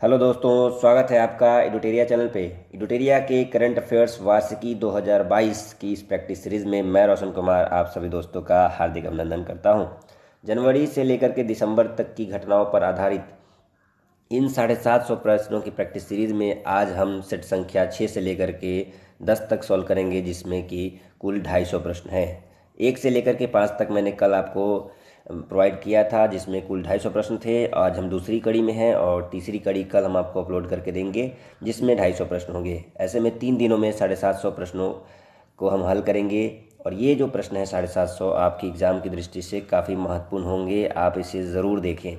Hello दोस्तों, स्वागत है आपका एडुटेरिया चैनल पे। एडुटेरिया के करंट अफेयर्स वार्षिकी 2022 की इस प्रैक्टिस सीरीज में मैं रोशन कुमार आप सभी दोस्तों का हार्दिक अभिनंदन करता हूं। जनवरी से लेकर के दिसंबर तक की घटनाओं पर आधारित इन 750 प्रश्नों की प्रैक्टिस सीरीज में आज हम सेट संख्या 6 से लेकर के 10 तक सॉल्व करेंगे, जिसमें कि कुल 250 प्रश्न हैं। 1 से लेकर के 5 तक मैंने कल आपको प्रोवाइड किया था, जिसमें कुल 250 प्रश्न थे। आज हम दूसरी कड़ी में हैं और तीसरी कड़ी कल हम आपको अपलोड करके देंगे, जिसमें 250 प्रश्न होंगे। ऐसे में 3 दिनों में 750 प्रश्नों को हम हल करेंगे। और ये जो प्रश्न है 750 आपकी एग्ज़ाम की दृष्टि से काफ़ी महत्वपूर्ण होंगे, आप इसे ज़रूर देखें।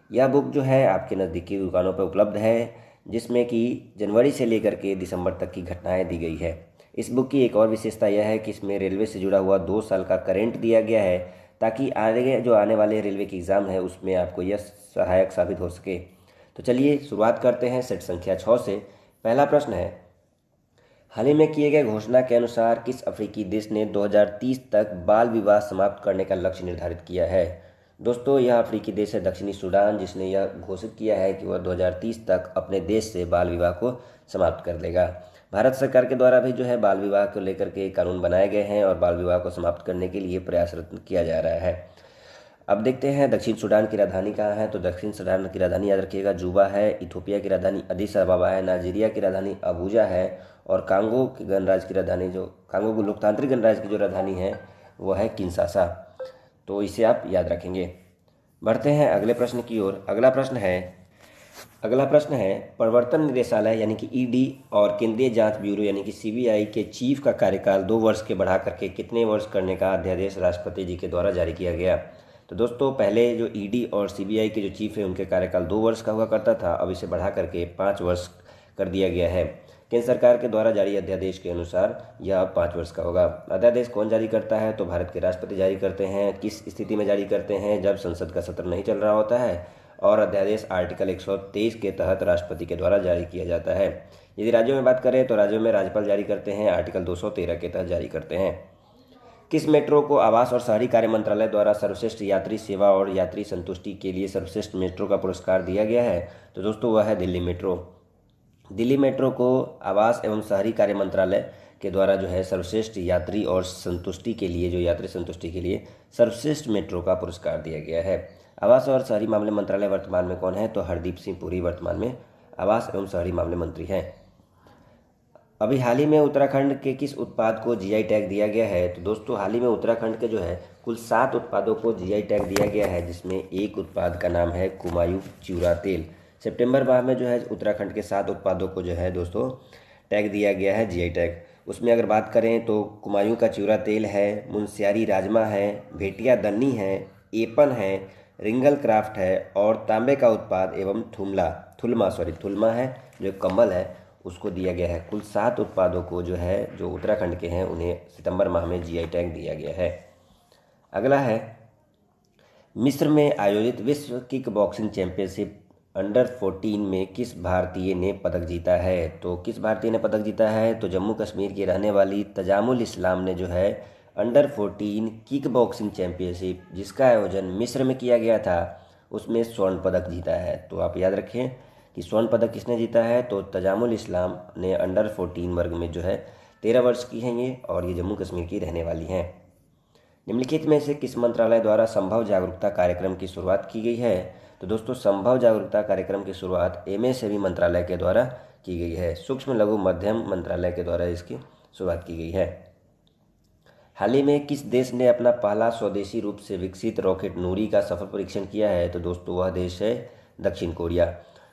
यह बुक जो है आपके नज़दीकी दुकानों पर उपलब्ध है, जिसमें कि जनवरी से लेकर के दिसंबर तक की घटनाएं दी गई है। इस बुक की एक और विशेषता यह है कि इसमें रेलवे से जुड़ा हुआ 2 साल का करेंट दिया गया है, ताकि आने वाले रेलवे की एग्ज़ाम है उसमें आपको यह सहायक साबित हो सके। तो चलिए शुरुआत करते हैं सेट संख्या 6 से। पहला प्रश्न है, हाल ही में किए गए घोषणा के अनुसार किस अफ्रीकी देश ने 2030 तक बाल विवाह समाप्त करने का लक्ष्य निर्धारित किया है। दोस्तों, यह अफ्रीकी देश है दक्षिणी सूडान, जिसने यह घोषित किया है कि वह 2030 तक अपने देश से बाल विवाह को समाप्त कर देगा। भारत सरकार के द्वारा भी जो है बाल विवाह को लेकर के कानून बनाए गए हैं और बाल विवाह को समाप्त करने के लिए प्रयासरत किया जा रहा है। अब देखते हैं दक्षिण सूडान की राजधानी कहाँ है। तो दक्षिण सूडान की राजधानी याद रखिएगा जूबा है। इथोपिया की राजधानी अदीस अबाबा है। नाइजीरिया की राजधानी अबूजा है। और कांगो की गणराज्य की राजधानी जो कांगो को लोकतांत्रिक गणराज्य की जो राजधानी है वह है किंशासा। तो इसे आप याद रखेंगे। बढ़ते हैं अगले प्रश्न की ओर। अगला प्रश्न है, प्रवर्तन निदेशालय यानी कि ईडी और केंद्रीय जांच ब्यूरो यानी कि सीबीआई के चीफ का कार्यकाल 2 वर्ष के बढ़ा करके कितने वर्ष करने का अध्यादेश राष्ट्रपति जी के द्वारा जारी किया गया। तो दोस्तों, पहले जो ईडी और सीबीआई के जो चीफ है उनके कार्यकाल 2 वर्ष का हुआ करता था, अब इसे बढ़ा करके 5 वर्ष कर दिया गया है। केंद्र सरकार के द्वारा जारी अध्यादेश के अनुसार यह अब 5 वर्ष का होगा। अध्यादेश कौन जारी करता है? तो भारत के राष्ट्रपति जारी करते हैं। किस स्थिति में जारी करते हैं? जब संसद का सत्र नहीं चल रहा होता है। और अध्यादेश आर्टिकल 123 के तहत राष्ट्रपति के द्वारा जारी किया जाता है। यदि राज्यों में बात करें तो राज्यों में राज्यपाल जारी करते हैं, आर्टिकल 213 के तहत जारी करते हैं। किस मेट्रो को आवास और शहरी कार्य मंत्रालय द्वारा सर्वश्रेष्ठ यात्री सेवा और यात्री संतुष्टि के लिए सर्वश्रेष्ठ मेट्रो का पुरस्कार दिया गया है? तो दोस्तों, वह है दिल्ली मेट्रो। दिल्ली मेट्रो को आवास एवं शहरी कार्य मंत्रालय के द्वारा जो है सर्वश्रेष्ठ यात्री और संतुष्टि के लिए, जो यात्री संतुष्टि के लिए सर्वश्रेष्ठ मेट्रो का पुरस्कार दिया गया है। आवास और शहरी मामले मंत्रालय वर्तमान में कौन है? तो हरदीप सिंह पुरी वर्तमान में आवास एवं शहरी मामले मंत्री हैं। अभी हाल ही में उत्तराखंड के किस उत्पाद को जीआई टैग दिया गया है? तो दोस्तों, हाल ही में उत्तराखंड के जो है कुल 7 उत्पादों को जीआई टैग दिया गया है, जिसमें एक उत्पाद का नाम है कुमायूं चिउरा तेल। सितंबर माह में जो है उत्तराखंड के 7 उत्पादों को जो है दोस्तों टैग दिया गया है, जीआई टैग। उसमें अगर बात करें तो कुमायूं का चिउरा तेल है, मुनस्यारी राजमा है, भेटिया दन्नी है, एपन है, रिंगल क्राफ्ट है और तांबे का उत्पाद एवं थुल्मा है जो कम्बल है उसको दिया गया है। कुल 7 उत्पादों को जो है जो उत्तराखंड के हैं उन्हें सितंबर माह में जीआई टैग दिया गया है। अगला है, मिस्र में आयोजित विश्व किक बॉक्सिंग चैंपियनशिप अंडर 14 में किस भारतीय ने पदक जीता है? तो किस भारतीय ने पदक जीता है? तो जम्मू कश्मीर की रहने वाली तजामुल इस्लाम ने जो है अंडर 14 किक बॉक्सिंग चैंपियनशिप जिसका आयोजन मिस्र में किया गया था उसमें स्वर्ण पदक जीता है। तो आप याद रखें कि स्वर्ण पदक किसने जीता है? तो तजामुल इस्लाम ने अंडर 14 वर्ग में जो है 13 वर्ष की हैं ये, और ये जम्मू कश्मीर की रहने वाली हैं। निम्नलिखित में से किस मंत्रालय द्वारा संभव जागरूकता कार्यक्रम की शुरुआत की गई है? तो दोस्तों, संभव जागरूकता कार्यक्रम की शुरुआत एमएसएमई मंत्रालय के द्वारा की गई है। सूक्ष्म लघु मध्यम मंत्रालय के द्वारा इसकी शुरुआत की गई है। हाल ही में किस देश ने अपना पहला स्वदेशी रूप से विकसित रॉकेट नूरी का सफल परीक्षण किया है? तो दोस्तों, वह देश है दक्षिण कोरिया।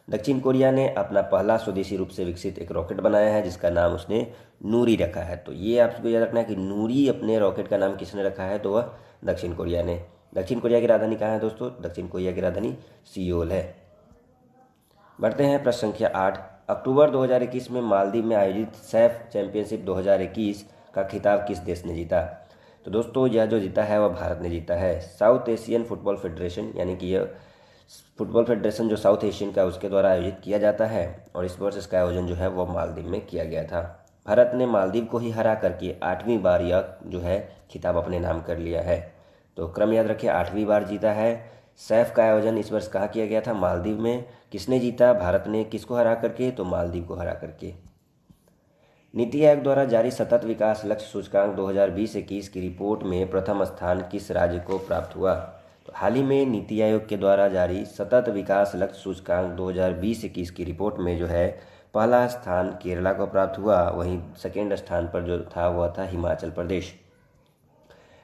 दक्षिण कोरिया ने अपना पहला स्वदेशी रूप से विकसित एक रॉकेट बनाया है जिसका नाम उसने नूरी रखा है। तो ये आपको याद रखना है कि नूरी अपने रॉकेट का नाम किसने रखा है? तो वह दक्षिण कोरिया ने। दक्षिण कोरिया की राजधानी कहाँ है दोस्तों? दक्षिण कोरिया की राजधानी सियोल है। बढ़ते हैं प्रश्न संख्या 8। अक्टूबर 2021 में मालदीव में आयोजित सैफ चैंपियनशिप 2021 का खिताब किस देश ने जीता? तो दोस्तों, यह जो जीता है वह भारत ने जीता है। साउथ एशियन फुटबॉल फेडरेशन यानी कि यह फुटबॉल फेडरेशन जो साउथ एशियन का उसके द्वारा आयोजित किया जाता है, और इस वर्ष इसका आयोजन जो है वह मालदीव में किया गया था। भारत ने मालदीव को ही हरा करके 8वीं बार यह जो है खिताब अपने नाम कर लिया है। तो क्रम याद रखिए, 8वीं बार जीता है सैफ का आयोजन इस वर्ष कहाँ किया गया था? मालदीव में। किसने जीता? भारत ने। किसको हरा करके? तो मालदीव को हरा करके। नीति आयोग द्वारा जारी सतत विकास लक्ष्य सूचकांक 2020-21 की रिपोर्ट में प्रथम स्थान किस राज्य को प्राप्त हुआ? तो हाल ही में नीति आयोग के द्वारा जारी सतत विकास लक्ष्य सूचकांक 2020-21 की रिपोर्ट में जो है पहला स्थान केरला को प्राप्त हुआ, वहीं सेकेंड स्थान पर जो था वह था हिमाचल प्रदेश।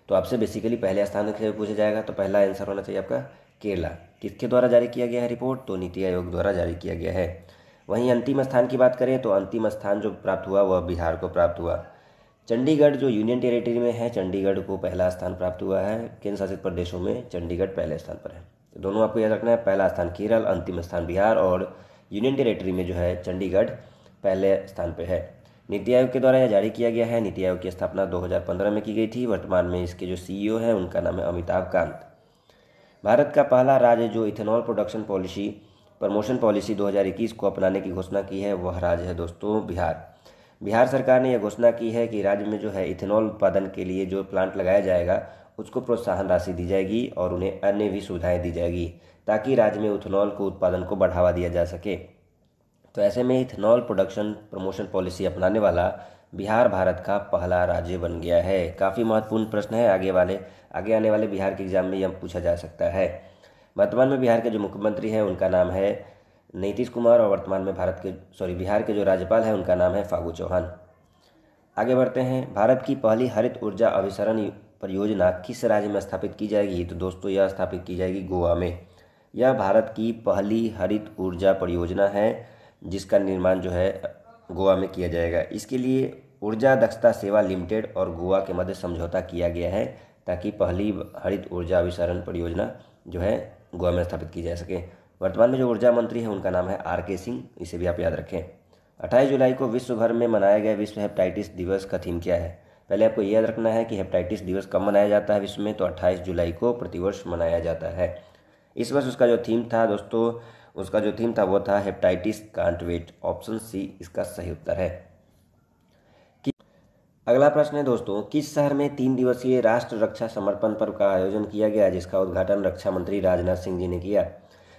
तो आपसे बेसिकली पहले स्थान से पूछा जाएगा, तो पहला आंसर होना चाहिए आपका केरला। किसके द्वारा जारी किया गया है रिपोर्ट? तो नीति आयोग द्वारा जारी किया गया है। वहीं अंतिम स्थान की बात करें तो अंतिम स्थान जो प्राप्त हुआ वह बिहार को प्राप्त हुआ। चंडीगढ़ जो यूनियन टेरिटरी में है, चंडीगढ़ को पहला स्थान प्राप्त हुआ है। केंद्र शासित प्रदेशों में चंडीगढ़ पहले स्थान पर है। तो दोनों आपको याद रखना है, पहला स्थान केरल, अंतिम स्थान बिहार, और यूनियन टेरिटरी में जो है चंडीगढ़ पहले स्थान पर है। नीति आयोग के द्वारा यह जारी किया गया है। नीति आयोग की स्थापना 2015 में की गई थी। वर्तमान में इसके जो सीईओ हैं उनका नाम है अमिताभ कांत। भारत का पहला राज्य जो ethanol production policy promotion policy 2021 को अपनाने की घोषणा की है वह राज्य है दोस्तों बिहार। बिहार सरकार ने यह घोषणा की है कि राज्य में जो है इथेनॉल उत्पादन के लिए जो प्लांट लगाया जाएगा उसको प्रोत्साहन राशि दी जाएगी और उन्हें अन्य भी सुविधाएं दी जाएगी ताकि राज्य में इथेनॉल को उत्पादन को बढ़ावा दिया जा सके। तो ऐसे में इथेनॉल प्रोडक्शन प्रमोशन पॉलिसी अपनाने वाला बिहार भारत का पहला राज्य बन गया है। काफ़ी महत्वपूर्ण प्रश्न है, आगे आने वाले बिहार के एग्जाम में यह पूछा जा सकता है। वर्तमान में बिहार के जो मुख्यमंत्री हैं उनका नाम है नीतीश कुमार, और वर्तमान में बिहार के जो राज्यपाल हैं उनका नाम है फागू चौहान। आगे बढ़ते हैं। भारत की पहली हरित ऊर्जा अभिसरण परियोजना किस राज्य में स्थापित की जाएगी? तो दोस्तों यह स्थापित की जाएगी गोवा में। यह भारत की पहली हरित ऊर्जा परियोजना है जिसका निर्माण जो है गोवा में किया जाएगा। इसके लिए ऊर्जा दक्षता सेवा लिमिटेड और गोवा के मध्य समझौता किया गया है ताकि पहली हरित ऊर्जा अभिसरण परियोजना जो है गोवा में स्थापित की जा सके। वर्तमान में जो ऊर्जा मंत्री हैं उनका नाम है आर.के. सिंह, इसे भी आप याद रखें। 28 जुलाई को विश्व भर में मनाया गया विश्व हेपेटाइटिस दिवस का थीम क्या है? पहले आपको याद रखना है कि हेपेटाइटिस दिवस कब मनाया जाता है विश्व में, तो 28 जुलाई को प्रतिवर्ष मनाया जाता है। इस वर्ष उसका जो थीम था दोस्तों, वो था hepatitis can't wait. Option C इसका सही उत्तर है। अगला प्रश्न है दोस्तों, किस शहर में 3 दिवसीय राष्ट्र रक्षा समर्पण पर्व का आयोजन किया गया जिसका उद्घाटन रक्षा मंत्री राजनाथ सिंह जी ने किया?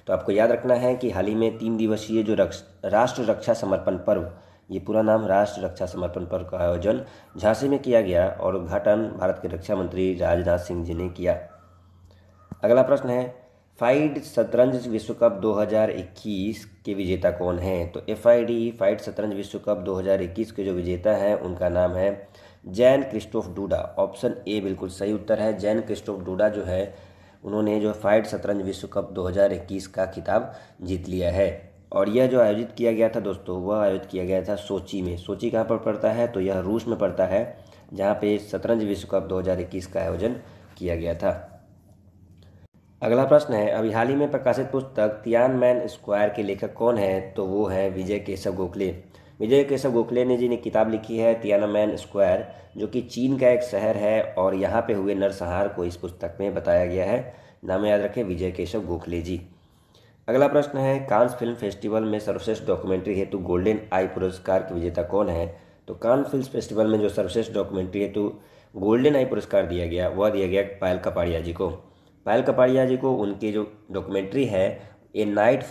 तो आपको याद रखना है कि हाल ही में 3 दिवसीय जो राष्ट्र रक्षा समर्पण पर्व, ये पूरा नाम राष्ट्र रक्षा समर्पण पर्व का आयोजन झांसी में किया गया और उद्घाटन भारत के रक्षा मंत्री राजनाथ सिंह जी ने किया। अगला प्रश्न है, फाइड शतरंज विश्व कप 2021 के विजेता कौन हैं? तो फाइड शतरंज विश्व कप 2021 के जो विजेता हैं उनका नाम है Jain Christophe DUDA. Option A बिल्कुल सही उत्तर है। जैन क्रिस्टोफ डूडा जो है उन्होंने जो फाइड शतरंज विश्व कप 2021 का खिताब जीत लिया है। और यह जो आयोजित किया गया था दोस्तों, वह आयोजित किया गया था सोची में। सोची कहाँ पर पड़ता है? तो यह रूस में पड़ता है, जहाँ पे शतरंज विश्व कप 2021 का आयोजन किया गया था। अगला प्रश्न है, अभी हाल ही में प्रकाशित पुस्तक तियानमेन स्क्वायर के लेखक कौन है? तो वो है विजय केशव गोखले। विजय केशव गोखले ने जी ने किताब लिखी है तियानमेन स्क्वायर, जो कि चीन का एक शहर है और यहाँ पे हुए नरसंहार को इस पुस्तक में बताया गया है। नाम याद रखें, विजय केशव गोखले जी। अगला प्रश्न है, कांस फिल्म फेस्टिवल में सर्वश्रेष्ठ डॉक्यूमेंट्री हेतु गोल्डन आई पुरस्कार के विजेता कौन है? तो कांस फिल्म फेस्टिवल में जो सर्वश्रेष्ठ डॉक्यूमेंट्री हेतु गोल्डन आई पुरस्कार दिया गया वह दिया गया पायल कपाड़िया जी को। पायल कपाड़िया जी को उनके जो डॉक्यूमेंट्री है ए नाइट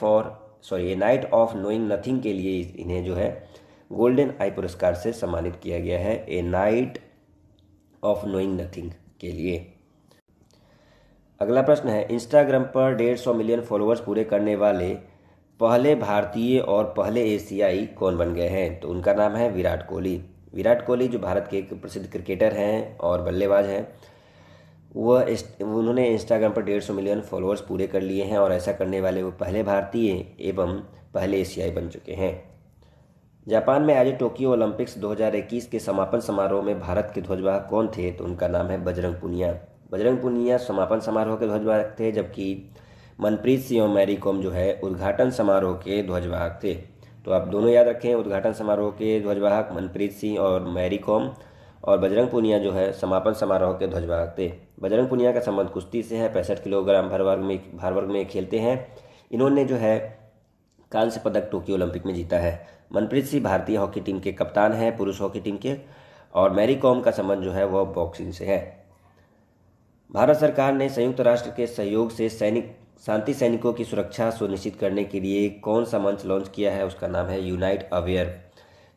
ऑफ नोइंग नथिंग के लिए इन्हें जो है गोल्डन आई पुरस्कार से सम्मानित किया गया है, ए नाइट ऑफ नोइंग नथिंग के लिए। अगला प्रश्न है, इंस्टाग्राम पर 150 मिलियन फॉलोअर्स पूरे करने वाले पहले भारतीय और पहले एशियाई कौन बन गए हैं? तो उनका नाम है विराट कोहली। विराट कोहली जो भारत के एक प्रसिद्ध क्रिकेटर हैं और बल्लेबाज हैं, उन्होंने इंस्टाग्राम पर 150 मिलियन फॉलोअर्स पूरे कर लिए हैं और ऐसा करने वाले वो पहले भारतीय एवं पहले एशियाई बन चुके हैं। जापान में आयोजित टोक्यो ओलंपिक्स 2021 के समापन समारोह में भारत के ध्वजवाहक कौन थे? तो उनका नाम है बजरंग पुनिया। बजरंग पुनिया समापन समारोह के ध्वजवाहक थे, जबकि मनप्रीत सिंह और मैरी कॉम जो है उद्घाटन समारोह के ध्वजवाहक थे। तो आप दोनों याद रखें, उद्घाटन समारोह के ध्वजवाहक मनप्रीत सिंह और मैरी कॉम, और बजरंग पुनिया जो है समापन समारोह के ध्वजवाहक थे। बजरंग पुनिया का संबंध कुश्ती से है, 65 किलोग्राम भार वर्ग में खेलते हैं। इन्होंने जो है कांस्य पदक टोक्यो ओलंपिक में जीता है। मनप्रीत सिंह भारतीय हॉकी टीम के कप्तान हैं, पुरुष हॉकी टीम के, और मैरी कॉम का संबंध जो है वह बॉक्सिंग से है। भारत सरकार ने संयुक्त राष्ट्र के सहयोग से सैनिक शांति सैनिकों की सुरक्षा सुनिश्चित करने के लिए कौन सा मंच लॉन्च किया है, उसका नाम है यूनाइट अवेयर।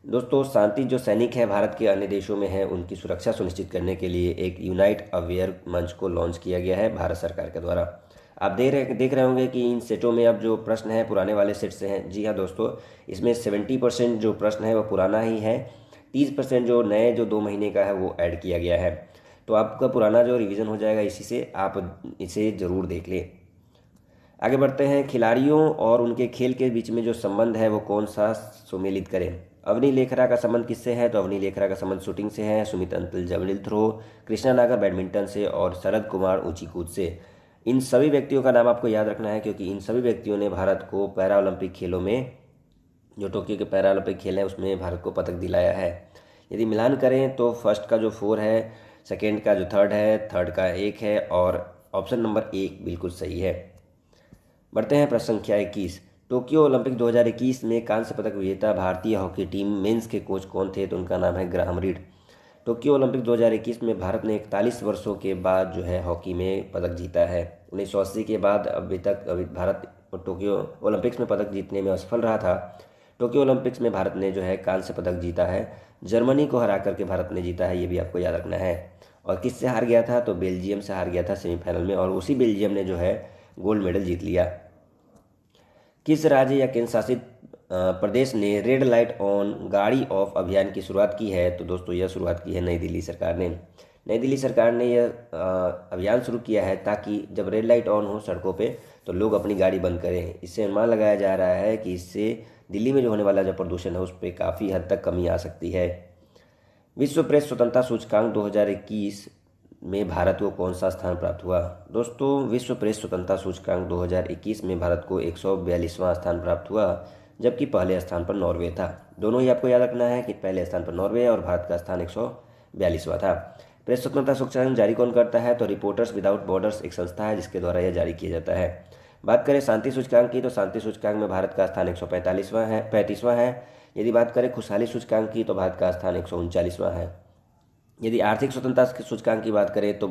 दोस्तों, शांति जो सैनिक हैं भारत के अन्य देशों में हैं, उनकी सुरक्षा सुनिश्चित करने के लिए एक यूनाइट अवेयर मंच को लॉन्च किया गया है भारत सरकार के द्वारा। आप देख रहे होंगे कि इन सेटों में अब जो प्रश्न है पुराने वाले सेट से हैं। जी हाँ दोस्तों, इसमें 70% जो प्रश्न है वो पुराना ही है, 30% जो नए जो 2 महीने का है वो ऐड किया गया है। तो आपका पुराना जो रिवीजन हो जाएगा, इसी से आप इसे ज़रूर देख लें। आगे बढ़ते हैं। खिलाड़ियों और उनके खेल के बीच में जो संबंध है वो कौन सा सुमेलित करें। अवनी लेखरा का संबंध किससे है, तो अवनी लेखरा का संबंध शूटिंग से है, सुमित अंतिल जवलिन थ्रो, कृष्णा नागर बैडमिंटन से और शरद कुमार ऊंची कूद से। इन सभी व्यक्तियों का नाम आपको याद रखना है, क्योंकि इन सभी व्यक्तियों ने भारत को पैरा ओलंपिक खेलों में, जो टोक्यो के पैरा ओलंपिक खेल हैं उसमें भारत को पदक दिलाया है। यदि मिलान करें तो फर्स्ट का जो 4 है, सेकेंड का जो 3 है, थर्ड का 1 है और ऑप्शन नंबर 1 बिल्कुल सही है। बढ़ते हैं प्रश्न संख्या 21। टोक्यो ओलंपिक 2021 में कांस्य पदक विजेता भारतीय हॉकी टीम मेंस के कोच कौन थे, तो उनका नाम है ग्राहम रीड। टोक्यो ओलंपिक 2021 में भारत ने 41 वर्षों के बाद जो है हॉकी में पदक जीता है। 1980 के बाद अभी भारत टोक्यो ओलंपिक्स में पदक जीतने में असफल रहा था। टोक्यो ओलंपिक्स में भारत ने जो है कांस्य पदक जीता है, जर्मनी को हरा करके भारत ने जीता है, ये भी आपको याद रखना है। और किससे हार गया था, तो बेल्जियम से हार गया था सेमीफाइनल में, और उसी बेल्जियम ने जो है गोल्ड मेडल जीत लिया। किस राज्य या केंद्र शासित प्रदेश ने रेड लाइट ऑन गाड़ी ऑफ अभियान की शुरुआत की है, तो दोस्तों यह शुरुआत की है नई दिल्ली सरकार ने। नई दिल्ली सरकार ने यह अभियान शुरू किया है ताकि जब रेड लाइट ऑन हो सड़कों पे तो लोग अपनी गाड़ी बंद करें। इससे अनुमान लगाया जा रहा है कि इससे दिल्ली में जो होने वाला जो प्रदूषण है उस पर काफ़ी हद तक कमी आ सकती है। विश्व प्रेस स्वतंत्रता सूचकांक 2021 में भारत को कौन सा स्थान प्राप्त हुआ। दोस्तों, विश्व प्रेस स्वतंत्रता सूचकांक 2021 में भारत को 142वां स्थान प्राप्त हुआ, जबकि पहले स्थान पर नॉर्वे था। दोनों ही आपको याद रखना है कि पहले स्थान पर नॉर्वे और भारत का स्थान 142वां था। प्रेस स्वतंत्रता सूचकांक जारी कौन करता है, तो रिपोर्टर्स विदाउट बॉर्डर्स एक संस्था है जिसके द्वारा यह जारी किया जाता है। बात करें शांति सूचकांक की, तो शांति सूचकांक में भारत का स्थान 135वां है। यदि बात करें खुशहाली सूचकांक की, तो भारत का स्थान 139वां है। यदि आर्थिक स्वतंत्रता सूचकांक की बात करें तो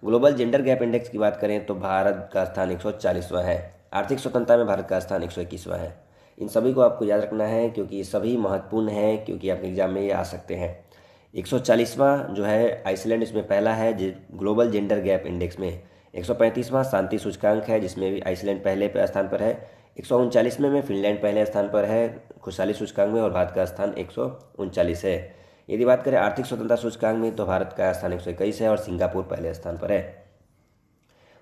ग्लोबल जेंडर गैप इंडेक्स की बात करें तो भारत का स्थान 140वां है। आर्थिक स्वतंत्रता में भारत का स्थान 121वां है। इन सभी को आपको याद रखना है क्योंकि ये सभी महत्वपूर्ण हैं, क्योंकि आपके एग्जाम में ये आ सकते हैं। 140वां जो है आइसलैंड इसमें पहला है ग्लोबल जेंडर गैप इंडेक्स में। 135वां शांति सूचकांक है जिसमें भी आइसलैंड पहले स्थान पर है। 139वें में फिनलैंड पहले स्थान पर है खुशहाली सूचकांक में, और भारत का स्थान 139 है। यदि बात करें आर्थिक स्वतंत्रता सूचकांक में तो भारत का स्थान 121 है और सिंगापुर पहले स्थान पर है।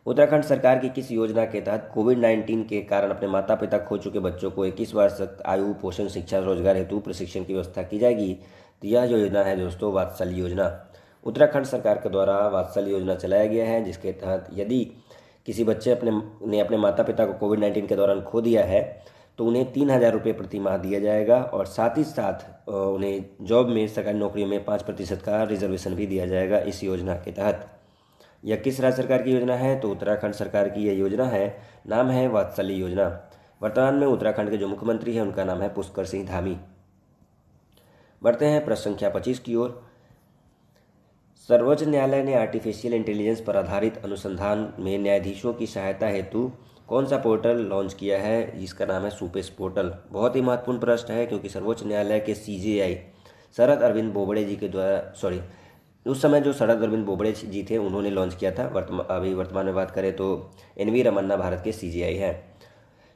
उत्तराखंड सरकार की किस योजना के तहत कोविड-19 के कारण अपने माता पिता खो चुके बच्चों को 21 वर्ष तक आयु, पोषण, शिक्षा, रोजगार हेतु प्रशिक्षण की व्यवस्था की जाएगी, तो यह योजना है दोस्तों वात्सल्य योजना। उत्तराखंड सरकार के द्वारा वात्सल्य योजना चलाया गया है, जिसके तहत यदि किसी बच्चे ने अपने माता पिता को कोविड-19 के दौरान खो दिया है तो उन्हें 3000 रुपये प्रति माह दिया जाएगा, और साथ ही साथ उन्हें जॉब में, सरकारी नौकरियों में 5% का रिजर्वेशन भी दिया जाएगा इस योजना के तहत। यह किस राज्य सरकार की योजना है, तो उत्तराखंड सरकार की यह योजना है, नाम है वात्सल्य योजना। वर्तमान में उत्तराखंड के जो मुख्यमंत्री हैं उनका नाम है पुष्कर सिंह धामी। बढ़ते हैं प्रश्न संख्या 25 की ओर। सर्वोच्च न्यायालय ने आर्टिफिशियल इंटेलिजेंस पर आधारित अनुसंधान में न्यायाधीशों की सहायता हेतु कौन सा पोर्टल लॉन्च किया है, जिसका नाम है सुपेस पोर्टल। बहुत ही महत्वपूर्ण प्रश्न है क्योंकि सर्वोच्च न्यायालय के CJI शरद अरविंद बोबड़े जी के द्वारा उस समय जो शरद अरविंद बोबड़े जी थे उन्होंने लॉन्च किया था। अभी वर्तमान में बात करें तो NV रमन्ना भारत के CJI हैं।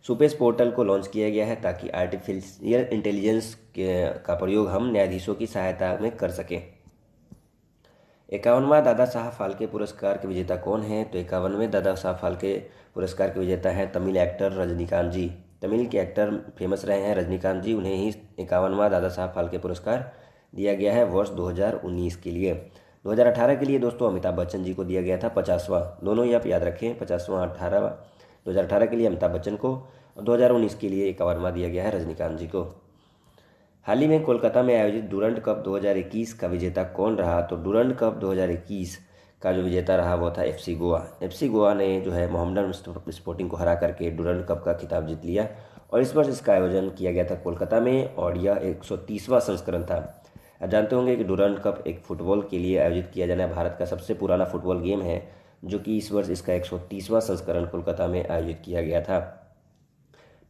सुपेस पोर्टल को लॉन्च किया गया है ताकि आर्टिफिशियल इंटेलिजेंस का प्रयोग हम न्यायाधीशों की सहायता में कर सकें। 51वां दादा साहब फाल्के पुरस्कार के विजेता कौन है, तो 51वें दादा साहब फाल्के पुरस्कार के विजेता हैं तमिल एक्टर रजनीकांत जी। तमिल के एक्टर फेमस रहे हैं रजनीकांत जी, उन्हें ही 51वां दादा साहब फाल्के पुरस्कार दिया गया है वर्ष 2019 के लिए। 2018 के लिए दोस्तों अमिताभ बच्चन जी को दिया गया था 50वां, दोनों ही आप याद रखें, 50वां 18वां। 2018 के लिए अमिताभ बच्चन को और 2019 के लिए 51वां दिया गया है रजनीकांत जी को। हाल ही में कोलकाता में आयोजित डुरंड कप 2021 का विजेता कौन रहा, तो डुरंड कप 2021 का जो विजेता रहा वो था FC गोवा। FC गोवा ने जो है मोहम्मडन स्पोर्टिंग को हरा करके डुरंड कप का खिताब जीत लिया, और इस वर्ष इसका आयोजन किया गया था कोलकाता में, और यह 130वां संस्करण था। आप जानते होंगे कि डुरंड कप एक फुटबॉल के लिए आयोजित किया जाना भारत का सबसे पुराना फुटबॉल गेम है, जो कि इस वर्ष इसका 130वां संस्करण कोलकाता में आयोजित किया गया था।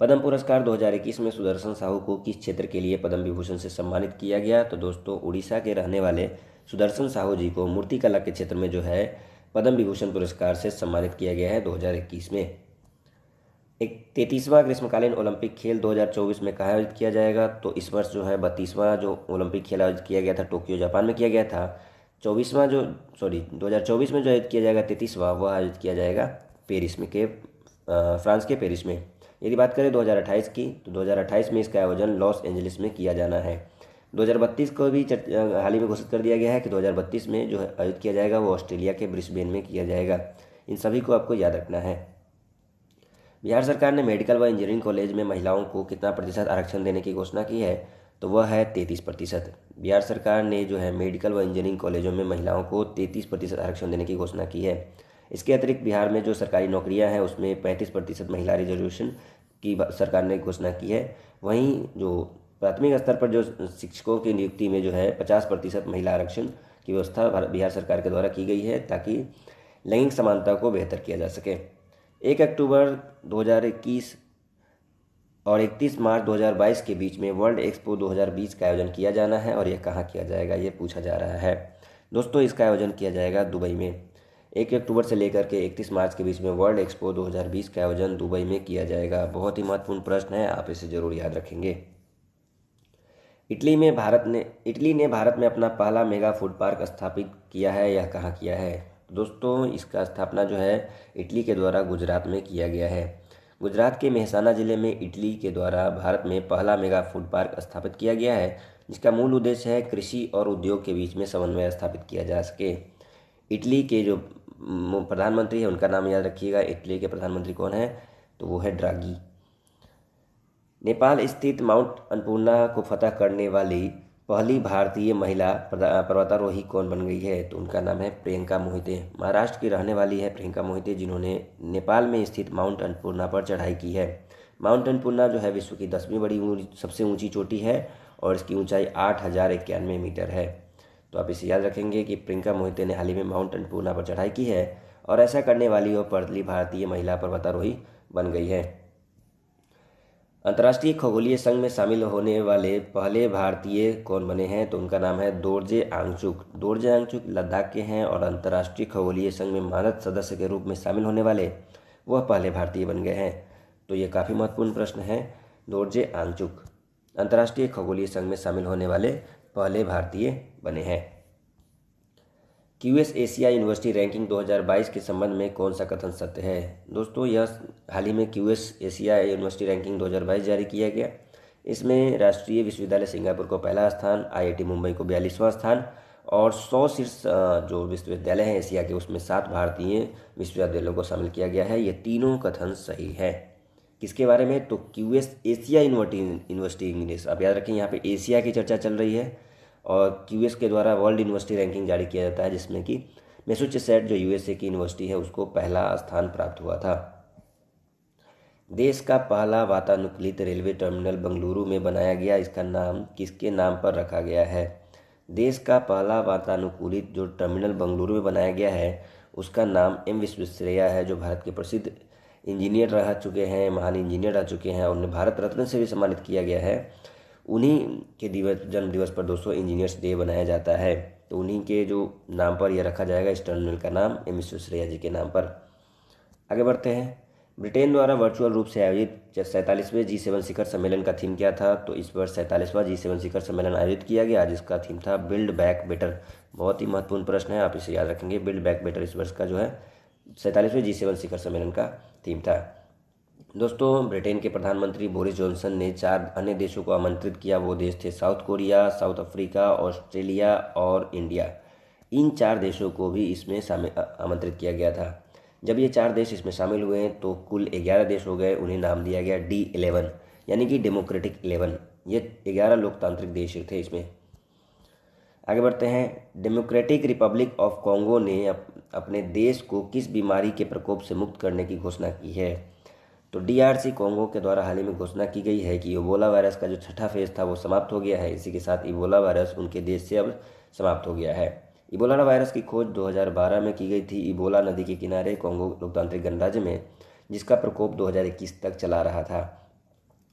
पद्म पुरस्कार 2021 में सुदर्शन साहू को किस क्षेत्र के लिए पद्म विभूषण से सम्मानित किया गया? तो दोस्तों उड़ीसा के रहने वाले सुदर्शन साहू जी को मूर्तिकला के क्षेत्र में जो है पद्म विभूषण पुरस्कार से सम्मानित किया गया है 2021 में। एक 33वां ग्रीष्मकालीन ओलंपिक खेल 2024 में कहाँ आयोजित किया जाएगा? तो इस वर्ष जो है 32वां जो ओलंपिक खेल आयोजित किया गया था टोक्यो जापान में किया गया था। 2024 में जो आयोजित किया जाएगा 33वां, वह आयोजित किया जाएगा पेरिस में फ्रांस के पेरिस में। यदि बात करें 2028 की, तो 2028 में इसका आयोजन लॉस एंजलिस में किया जाना है। 2032 को भी हाल ही में घोषित कर दिया गया है कि 2032 में जो आयोजित किया जाएगा वो ऑस्ट्रेलिया के ब्रिस्बेन में किया जाएगा। इन सभी को आपको याद रखना है। बिहार सरकार ने मेडिकल व इंजीनियरिंग कॉलेज में महिलाओं को कितना प्रतिशत आरक्षण देने की घोषणा की है? तो वह है 33%। बिहार सरकार ने जो है मेडिकल व इंजीनियरिंग कॉलेजों में महिलाओं को 33% आरक्षण देने की घोषणा की है। इसके अतिरिक्त बिहार में जो सरकारी नौकरियां हैं उसमें 35% महिला रिजर्वेशन की सरकार ने घोषणा की है। वहीं जो प्राथमिक स्तर पर जो शिक्षकों की नियुक्ति में जो है 50% महिला आरक्षण की व्यवस्था बिहार सरकार के द्वारा की गई है, ताकि लैंगिक समानता को बेहतर किया जा सके। 1 अक्टूबर 2021 और 31 मार्च 2022 के बीच में वर्ल्ड एक्सपो 2020 का आयोजन किया जाना है, और यह कहाँ किया जाएगा ये पूछा जा रहा है। दोस्तों इसका आयोजन किया जाएगा दुबई में। 1 अक्टूबर से लेकर के 31 मार्च के बीच में वर्ल्ड एक्सपो 2020 का आयोजन दुबई में किया जाएगा। बहुत ही महत्वपूर्ण प्रश्न है, आप इसे जरूर याद रखेंगे। इटली ने भारत में अपना पहला मेगा फूड पार्क स्थापित किया है, यह कहाँ किया है? दोस्तों इसका स्थापना जो है इटली के द्वारा गुजरात में किया गया है। गुजरात के मेहसाना जिले में इटली के द्वारा भारत में पहला मेगा फूड पार्क स्थापित किया गया है, जिसका मूल उद्देश्य है कृषि और उद्योग के बीच में समन्वय स्थापित किया जा सके। इटली के जो प्रधानमंत्री है उनका नाम याद रखिएगा। इटली के प्रधानमंत्री कौन है? तो वो है ड्रागी। नेपाल स्थित माउंट अन्नपूर्णा को फतह करने वाली पहली भारतीय महिला पर्वतारोही कौन बन गई है? तो उनका नाम है प्रियंका मोहिते। महाराष्ट्र की रहने वाली है प्रियंका मोहिते, जिन्होंने नेपाल में स्थित माउंट अन्नपूर्णा पर चढ़ाई की है। माउंट अन्नपूर्णा जो है विश्व की 10वीं सबसे ऊंची चोटी है, और इसकी ऊंचाई 8091 मीटर है। तो आप इसे याद रखेंगे कि प्रियंका मोहिते ने हाल ही में माउंट अन्नपूर्णा पर चढ़ाई की है, और ऐसा करने वाली वो पहली भारतीय महिला पर्वतारोही बन गई है। अंतर्राष्ट्रीय खगोलीय संघ में शामिल होने वाले पहले भारतीय कौन बने हैं? तो उनका नाम है दोरजे आंगचुक। दोरजे आंगचुक लद्दाख के हैं, और अंतर्राष्ट्रीय खगोलीय संघ में मानद सदस्य के रूप में शामिल होने वाले वह पहले भारतीय बन गए हैं। तो ये काफ़ी महत्वपूर्ण प्रश्न है। दोरजे आंगचुक अंतर्राष्ट्रीय खगोलीय संघ में शामिल होने वाले पहले भारतीय बने हैं। क्यूएस एशिया यूनिवर्सिटी रैंकिंग 2022 के संबंध में कौन सा कथन सत्य है? दोस्तों यह हाल ही में क्यूएस एशिया यूनिवर्सिटी रैंकिंग 2022 जारी किया गया। इसमें राष्ट्रीय विश्वविद्यालय सिंगापुर को पहला स्थान, आईआईटी मुंबई को 42वां स्थान, और 100 शीर्ष जो विश्वविद्यालय हैं एशिया के उसमें 7 भारतीय विश्वविद्यालयों को शामिल किया गया है। ये तीनों कथन सही है। किसके बारे में? तो क्यूएस एशिया यूनिवर्सिटी इंग्लिश। आप याद रखें यहाँ पे एशिया की चर्चा चल रही है, और क्यूएस के द्वारा वर्ल्ड यूनिवर्सिटी रैंकिंग जारी किया जाता है, जिसमें कि मैसेच्यूसेट्स जो यूएसए की यूनिवर्सिटी है उसको पहला स्थान प्राप्त हुआ था। देश का पहला वातानुकूलित रेलवे टर्मिनल बेंगलुरु में बनाया गया, इसका नाम किसके नाम पर रखा गया है? देश का पहला वातानुकूलित जो टर्मिनल बेंगलुरु में बनाया गया है उसका नाम एम विश्वेश्वरैया है, जो भारत के प्रसिद्ध इंजीनियर रह चुके हैं, महान इंजीनियर रह चुके हैं। उन्हें भारत रत्न से भी सम्मानित किया गया है। उन्हीं के जन्म दिवस पर दोस्तों इंजीनियर्स डे बनाया जाता है, तो उन्हीं के जो नाम पर यह रखा जाएगा, इस टर्मिनल का नाम एम विश्वेश्वरैया जी के नाम पर। आगे बढ़ते हैं। ब्रिटेन द्वारा वर्चुअल रूप से आयोजित 47वें G7 शिखर सम्मेलन का थीम क्या था? तो इस वर्ष 47वां G7 शिखर सम्मेलन आयोजित किया गया, जिसका थीम था बिल्ड बैक बेटर। बहुत ही महत्वपूर्ण प्रश्न है, आप इसे याद रखेंगे। बिल्ड बैक बेटर इस वर्ष का जो है 47वें G7 शिखर सम्मेलन का थीम था। दोस्तों ब्रिटेन के प्रधानमंत्री बोरिस जॉनसन ने 4 अन्य देशों को आमंत्रित किया। वो देश थे south Korea, south Africa, Australia और इंडिया। इन 4 देशों को भी इसमें आमंत्रित किया गया था। जब ये 4 देश इसमें शामिल हुए तो कुल 11 देश हो गए। उन्हें नाम दिया गया D11, यानी कि डेमोक्रेटिक 11। ये 11 लोकतांत्रिक देश थे इसमें। आगे बढ़ते हैं। डेमोक्रेटिक रिपब्लिक ऑफ कॉन्गो ने अपने देश को किस बीमारी के प्रकोप से मुक्त करने की घोषणा की है? तो DRC कॉन्गो के द्वारा हाल ही में घोषणा की गई है कि इबोला वायरस का जो छठा फेज था वो समाप्त हो गया है। इसी के साथ इबोला वायरस उनके देश से अब समाप्त हो गया है। इबोला वायरस की खोज 2012 में की गई थी इबोला नदी के किनारे कॉन्गो लोकतांत्रिक गणराज्य में, जिसका प्रकोप 2021 तक चला रहा था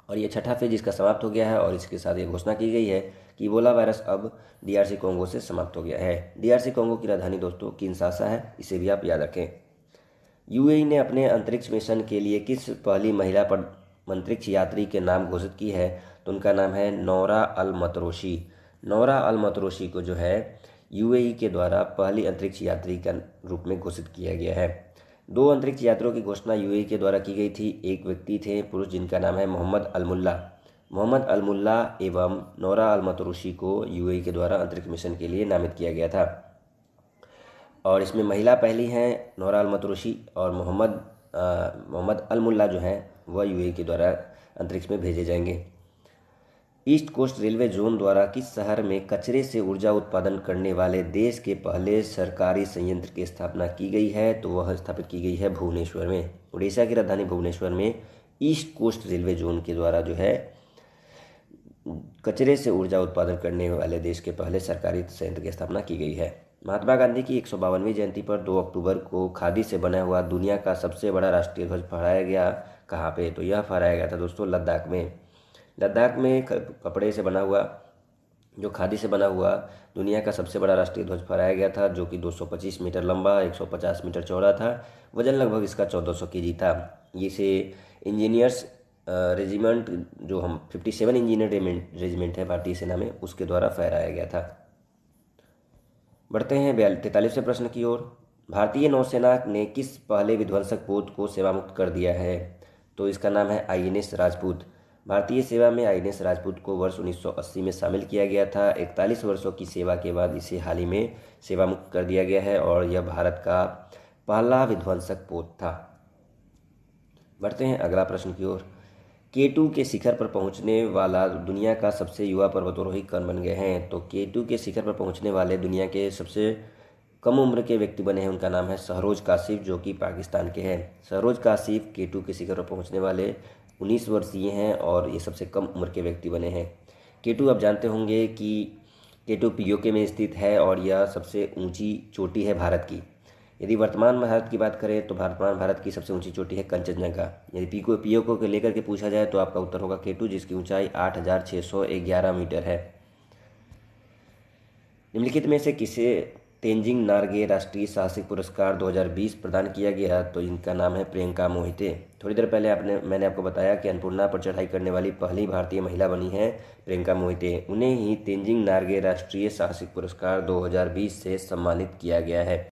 और ये छठा फेज इसका समाप्त हो गया है। और इसके साथ ये घोषणा की गई है कि इबोला वायरस अब डीआरसी कॉन्गो से समाप्त हो गया है। डीआरसी कॉन्गो की राजधानी दोस्तों किनशासा है, इसे भी आप याद रखें। यूएई ने अपने अंतरिक्ष मिशन के लिए किस पहली महिला अंतरिक्ष यात्री के नाम घोषित की है? तो उनका नाम है नौरा अल मतरोशी। नौरा अल मतरोशी को जो है यूएई के द्वारा पहली अंतरिक्ष यात्री का रूप में घोषित किया गया है। 2 अंतरिक्ष यात्रियों की घोषणा यूएई के द्वारा की गई थी। एक व्यक्ति थे पुरुष जिनका नाम है मोहम्मद अल-मुल्ला एवं नौरा अल मतरोशी को यूएई के द्वारा अंतरिक्ष मिशन के लिए नामित किया गया था। और इसमें महिला पहली हैं नौरा अल मतरोशी, और मोहम्मद अल-मुल्ला जो हैं वह यूएई के द्वारा अंतरिक्ष में भेजे जाएंगे। ईस्ट कोस्ट रेलवे जोन द्वारा किस शहर में कचरे से ऊर्जा उत्पादन करने वाले देश के पहले सरकारी संयंत्र की स्थापना की गई है? तो वह स्थापित की गई है भुवनेश्वर में। उड़ीसा की राजधानी भुवनेश्वर में ईस्ट कोस्ट रेलवे जोन के द्वारा जो है कचरे से ऊर्जा उत्पादन करने वाले देश के पहले सरकारी संयंत्र की स्थापना की गई है। महात्मा गांधी की 152वीं जयंती पर 2 अक्टूबर को खादी से बना हुआ दुनिया का सबसे बड़ा राष्ट्रीय ध्वज फहराया गया। कहाँ पे? तो यह फहराया गया था दोस्तों लद्दाख में। लद्दाख में कपड़े से बना हुआ, जो खादी से बना हुआ दुनिया का सबसे बड़ा राष्ट्रीय ध्वज फहराया गया था, जो कि 225 मीटर लंबा, 150 मीटर चौड़ा था। वजन लगभग इसका 1400 केजी था। इसे इंजीनियर्स रेजिमेंट, जो हम 57 इंजीनियर रेजिमेंट है भारतीय सेना में, उसके द्वारा फहराया गया था। बढ़ते हैं 43वें प्रश्न की ओर। भारतीय नौसेना ने किस पहले विध्वंसक पोत को सेवामुक्त कर दिया है? तो इसका नाम है आईएनएस राजपूत। भारतीय सेवा में आईएनएस राजपूत को वर्ष 1980 में शामिल किया गया था। 41 वर्षों की सेवा के बाद इसे हाल ही में सेवामुक्त कर दिया गया है और यह भारत का पहला विध्वंसक पोत था। बढ़ते हैं अगला प्रश्न की ओर। K2 के शिखर पर पहुंचने वाला दुनिया का सबसे युवा पर्वतारोही कौन बन गए हैं? तो K2 के शिखर पर पहुंचने वाले दुनिया के सबसे कम उम्र के व्यक्ति बने हैं। उनका नाम है शहरोज काशिफ, जो कि पाकिस्तान के हैं। शहरोज काशिफ K2 के शिखर पर पहुंचने वाले 19 वर्षीय हैं और ये सबसे कम उम्र के व्यक्ति बने हैं। K2 आप जानते होंगे कि K2 पीओके में स्थित है और यह सबसे ऊंची चोटी है भारत की। यदि वर्तमान भारत की बात करें तो वर्तमान भारत की सबसे ऊंची चोटी है कंचनजंगा। यदि पीओके को लेकर के पूछा जाए तो आपका उत्तर होगा K2, जिसकी ऊंचाई 8611 मीटर है। निम्नलिखित में से किसे तेंजिंग नार्गे राष्ट्रीय साहसिक पुरस्कार 2020 प्रदान किया गया? तो इनका नाम है प्रियंका मोहिते। थोड़ी देर पहले मैंने आपको बताया कि अन्नपूर्णा पर चढ़ाई करने वाली पहली भारतीय महिला बनी है प्रियंका मोहिते। उन्हें ही तेंजिंग नार्गे राष्ट्रीय साहसिक पुरस्कार 2020 से सम्मानित किया गया है।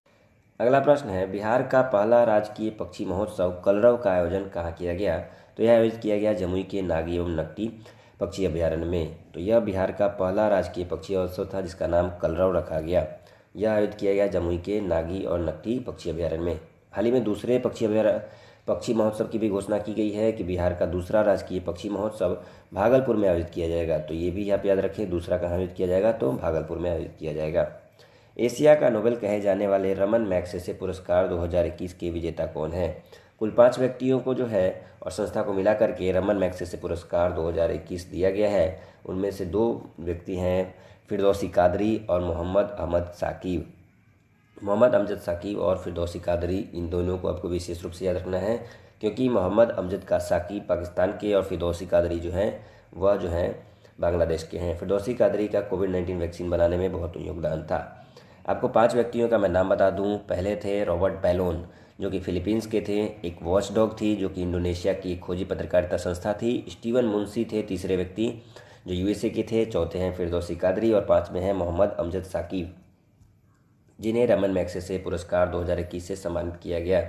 अगला प्रश्न है, बिहार का पहला राजकीय पक्षी महोत्सव कलरव का आयोजन कहाँ किया गया? तो यह आयोजित किया गया जमुई के नागी एवं नकटी पक्षी अभ्यारण्य में। तो यह बिहार का पहला राजकीय पक्षी महोत्सव था जिसका नाम कलरव रखा गया। यह आयोजित किया गया जमुई के नागी और नकटी पक्षी अभ्यारण्य में। हाल ही में दूसरे पक्षी महोत्सव की भी घोषणा की गई है कि बिहार का दूसरा राजकीय पक्षी महोत्सव भागलपुर में आयोजित किया जाएगा। तो ये भी आप याद रखें, दूसरा कहाँ आयोजित किया जाएगा? तो भागलपुर में आयोजित किया जाएगा। एशिया का नोबेल कहे जाने वाले रमन मैग्सेसे पुरस्कार 2021 के विजेता कौन है? कुल 5 व्यक्तियों को जो है और संस्था को मिला करके रमन मैग्सेसे पुरस्कार 2021 दिया गया है। उनमें से 2 व्यक्ति हैं फिरदौसी कादरी और मोहम्मद अमजद साकिब और फिरदौसी कादरी, इन दोनों को आपको विशेष रूप से याद रखना है, क्योंकि मोहम्मद अमजद साकिब पाकिस्तान के और फिरदौसी कादरी जो हैं वह जो हैं बांग्लादेश के हैं। फिरदौसी कादरी का कोविड-19 वैक्सीन बनाने में बहुत योगदान था। आपको 5 व्यक्तियों का मैं नाम बता दूं। पहले थे रॉबर्ट बैलोन, जो कि फिलीपींस के थे। एक वॉचडॉग थी, जो कि इंडोनेशिया की एक खोजी पत्रकारिता संस्था थी। स्टीवन मुंशी थे तीसरे व्यक्ति, जो यूएसए के थे। चौथे हैं फिरदौसी कादरी और 5वें हैं मोहम्मद अमजद साकिब, जिन्हें रमन मैग्सेसे पुरस्कार 2021 से सम्मानित किया गया।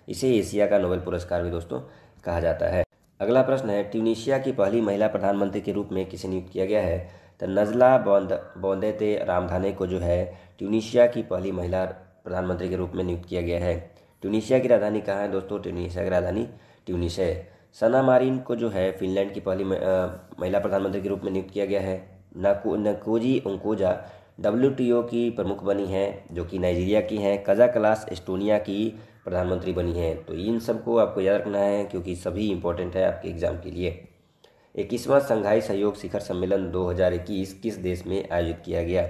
इसे एशिया का नोबेल पुरस्कार भी दोस्तों कहा जाता है। अगला प्रश्न है, ट्यूनीशिया की पहली महिला प्रधानमंत्री के रूप में किसे नियुक्त किया गया है? तो नजला बोंदेते रामधाने को जो है ट्यूनीशिया की पहली महिला प्रधानमंत्री के रूप में नियुक्त किया गया है। ट्यूनीशिया की राजधानी कहाँ है दोस्तों? ट्यूनीशिया की राजधानी ट्यूनिस है। सना मारिन को जो है फिनलैंड की पहली महिला प्रधानमंत्री के रूप में नियुक्त किया गया है। नकोजी ओंकोजा WTO की प्रमुख बनी हैं, जो कि नाइजीरिया की हैं। कजाकलास एस्टोनिया की प्रधानमंत्री बनी हैं। तो इन सबको आपको याद रखना है क्योंकि सभी इंपॉर्टेंट है आपके एग्जाम के लिए। 21वां संघाई सहयोग शिखर सम्मेलन 2021 किस देश में आयोजित किया गया?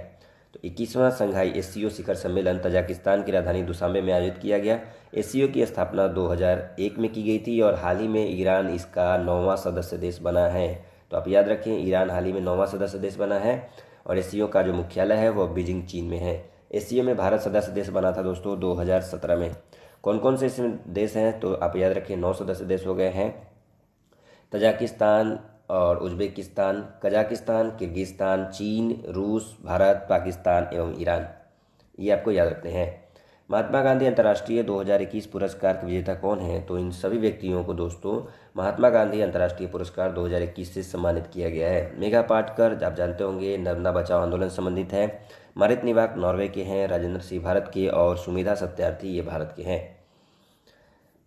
तो 21वां संघाई एससीओ शिखर सम्मेलन तजाकिस्तान की राजधानी दुशांबे में आयोजित किया गया। एससीओ की स्थापना 2001 में की गई थी और हाल ही में ईरान इसका 9वां सदस्य देश बना है। तो आप याद रखें, ईरान हाल ही में 9वां सदस्य देश बना है और एससीओ का जो मुख्यालय है वो बीजिंग चीन में है। एससीओ में भारत सदस्य देश बना था दोस्तों 2017 में। कौन कौन से इसमें देश हैं तो आप याद रखें, 9 सदस्य देश हो गए हैं, तजाकिस्तान और उज्बेकिस्तान, कजाकिस्तान, किर्गिस्तान, चीन, रूस, भारत, पाकिस्तान एवं ईरान। ये आपको याद रखते हैं। महात्मा गांधी अंतर्राष्ट्रीय 2021 पुरस्कार के विजेता कौन हैं तो इन सभी व्यक्तियों को दोस्तों महात्मा गांधी अंतर्राष्ट्रीय पुरस्कार 2021 से सम्मानित किया गया है। मेघा पाटकर आप जानते होंगे, नर्मदा बचाओ आंदोलन से संबंधित है। मारित निवाक नॉर्वे के हैं, राजेंद्र सिंह भारत के और सुमिधा सत्यार्थी ये भारत के हैं।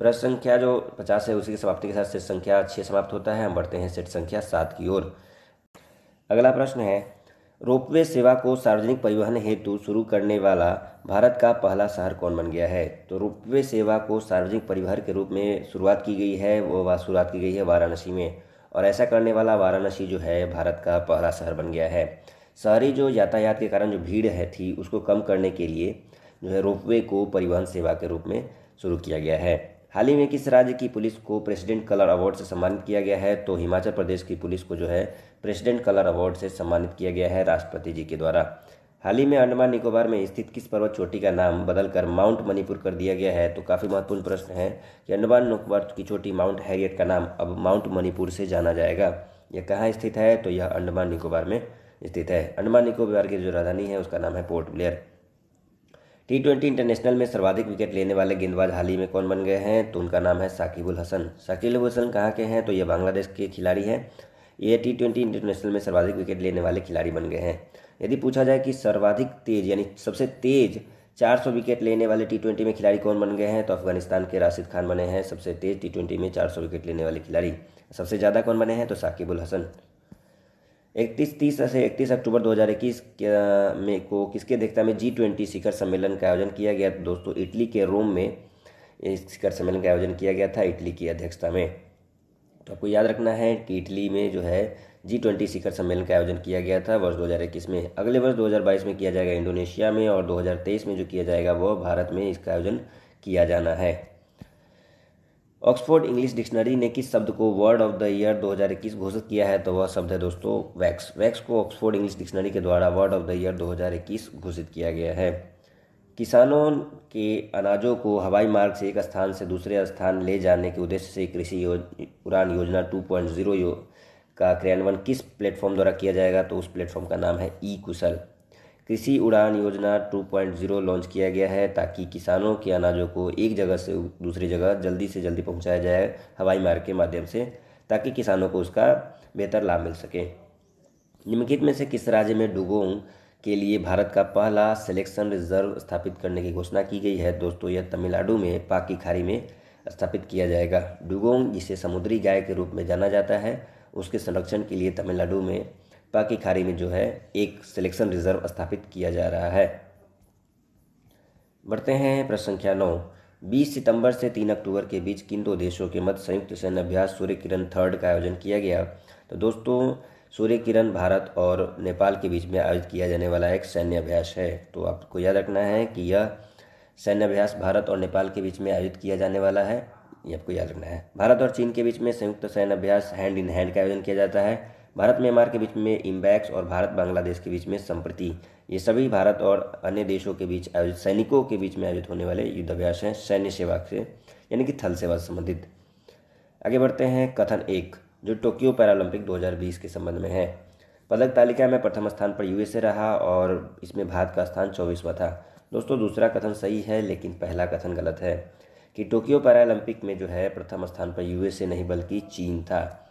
प्रश्न संख्या जो 50 है उसी की समाप्ति के साथ सेट संख्या 6 समाप्त होता है। हम बढ़ते हैं सेट संख्या 7 की ओर। अगला प्रश्न है, रोपवे सेवा को सार्वजनिक परिवहन हेतु शुरू करने वाला भारत का पहला शहर कौन बन गया है। तो रोपवे सेवा को सार्वजनिक परिवहन के रूप में शुरुआत की गई है, शुरुआत की गई है वाराणसी में, और ऐसा करने वाला वाराणसी जो है भारत का पहला शहर बन गया है। शहरी जो यातायात के कारण जो भीड़ थी उसको कम करने के लिए जो है रोपवे को परिवहन सेवा के रूप में शुरू किया गया है। हाल ही में किस राज्य की पुलिस को प्रेसिडेंट कलर अवार्ड से सम्मानित किया गया है तो हिमाचल प्रदेश की पुलिस को जो है प्रेसिडेंट कलर अवार्ड से सम्मानित किया गया है राष्ट्रपति जी के द्वारा। हाल ही में अंडमान निकोबार में स्थित किस पर्वत चोटी का नाम बदलकर माउंट मणिपुर कर दिया गया है। तो काफ़ी महत्वपूर्ण प्रश्न है कि अंडमान निकोबार की चोटी माउंट हैरियट का नाम अब माउंट मणिपुर से जाना जाएगा। यह कहाँ स्थित है तो यह अंडमान निकोबार में स्थित है। अंडमान निकोबार की जो राजधानी है उसका नाम है पोर्ट ब्लेयर। T20 इंटरनेशनल में सर्वाधिक विकेट लेने वाले गेंदबाज हाल ही में कौन बन गए हैं तो उनका नाम है साकिब अल हसन। साकिब अल हसन कहाँ के हैं तो ये बांग्लादेश के खिलाड़ी हैं। ये T20 इंटरनेशनल में सर्वाधिक विकेट लेने वाले खिलाड़ी बन गए हैं। यदि पूछा जाए कि सर्वाधिक तेज यानी सबसे तेज 400 विकेट लेने वाले T20 में खिलाड़ी कौन बन गए हैं तो अफगानिस्तान के राशिद खान बने हैं सबसे तेज T20 में 400 विकेट लेने वाले खिलाड़ी। सबसे ज़्यादा कौन बने हैं तो साकिब अल हसन। 30 से 31 अक्टूबर 2021 में को किसकी अध्यक्षता में G20 शिखर सम्मेलन का आयोजन किया गया। दोस्तों इटली के रोम में इस शिखर सम्मेलन का आयोजन किया गया था इटली की अध्यक्षता में। तो आपको याद रखना है कि इटली में जो है G20 शिखर सम्मेलन का आयोजन किया गया था वर्ष 2021 में। अगले वर्ष 2022 में किया जाएगा इंडोनेशिया में और 2023 में जो किया जाएगा वह भारत में इसका आयोजन किया जाना है। ऑक्सफोर्ड इंग्लिश डिक्शनरी ने किस शब्द को वर्ड ऑफ द ईयर 2021 घोषित किया है तो वह शब्द है दोस्तों वैक्स। वैक्स को ऑक्सफोर्ड इंग्लिश डिक्शनरी के द्वारा वर्ड ऑफ द ईयर 2021 घोषित किया गया है। किसानों के अनाजों को हवाई मार्ग से एक स्थान से दूसरे स्थान ले जाने के उद्देश्य से कृषि उड़ान योजना 2.0 का क्रियान्वयन किस प्लेटफॉर्म द्वारा किया जाएगा तो उस प्लेटफॉर्म का नाम है ई कुशल। कृषि उड़ान योजना 2.0 लॉन्च किया गया है ताकि किसानों के अनाजों को एक जगह से दूसरी जगह जल्दी से जल्दी पहुंचाया जाए हवाई मार्ग के माध्यम से, ताकि किसानों को उसका बेहतर लाभ मिल सके। निम्नलिखित में से किस राज्य में डुगोंग के लिए भारत का पहला सिलेक्शन रिजर्व स्थापित करने की घोषणा की गई है। दोस्तों यह तमिलनाडु में पाक की खाड़ी में स्थापित किया जाएगा। डुगोंग जिसे समुद्री गाय के रूप में जाना जाता है उसके संरक्षण के लिए तमिलनाडु में पाक की खाड़ी में जो है एक सिलेक्शन रिजर्व स्थापित किया जा रहा है। बढ़ते हैं प्रश्न संख्या 9। 20 सितंबर से 3 अक्टूबर के बीच किन दो देशों के मध्य संयुक्त सैन्य अभ्यास सूर्य किरण थर्ड का आयोजन किया गया। तो दोस्तों सूर्य किरण भारत और नेपाल के बीच में आयोजित किया जाने वाला एक सैन्य अभ्यास है। तो आपको याद रखना है कि यह सैन्य अभ्यास भारत और नेपाल के बीच में आयोजित किया जाने वाला है, ये आपको याद रखना है। भारत और चीन के बीच में संयुक्त सैन्य अभ्यास हैंड इन हैंड का आयोजन किया जाता है। भारत म्यांमार के बीच में इम्बैक्स और भारत बांग्लादेश के बीच में संप्रति, ये सभी भारत और अन्य देशों के बीच आयोजित सैनिकों के बीच में आयोजित होने वाले युद्धाभ्यास हैं सैन्य सेवा से यानी कि थल सेवा से संबंधित। आगे बढ़ते हैं कथन 1 जो टोक्यो पैरालंपिक 2020 के संबंध में है। पदक तालिका में प्रथम स्थान पर यूएसए रहा और इसमें भारत का स्थान 24वां था। दोस्तों दूसरा कथन सही है लेकिन पहला कथन गलत है कि टोक्यो पैरालंपिक में जो है प्रथम स्थान पर यूएसए नहीं बल्कि चीन था।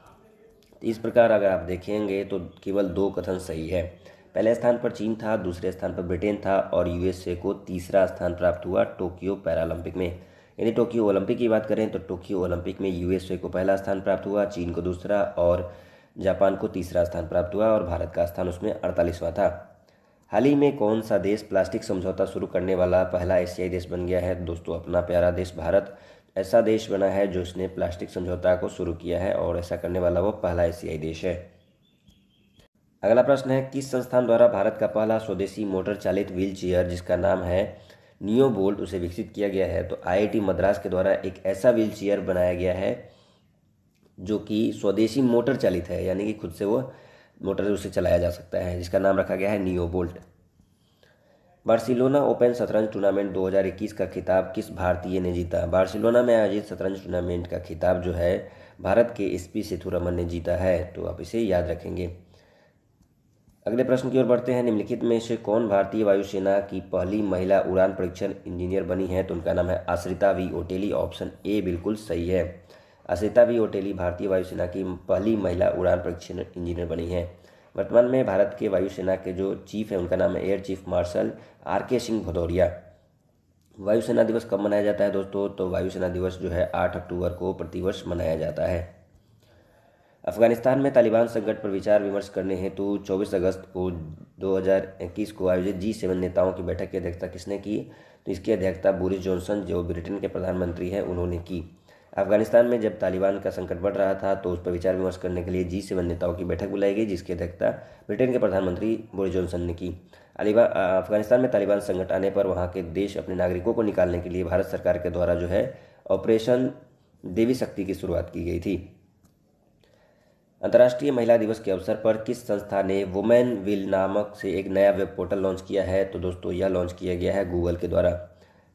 इस प्रकार अगर आप देखेंगे तो केवल 2 कथन सही है। पहले स्थान पर चीन था, दूसरे स्थान पर ब्रिटेन था और यूएसए को तीसरा स्थान प्राप्त हुआ टोक्यो पैरालंपिक में। यदि टोक्यो ओलंपिक की बात करें तो टोक्यो ओलंपिक में यूएसए को पहला स्थान प्राप्त हुआ, चीन को दूसरा और जापान को तीसरा स्थान प्राप्त हुआ और भारत का स्थान उसमें 48वां था। हाल ही में कौन सा देश प्लास्टिक समझौता शुरू करने वाला पहला एशियाई देश बन गया है। दोस्तों अपना प्यारा देश भारत ऐसा देश बना है जो इसने प्लास्टिक समझौता को शुरू किया है और ऐसा करने वाला वो पहला एशियाई देश है। अगला प्रश्न है, किस संस्थान द्वारा भारत का पहला स्वदेशी मोटर चालित व्हील चेयर जिसका नाम है नियो बोल्ट उसे विकसित किया गया है? तो आईआईटी मद्रास के द्वारा एक ऐसा व्हील चेयर बनाया गया है जो कि स्वदेशी मोटर चालित है, यानी कि खुद से वो मोटर उसे चलाया जा सकता है, जिसका नाम रखा गया है नियो बोल्ट। बार्सिलोना ओपन शतरंज टूर्नामेंट 2021 का खिताब किस भारतीय ने जीता? बार्सिलोना में आयोजित शतरंज टूर्नामेंट का खिताब जो है भारत के एसपी सेथुरमन ने जीता है, तो आप इसे याद रखेंगे। अगले प्रश्न की ओर बढ़ते हैं। निम्नलिखित में से कौन भारतीय वायुसेना की पहली महिला उड़ान परीक्षण इंजीनियर बनी है? तो उनका नाम है आश्रिता वी ओटेली। ऑप्शन ए बिल्कुल सही है। आश्रिता वी ओटेली भारतीय वायुसेना की पहली महिला उड़ान परीक्षण इंजीनियर बनी है। वर्तमान में भारत के वायुसेना के जो चीफ है उनका नाम है air chief marshal R K. Singh Bhadauria. वायुसेना दिवस कब मनाया जाता है दोस्तों? तो वायुसेना दिवस जो है 8 अक्टूबर को प्रतिवर्ष मनाया जाता है। अफगानिस्तान में तालिबान संकट पर विचार विमर्श करने हेतु 24 अगस्त को 2021 को आयोजित G7 नेताओं की बैठक की अध्यक्षता किसने की? तो इसकी अध्यक्षता बोरिस जॉनसन जो ब्रिटेन के प्रधानमंत्री हैं उन्होंने की। अफगानिस्तान में जब तालिबान का संकट बढ़ रहा था तो उस पर विचार विमर्श करने के लिए G7 नेताओं की बैठक बुलाई गई, जिसकी अध्यक्षता ब्रिटेन के प्रधानमंत्री बोरिस जॉनसन ने की। अफगानिस्तान में तालिबान संकट आने पर वहाँ के देश अपने नागरिकों को निकालने के लिए भारत सरकार के द्वारा जो है ऑपरेशन देवी शक्ति की शुरुआत की गई थी। अंतर्राष्ट्रीय महिला दिवस के अवसर पर किस संस्था ने वुमेन विल नामक से एक नया वेब पोर्टल लॉन्च किया है? तो दोस्तों यह लॉन्च किया गया है गूगल के द्वारा।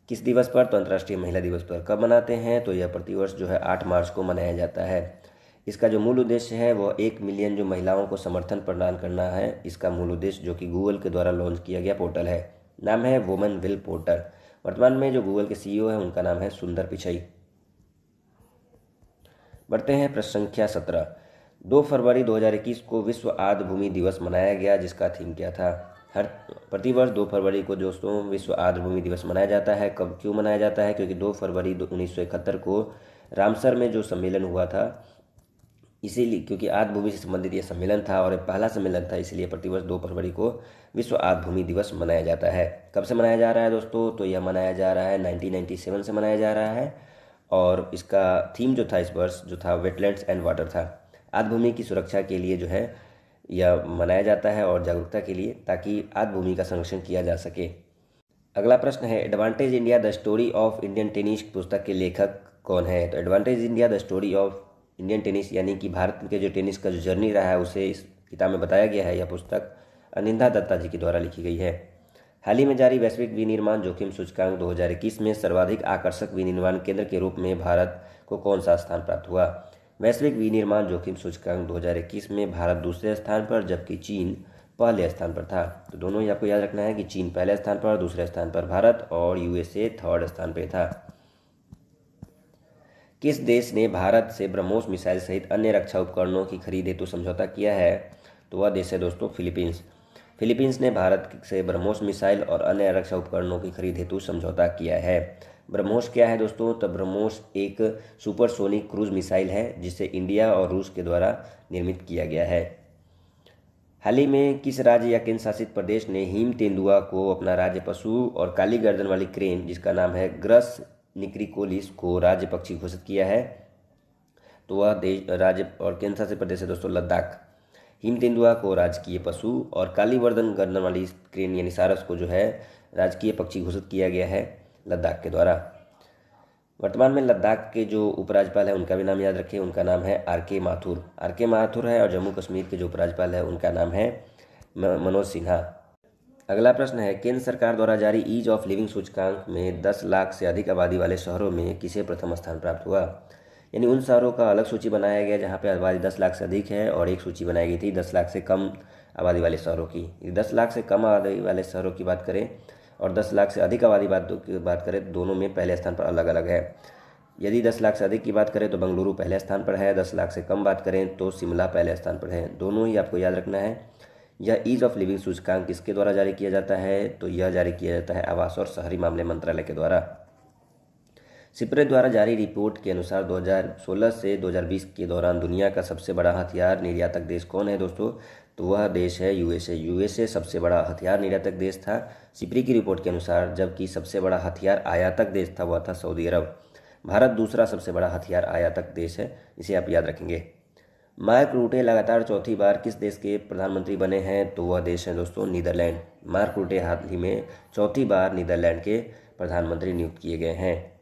किस दिवस पर? तो अंतर्राष्ट्रीय महिला दिवस पर। कब मनाते हैं? तो यह प्रतिवर्ष जो है 8 मार्च को मनाया जाता है। इसका जो मूल उद्देश्य है वह 1 मिलियन जो महिलाओं को समर्थन प्रदान करना है। इसका मूल उद्देश्य जो कि गूगल के द्वारा लॉन्च किया गया पोर्टल है, नाम है वुमेन विल पोर्टल। वर्तमान में जो गूगल के सीईओ है उनका नाम है सुंदर पिचई। बढ़ते हैं प्रश्न संख्या 17। 2 फरवरी 2021 को विश्व आर्द्र भूमि दिवस मनाया गया, जिसका थीम क्या था? हर प्रतिवर्ष 2 फरवरी को दोस्तों विश्व आर्द्र भूमि दिवस मनाया जाता है। कब क्यों मनाया जाता है? क्योंकि 2 फरवरी 1971 को रामसर में जो सम्मेलन हुआ था, इसीलिए क्योंकि आर्द्र भूमि से संबंधित यह सम्मेलन था और पहला सम्मेलन था, इसलिए प्रतिवर्ष 2 फरवरी को विश्व आर्द्र भूमि दिवस मनाया जाता है। कब से मनाया जा रहा है दोस्तों? तो यह मनाया जा रहा है 1997 से मनाया जा रहा है और इसका थीम जो था इस वर्ष जो था वेटलैंड्स एंड वाटर था। आर्द्र भूमि की सुरक्षा के लिए जो है यह मनाया जाता है और जागरूकता के लिए, ताकि आर्द्र भूमि का संरक्षण किया जा सके। अगला प्रश्न है, advantage India the story of Indian tennis पुस्तक के लेखक कौन है? तो advantage India the story of Indian tennis यानी कि भारत के जो टेनिस का जो जर्नी रहा है उसे इस किताब में बताया गया है। यह पुस्तक अनिंदा दत्ता जी के द्वारा लिखी गई है। हाल ही में जारी वैश्विक विनिर्माण जोखिम सूचकांक 2021 में सर्वाधिक आकर्षक विनिर्माण केंद्र के रूप में भारत को कौन सा स्थान प्राप्त हुआ? वैश्विक विनिर्माण जोखिम सूचकांक 2021 में भारत दूसरे स्थान पर जबकि चीन पहले स्थान पर था। तो दोनों ही आपको याद रखना है कि चीन पहले स्थान पर, दूसरे स्थान पर भारत और यूएसए थर्ड स्थान पर था। किस देश ने भारत से ब्रह्मोस मिसाइल सहित अन्य रक्षा उपकरणों की खरीद हेतु समझौता किया है? तो वह देश है दोस्तों फिलीपींस। फिलीपींस ने भारत से ब्रह्मोस मिसाइल और अन्य रक्षा उपकरणों की खरीद हेतु समझौता किया है। ब्रह्मोस क्या है दोस्तों? तो ब्रह्मोस एक सुपरसोनिक क्रूज मिसाइल है जिसे इंडिया और रूस के द्वारा निर्मित किया गया है। हाल ही में किस राज्य या केंद्र शासित प्रदेश ने हिम तेंदुआ को अपना राज्य पशु और काली गर्दन वाली क्रेन जिसका नाम है ग्रस निक्रिकोलिस को राज्य पक्षी घोषित किया है? तो वह देश राज्य और केंद्र शासित प्रदेश है दोस्तों लद्दाख। हिम तेंदुआ को राजकीय पशु और काली गर्दन वाली क्रेन यानी सारस को जो है राजकीय पक्षी घोषित किया गया है लद्दाख के द्वारा। वर्तमान में लद्दाख के जो उपराज्यपाल है उनका भी नाम याद रखें, उनका नाम है आर.के. माथुर। आर.के. माथुर है और जम्मू कश्मीर के जो उपराज्यपाल है उनका नाम है मनोज सिन्हा। अगला प्रश्न है, केंद्र सरकार द्वारा जारी ईज ऑफ लिविंग सूचकांक में 10 लाख से अधिक आबादी वाले शहरों में किसे प्रथम स्थान प्राप्त हुआ? यानी उन शहरों का अलग सूची बनाया गया जहाँ पे आबादी 10 लाख से अधिक है और एक सूची बनाई गई थी 10 लाख से कम आबादी वाले शहरों की। 10 लाख से कम आबादी वाले शहरों की बात करें और 10 लाख से अधिक आबादी की बात करें तो दोनों में पहले स्थान पर अलग अलग है। यदि 10 लाख से अधिक की बात करें तो बेंगलुरु पहले स्थान पर है, 10 लाख से कम बात करें तो शिमला पहले स्थान पर है। दोनों ही आपको याद रखना है। यह ईज ऑफ लिविंग सूचकांक किसके द्वारा जारी किया जाता है? तो यह जारी किया जाता है आवास और शहरी मामले मंत्रालय के द्वारा। सिप्रे द्वारा जारी रिपोर्ट के अनुसार 2016 से 2020 के दौरान दुनिया का सबसे बड़ा हथियार निर्यातक देश कौन है दोस्तों? तो वह देश है यूएसए। यूएसए सबसे बड़ा हथियार निर्यातक देश था सिप्री की रिपोर्ट के अनुसार, जबकि सबसे बड़ा हथियार आयातक देश था वह था सऊदी अरब। भारत दूसरा सबसे बड़ा हथियार आयातक देश है, इसे आप याद रखेंगे। मार्क रूटे लगातार चौथी बार किस देश के प्रधानमंत्री बने हैं? तो वह देश है दोस्तों नीदरलैंड। मार्क रूटे हाल ही में चौथी बार नीदरलैंड के प्रधानमंत्री नियुक्त किए गए हैं।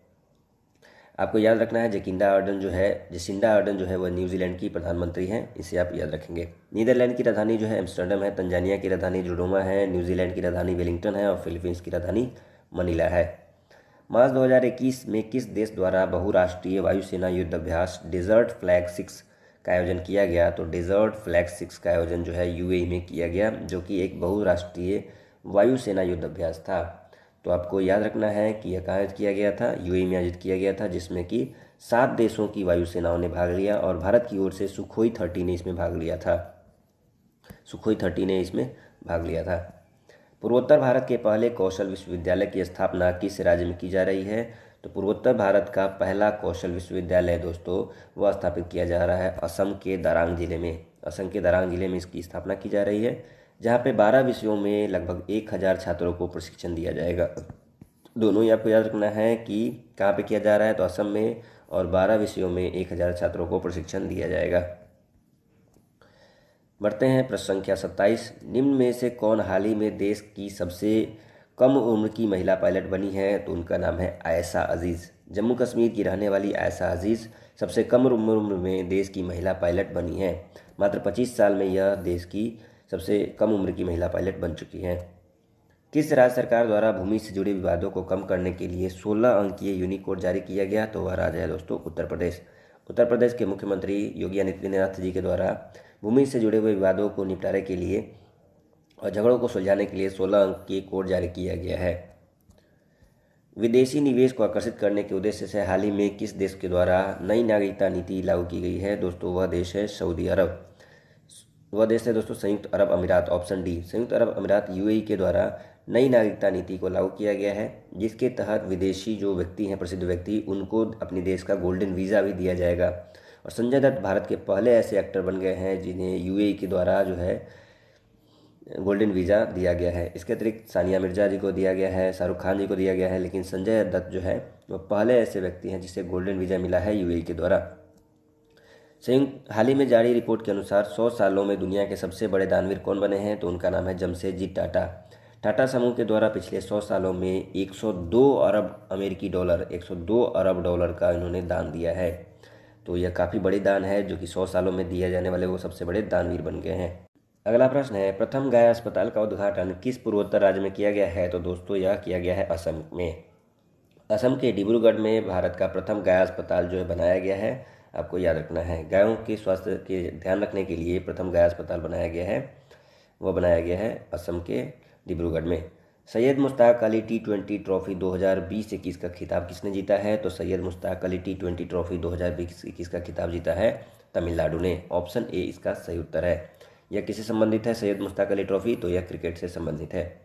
आपको याद रखना है जेसिंडा अर्डन जो है वह न्यूजीलैंड की प्रधानमंत्री हैं, इसे आप याद रखेंगे। नीदरलैंड की राजधानी जो है एम्स्टर्डम है, तंजानिया की राजधानी डोडोमा है, न्यूजीलैंड की राजधानी वेलिंगटन है और फिलीपींस की राजधानी मनीला है। मार्च 2021 में किस देश द्वारा बहुराष्ट्रीय वायुसेना युद्ध अभ्यास डेजर्ट फ्लैग 6 का आयोजन किया गया? तो डेजर्ट फ्लैग 6 का आयोजन जो है यूएई में किया गया, जो कि एक बहुराष्ट्रीय वायुसेना युद्ध अभ्यास था। तो आपको याद रखना है कि यह कहाँ आयोजित किया गया था? यूएई में आयोजित किया गया था, जिसमें कि 7 देशों की वायुसेनाओं ने भाग लिया और भारत की ओर से सुखोई 30 ने इसमें भाग लिया था। सुखोई 30 ने इसमें भाग लिया था। पूर्वोत्तर भारत के पहले कौशल विश्वविद्यालय की स्थापना किस राज्य में की जा रही है? तो पूर्वोत्तर भारत का पहला कौशल विश्वविद्यालय दोस्तों वह स्थापित किया जा रहा है असम के दारांग जिले में। असम के दारांग जिले में इसकी स्थापना की जा रही है, जहाँ पे 12 विषयों में लगभग 1000 छात्रों को प्रशिक्षण दिया जाएगा। दोनों ही आपको याद रखना है कि कहाँ पे किया जा रहा है, तो असम में, और 12 विषयों में 1000 छात्रों को प्रशिक्षण दिया जाएगा। बढ़ते हैं प्रश्न संख्या 27। निम्न में से कौन हाल ही में देश की सबसे कम उम्र की महिला पायलट बनी है? तो उनका नाम है आयशा अजीज़। जम्मू कश्मीर की रहने वाली आयशा अजीज़ सबसे कम उम्र में देश की महिला पायलट बनी है। मात्र 25 साल में यह देश की सबसे कम उम्र की महिला पायलट बन चुकी हैं। किस राज्य सरकार द्वारा भूमि से जुड़े विवादों को कम करने के लिए 16 अंकीय यूनिकोड जारी किया गया? तो वह राज्य है दोस्तों उत्तर प्रदेश। उत्तर प्रदेश के मुख्यमंत्री योगी आदित्यनाथ जी के द्वारा भूमि से जुड़े हुए विवादों को निपटारे के लिए और झगड़ों को सुलझाने के लिए 16 अंक की कोड जारी किया गया है। विदेशी निवेश को आकर्षित करने के उद्देश्य से हाल ही में किस देश के द्वारा नई नागरिकता नीति लागू की गई है? दोस्तों वह देश है सऊदी अरब। वह देश है दोस्तों संयुक्त अरब अमीरात। ऑप्शन डी, संयुक्त अरब अमीरात यूएई के द्वारा नई नागरिकता नीति को लागू किया गया है, जिसके तहत विदेशी जो व्यक्ति हैं, प्रसिद्ध व्यक्ति, उनको अपने देश का गोल्डन वीज़ा भी दिया जाएगा। और संजय दत्त भारत के पहले ऐसे एक्टर बन गए हैं जिन्हें यूएई के द्वारा जो है गोल्डन वीज़ा दिया गया है। इसके अतिरिक्त सानिया मिर्जा जी को दिया गया है, शाहरुख खान जी को दिया गया है, लेकिन संजय दत्त जो है वो पहले ऐसे व्यक्ति हैं जिसे गोल्डन वीज़ा मिला है यूएई के द्वारा। संयुक्त हाल ही में जारी रिपोर्ट के अनुसार 100 सालों में दुनिया के सबसे बड़े दानवीर कौन बने हैं? तो उनका नाम है जमशेदजी टाटा। टाटा समूह के द्वारा पिछले 100 सालों में 102 अरब अमेरिकी डॉलर 102 अरब डॉलर का इन्होंने दान दिया है। तो यह काफ़ी बड़ी दान है, जो कि 100 सालों में दिए जाने वाले वो सबसे बड़े दानवीर बन गए हैं। अगला प्रश्न है, प्रथम गाय अस्पताल का उद्घाटन किस पूर्वोत्तर राज्य में किया गया है? तो दोस्तों यह किया गया है असम में। असम के डिब्रूगढ़ में भारत का प्रथम गाय अस्पताल जो है बनाया गया है। आपको याद रखना है, गायों के स्वास्थ्य के ध्यान रखने के लिए प्रथम गाय अस्पताल बनाया गया है, वह बनाया गया है असम के डिब्रूगढ़ में। सैयद मुश्ताक अली टी20 ट्रॉफी 2020-21 का खिताब किसने जीता है? तो सैयद मुश्ताक अली टी20 ट्रॉफी 2020-21 का खिताब जीता है तमिलनाडु ने। ऑप्शन ए इसका सही उत्तर है। यह किससे संबंधित है सैयद मुश्ताक अली ट्रॉफी? तो यह क्रिकेट से संबंधित है।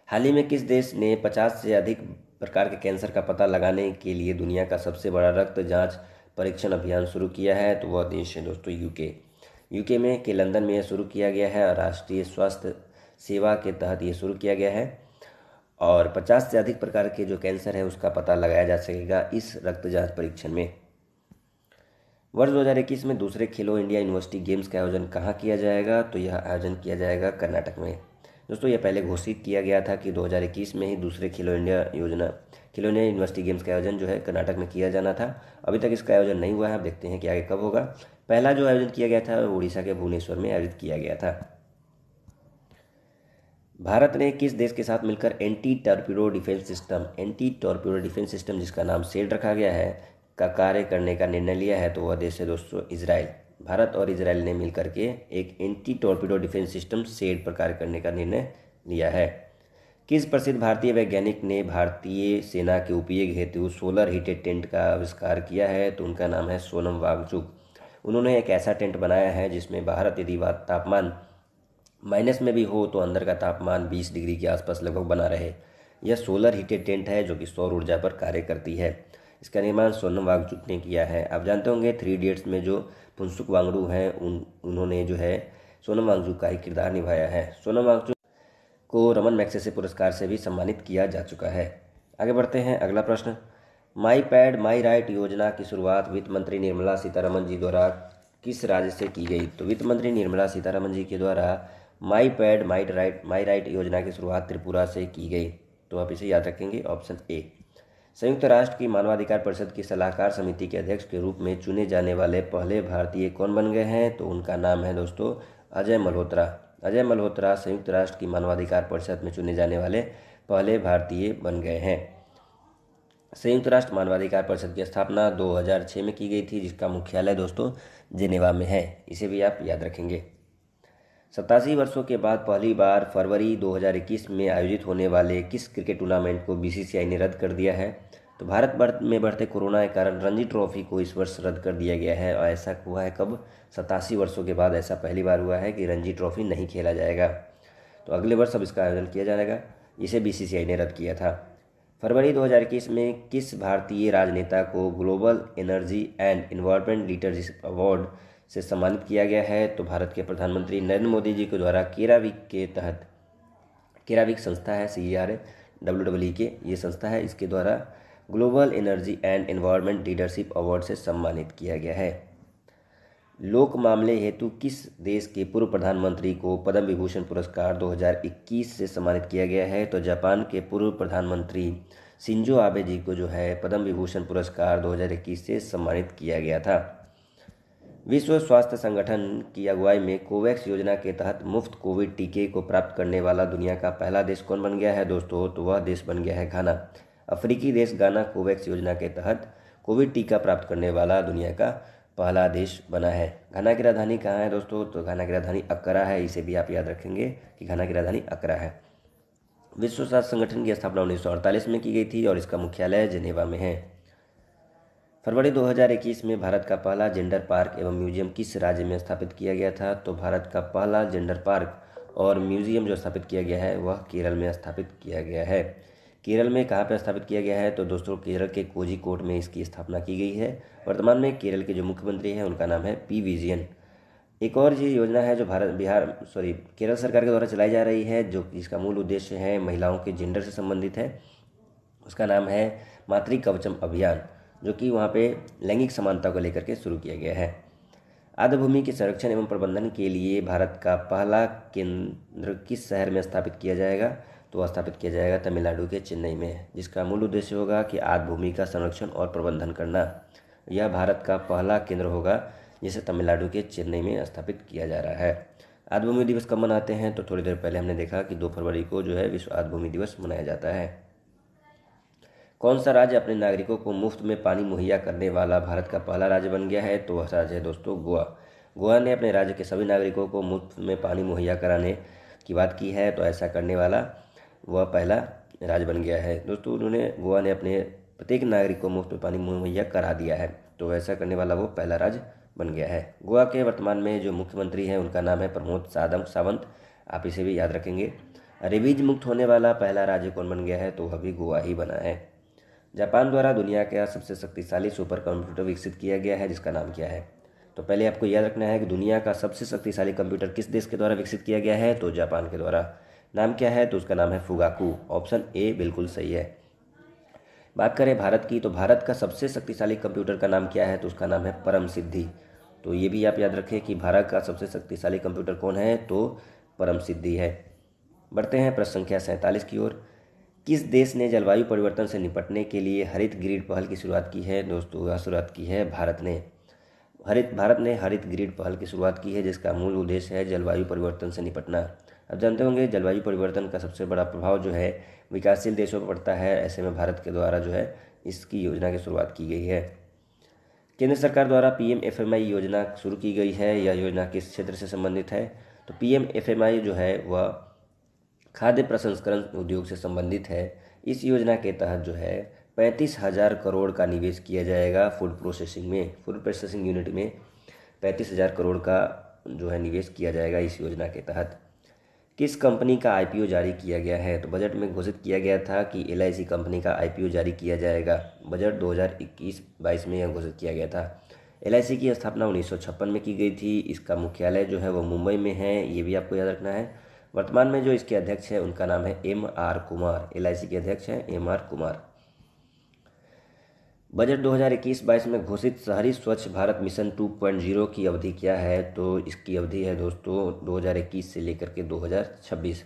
हाल ही में किस देश ने 50 से अधिक प्रकार के कैंसर का पता लगाने के लिए दुनिया का सबसे बड़ा रक्त जांच परीक्षण अभियान शुरू किया है? तो वह देश है दोस्तों यूके में के लंदन में यह शुरू किया गया है और राष्ट्रीय स्वास्थ्य सेवा के तहत ये शुरू किया गया है। और 50 से अधिक प्रकार के जो कैंसर है उसका पता लगाया जा सकेगा इस रक्त जांच परीक्षण में। वर्ष 2021 में दूसरे खेलो इंडिया यूनिवर्सिटी गेम्स का आयोजन कहाँ किया जाएगा? तो यह आयोजन किया जाएगा कर्नाटक में। दोस्तों यह पहले घोषित किया गया था कि 2021 में ही दूसरे खेलो इंडिया यूनिवर्सिटी गेम्स का आयोजन जो है कर्नाटक में किया जाना था। अभी तक इसका आयोजन नहीं हुआ है, अब देखते हैं कि आगे कब होगा। पहला जो आयोजन किया गया था वो उड़ीसा के भुवनेश्वर में आयोजित किया गया था। भारत ने किस देश के साथ मिलकर एंटी टॉर्पीडो डिफेंस सिस्टम जिसका नाम शेड रखा गया है का कार्य करने का निर्णय लिया है? तो वह देश है दोस्तों इजराइल। भारत और इजराइल ने मिलकर के एक एंटी टॉर्पीडो डिफेंस सिस्टम शेड पर कार्य करने का निर्णय लिया है। किस प्रसिद्ध भारतीय वैज्ञानिक ने भारतीय सेना के उपयोग हेतु सोलर हीटेड टेंट का आविष्कार किया है? तो उनका नाम है सोनम वांगचुक। उन्होंने एक ऐसा टेंट बनाया है जिसमें बाहर यदि तापमान माइनस में भी हो तो अंदर का तापमान 20 डिग्री के आसपास लगभग बना रहे। यह सोलर हीटेड टेंट है जो कि सौर ऊर्जा पर कार्य करती है। इसका निर्माण सोनम वांगचुक ने किया है। आप जानते होंगे 3 इडियट्स में जो फुनसुक वांगडू हैं उन्होंने जो है सोनम वांगचुक का ही किरदार निभाया है। सोनम वांगचुक को रमन मैग्सेसे पुरस्कार से भी सम्मानित किया जा चुका है। आगे बढ़ते हैं, अगला प्रश्न। माई पैड माई राइट योजना की शुरुआत वित्त मंत्री निर्मला सीतारमण जी द्वारा किस राज्य से की गई? तो वित्त मंत्री निर्मला सीतारमण जी के द्वारा माई पैड माई राइट योजना की शुरुआत त्रिपुरा से की गई। तो आप इसे याद रखेंगे, ऑप्शन ए। संयुक्त राष्ट्र की मानवाधिकार परिषद की सलाहकार समिति के अध्यक्ष के रूप में चुने जाने वाले पहले भारतीय कौन बन गए हैं? तो उनका नाम है दोस्तों अजय मल्होत्रा। अजय मल्होत्रा संयुक्त राष्ट्र की मानवाधिकार परिषद में चुने जाने वाले पहले भारतीय बन गए हैं। संयुक्त राष्ट्र मानवाधिकार परिषद की स्थापना 2006 में की गई थी, जिसका मुख्यालय दोस्तों जिनेवा में है। इसे भी आप याद रखेंगे। 87 वर्षों के बाद पहली बार फरवरी 2021 में आयोजित होने वाले किस क्रिकेट टूर्नामेंट को बीसीसीआई ने रद्द कर दिया है? तो भारत में बढ़ते कोरोना के कारण रणजी ट्रॉफी को इस वर्ष रद्द कर दिया गया है। और ऐसा हुआ है कब? 87 वर्षों के बाद ऐसा पहली बार हुआ है कि रणजी ट्रॉफी नहीं खेला जाएगा। तो अगले वर्ष अब इसका आयोजन किया जाएगा। इसे बीसीसीआई ने रद्द किया था। फरवरी 2021 में किस भारतीय राजनेता को global energy and environment leadership award से सम्मानित किया गया है? तो भारत के प्रधानमंत्री नरेंद्र मोदी जी के द्वारा केराविक के तहत, केराविक संस्था है CERWEE के ये संस्था है, इसके द्वारा global energy and environment leadership award से सम्मानित किया गया है। लोक मामले हेतु किस देश के पूर्व प्रधानमंत्री को पद्म विभूषण पुरस्कार 2021 से सम्मानित किया गया है? तो जापान के पूर्व प्रधानमंत्री शिंजो आबे जी को जो है पद्म विभूषण पुरस्कार 2021 से सम्मानित किया गया था। विश्व स्वास्थ्य संगठन की अगुवाई में कोवैक्स योजना के तहत मुफ्त कोविड टीके को प्राप्त करने वाला दुनिया का पहला देश कौन बन गया है दोस्तों? तो वह देश बन गया है घाना। अफ्रीकी देश घाना कोवैक्स योजना के तहत कोविड टीका प्राप्त करने वाला दुनिया का पहला देश बना है। घाना की राजधानी कहाँ है दोस्तों? तो घाना की राजधानी अक्रा है। इसे भी आप याद रखेंगे कि घाना की राजधानी अक्रा है। विश्व स्वास्थ्य संगठन की स्थापना 1948 में की गई थी और इसका मुख्यालय जिनेवा में है। फरवरी 2021 में भारत का पहला जेंडर पार्क एवं म्यूजियम किस राज्य में स्थापित किया गया था? तो भारत का पहला जेंडर पार्क और म्यूजियम जो स्थापित किया गया है वह केरल में स्थापित किया गया है। केरल में कहाँ पर स्थापित किया गया है? तो दोस्तों केरल के कोझिकोड में इसकी स्थापना की गई है। वर्तमान में केरल के जो मुख्यमंत्री हैं उनका नाम है पी विजयन। एक और ये योजना है जो केरल सरकार के द्वारा चलाई जा रही है, जो जिसका मूल उद्देश्य है महिलाओं के जेंडर से संबंधित है। उसका नाम है मातृ कवचम अभियान, जो कि वहाँ पे लैंगिक समानता को लेकर के शुरू किया गया है। आर्द्रभूमि के संरक्षण एवं प्रबंधन के लिए भारत का पहला केंद्र किस शहर में स्थापित किया जाएगा? तो वह स्थापित किया जाएगा तमिलनाडु के चेन्नई में, जिसका मूल उद्देश्य होगा कि आर्द्रभूमि का संरक्षण और प्रबंधन करना। यह भारत का पहला केंद्र होगा जिसे तमिलनाडु के चेन्नई में स्थापित किया जा रहा है। आर्द्रभूमि दिवस कब मनाते हैं? तो थोड़ी देर पहले हमने देखा कि 2 फरवरी को जो है विश्व आर्द्रभूमि दिवस मनाया जाता है। कौन सा राज्य अपने नागरिकों को मुफ्त में पानी मुहैया करने वाला भारत का पहला राज्य बन गया है? तो वह राज्य है दोस्तों गोवा। गोवा ने अपने राज्य के सभी नागरिकों को मुफ्त में पानी मुहैया कराने की बात की है, तो ऐसा करने वाला वह पहला राज्य बन गया है दोस्तों। गोवा ने अपने प्रत्येक नागरिक को मुफ्त में पानी मुहैया करा दिया है, तो ऐसा करने वाला वो पहला राज्य बन गया है। गोवा के वर्तमान में जो मुख्यमंत्री हैं उनका नाम है प्रमोद सावंत। आप इसे भी याद रखेंगे। रेबीज मुक्त होने वाला पहला राज्य कौन बन गया है? तो वह भी गोवा ही बना है। जापान द्वारा दुनिया का सबसे शक्तिशाली सुपर कंप्यूटर विकसित किया गया है, जिसका नाम क्या है? तो पहले आपको याद रखना है कि दुनिया का सबसे शक्तिशाली कंप्यूटर किस देश के द्वारा विकसित किया गया है? तो जापान के द्वारा। नाम क्या है? तो उसका नाम है फुगाकू। ऑप्शन ए बिल्कुल सही है। बात करें भारत की, तो भारत का सबसे शक्तिशाली कंप्यूटर का नाम क्या है? तो उसका नाम है परम सिद्धि। तो ये भी आप याद रखें कि भारत का सबसे शक्तिशाली कंप्यूटर कौन है? तो परम सिद्धि है। बढ़ते हैं प्रश्न संख्या 47 की ओर। किस देश ने जलवायु परिवर्तन से निपटने के लिए हरित ग्रिड पहल की शुरुआत की है? दोस्तों यह शुरुआत की है भारत ने। भारत ने हरित ग्रिड पहल की शुरुआत की है, जिसका मूल उद्देश्य है जलवायु परिवर्तन से निपटना। अब जानते होंगे जलवायु परिवर्तन का सबसे बड़ा प्रभाव जो है विकासशील देशों पर पड़ता है। ऐसे में भारत के द्वारा जो है इसकी योजना की शुरुआत की गई है। केंद्र सरकार द्वारा PMFMI योजना शुरू की गई है। यह योजना किस क्षेत्र से संबंधित है? तो PMFMI जो है वह खाद्य प्रसंस्करण उद्योग से संबंधित है। इस योजना के तहत जो है 35,000 करोड़ का निवेश किया जाएगा फूड प्रोसेसिंग यूनिट में 35,000 करोड़ का जो है निवेश किया जाएगा इस योजना के तहत। किस कंपनी का IPO जारी किया गया है? तो बजट में घोषित किया गया था कि LIC कंपनी का IPO जारी किया जाएगा। बजट 2021-22 में यह घोषित किया गया था। LIC की स्थापना 1956 में की गई थी। इसका मुख्यालय जो है वो मुंबई में है, ये भी आपको याद रखना है। वर्तमान में जो इसके अध्यक्ष हैं उनका नाम है MR कुमार। LIC के अध्यक्ष हैं MR कुमार। बजट 2021-22 में घोषित शहरी स्वच्छ भारत मिशन 2.0 की अवधि क्या है? तो इसकी अवधि है दोस्तों 2021 से लेकर के 2026।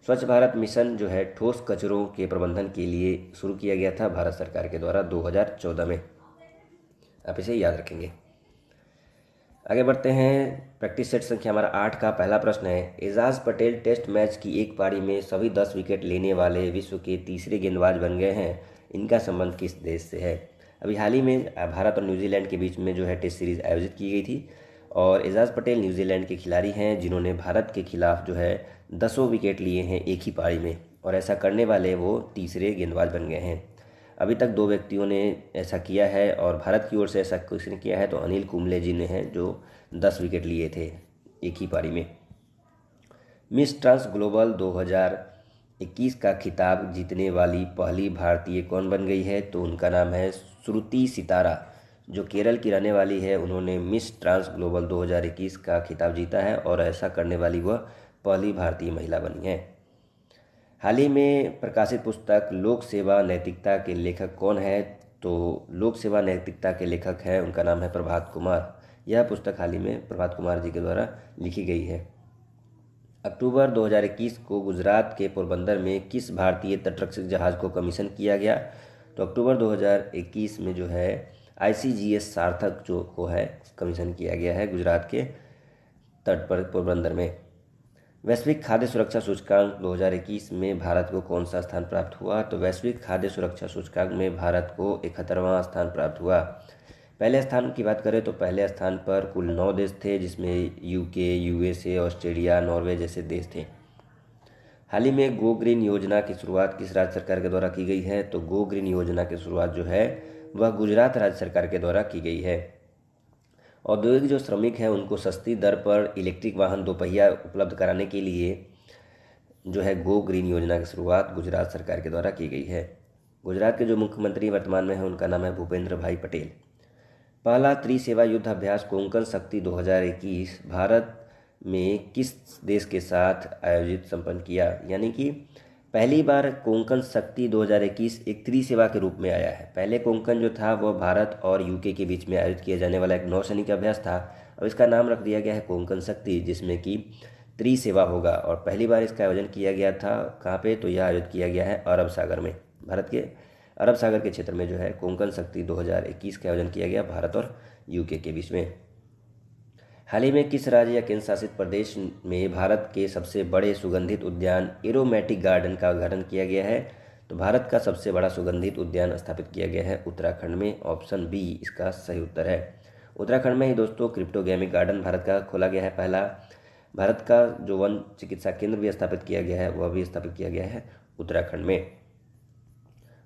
स्वच्छ भारत मिशन जो है ठोस कचरों के प्रबंधन के लिए शुरू किया गया था भारत सरकार के द्वारा 2014 में। आप इसे याद रखेंगे। आगे बढ़ते हैं। प्रैक्टिस सेट संख्या हमारा 8 का पहला प्रश्न है, एजाज पटेल टेस्ट मैच की एक पारी में सभी 10 विकेट लेने वाले विश्व के तीसरे गेंदबाज बन गए हैं। इनका संबंध किस देश से है? अभी हाल ही में भारत और न्यूजीलैंड के बीच में जो है टेस्ट सीरीज आयोजित की गई थी और एजाज पटेल न्यूजीलैंड के खिलाड़ी हैं जिन्होंने भारत के खिलाफ जो है 10 विकेट लिए हैं एक ही पारी में, और ऐसा करने वाले वो तीसरे गेंदबाज बन गए हैं। अभी तक 2 व्यक्तियों ने ऐसा किया है और भारत की ओर से ऐसा किसने किया है? तो अनिल कुंबले जी ने हैं जो 10 विकेट लिए थे एक ही पारी में। मिस ट्रांस ग्लोबल 2021 का खिताब जीतने वाली पहली भारतीय कौन बन गई है? तो उनका नाम है श्रुति सितारा, जो केरल की रहने वाली है। उन्होंने मिस ट्रांस ग्लोबल 2021 का खिताब जीता है और ऐसा करने वाली वह पहली भारतीय महिला बनी है। हाल ही में प्रकाशित पुस्तक लोक सेवा नैतिकता के लेखक कौन है? तो लोक सेवा नैतिकता के लेखक है, उनका नाम है प्रभात कुमार। यह पुस्तक हाल ही में प्रभात कुमार जी के द्वारा लिखी गई है। अक्टूबर 2021 को गुजरात के पोरबंदर में किस भारतीय तटरक्षक जहाज को कमीशन किया गया? तो अक्टूबर 2021 में जो है ICGS सार्थक जो को है कमीशन किया गया है गुजरात के तट पर पोरबंदर में। वैश्विक खाद्य सुरक्षा सूचकांक 2021 में भारत को कौन सा स्थान प्राप्त हुआ? तो वैश्विक खाद्य सुरक्षा सूचकांक में भारत को 71वां स्थान प्राप्त हुआ। पहले स्थान की बात करें तो पहले स्थान पर कुल 9 देश थे, जिसमें UK, USA, ऑस्ट्रेलिया, नॉर्वे जैसे देश थे। हाल ही में गो ग्रीन योजना की शुरुआत किस राज्य सरकार के द्वारा की गई है? तो गो ग्रीन योजना की शुरुआत जो है वह गुजरात राज्य सरकार के द्वारा की गई है। औद्योगिक जो श्रमिक हैं उनको सस्ती दर पर इलेक्ट्रिक वाहन दोपहिया उपलब्ध कराने के लिए जो है गो ग्रीन योजना की शुरुआत गुजरात सरकार के द्वारा की गई है। गुजरात के जो मुख्यमंत्री वर्तमान में हैं उनका नाम है भूपेंद्र भाई पटेल। पहला त्रिसेवा युद्ध अभ्यास कोंकण शक्ति 2021 भारत में किस देश के साथ आयोजित संपन्न किया? यानी कि पहली बार कोंकण शक्ति 2021 एक त्रिसेवा के रूप में आया है। पहले कोंकण जो था वह भारत और UK के बीच में आयोजित किया जाने वाला एक नौसैनिक अभ्यास था। अब इसका नाम रख दिया गया है कोंकण शक्ति, जिसमें कि त्रिसेवा होगा। और पहली बार इसका आयोजन किया गया था कहाँ पे? तो यह आयोजित किया गया है अरब सागर में। भारत के अरब सागर के क्षेत्र में जो है कोंकण शक्ति 2021 का आयोजन किया गया भारत और UK के बीच में। हाल ही में किस राज्य या केंद्र शासित प्रदेश में भारत के सबसे बड़े सुगंधित उद्यान एरोमेटिक गार्डन का उद्घाटन किया गया है? तो भारत का सबसे बड़ा सुगंधित उद्यान स्थापित किया गया है उत्तराखंड में। ऑप्शन बी इसका सही उत्तर है। उत्तराखंड में ही दोस्तों क्रिप्टोगेमिक गार्डन भारत का खोला गया है पहला। भारत का जो वन चिकित्सा केंद्र भी स्थापित किया गया है वह भी स्थापित किया गया है उत्तराखंड में।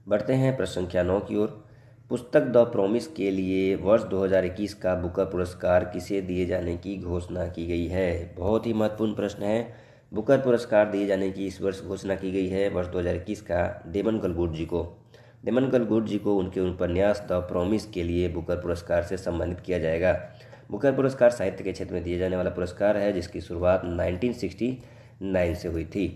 बढ़ते हैं प्रश्न संख्या 9 की ओर। पुस्तक द प्रॉमिस के लिए वर्ष 2021 का बुकर पुरस्कार किसे दिए जाने की घोषणा की गई है? बहुत ही महत्वपूर्ण प्रश्न है। बुकर पुरस्कार दिए जाने की इस वर्ष घोषणा की गई है वर्ष 2021 का डेमन गलगुड जी को। डेमन गलगुड जी को उनके उपन्यास द प्रॉमिस के लिए बुकर पुरस्कार से सम्मानित किया जाएगा। बुकर पुरस्कार साहित्य के क्षेत्र में दिए जाने वाला पुरस्कार है जिसकी शुरुआत 1969 से हुई थी।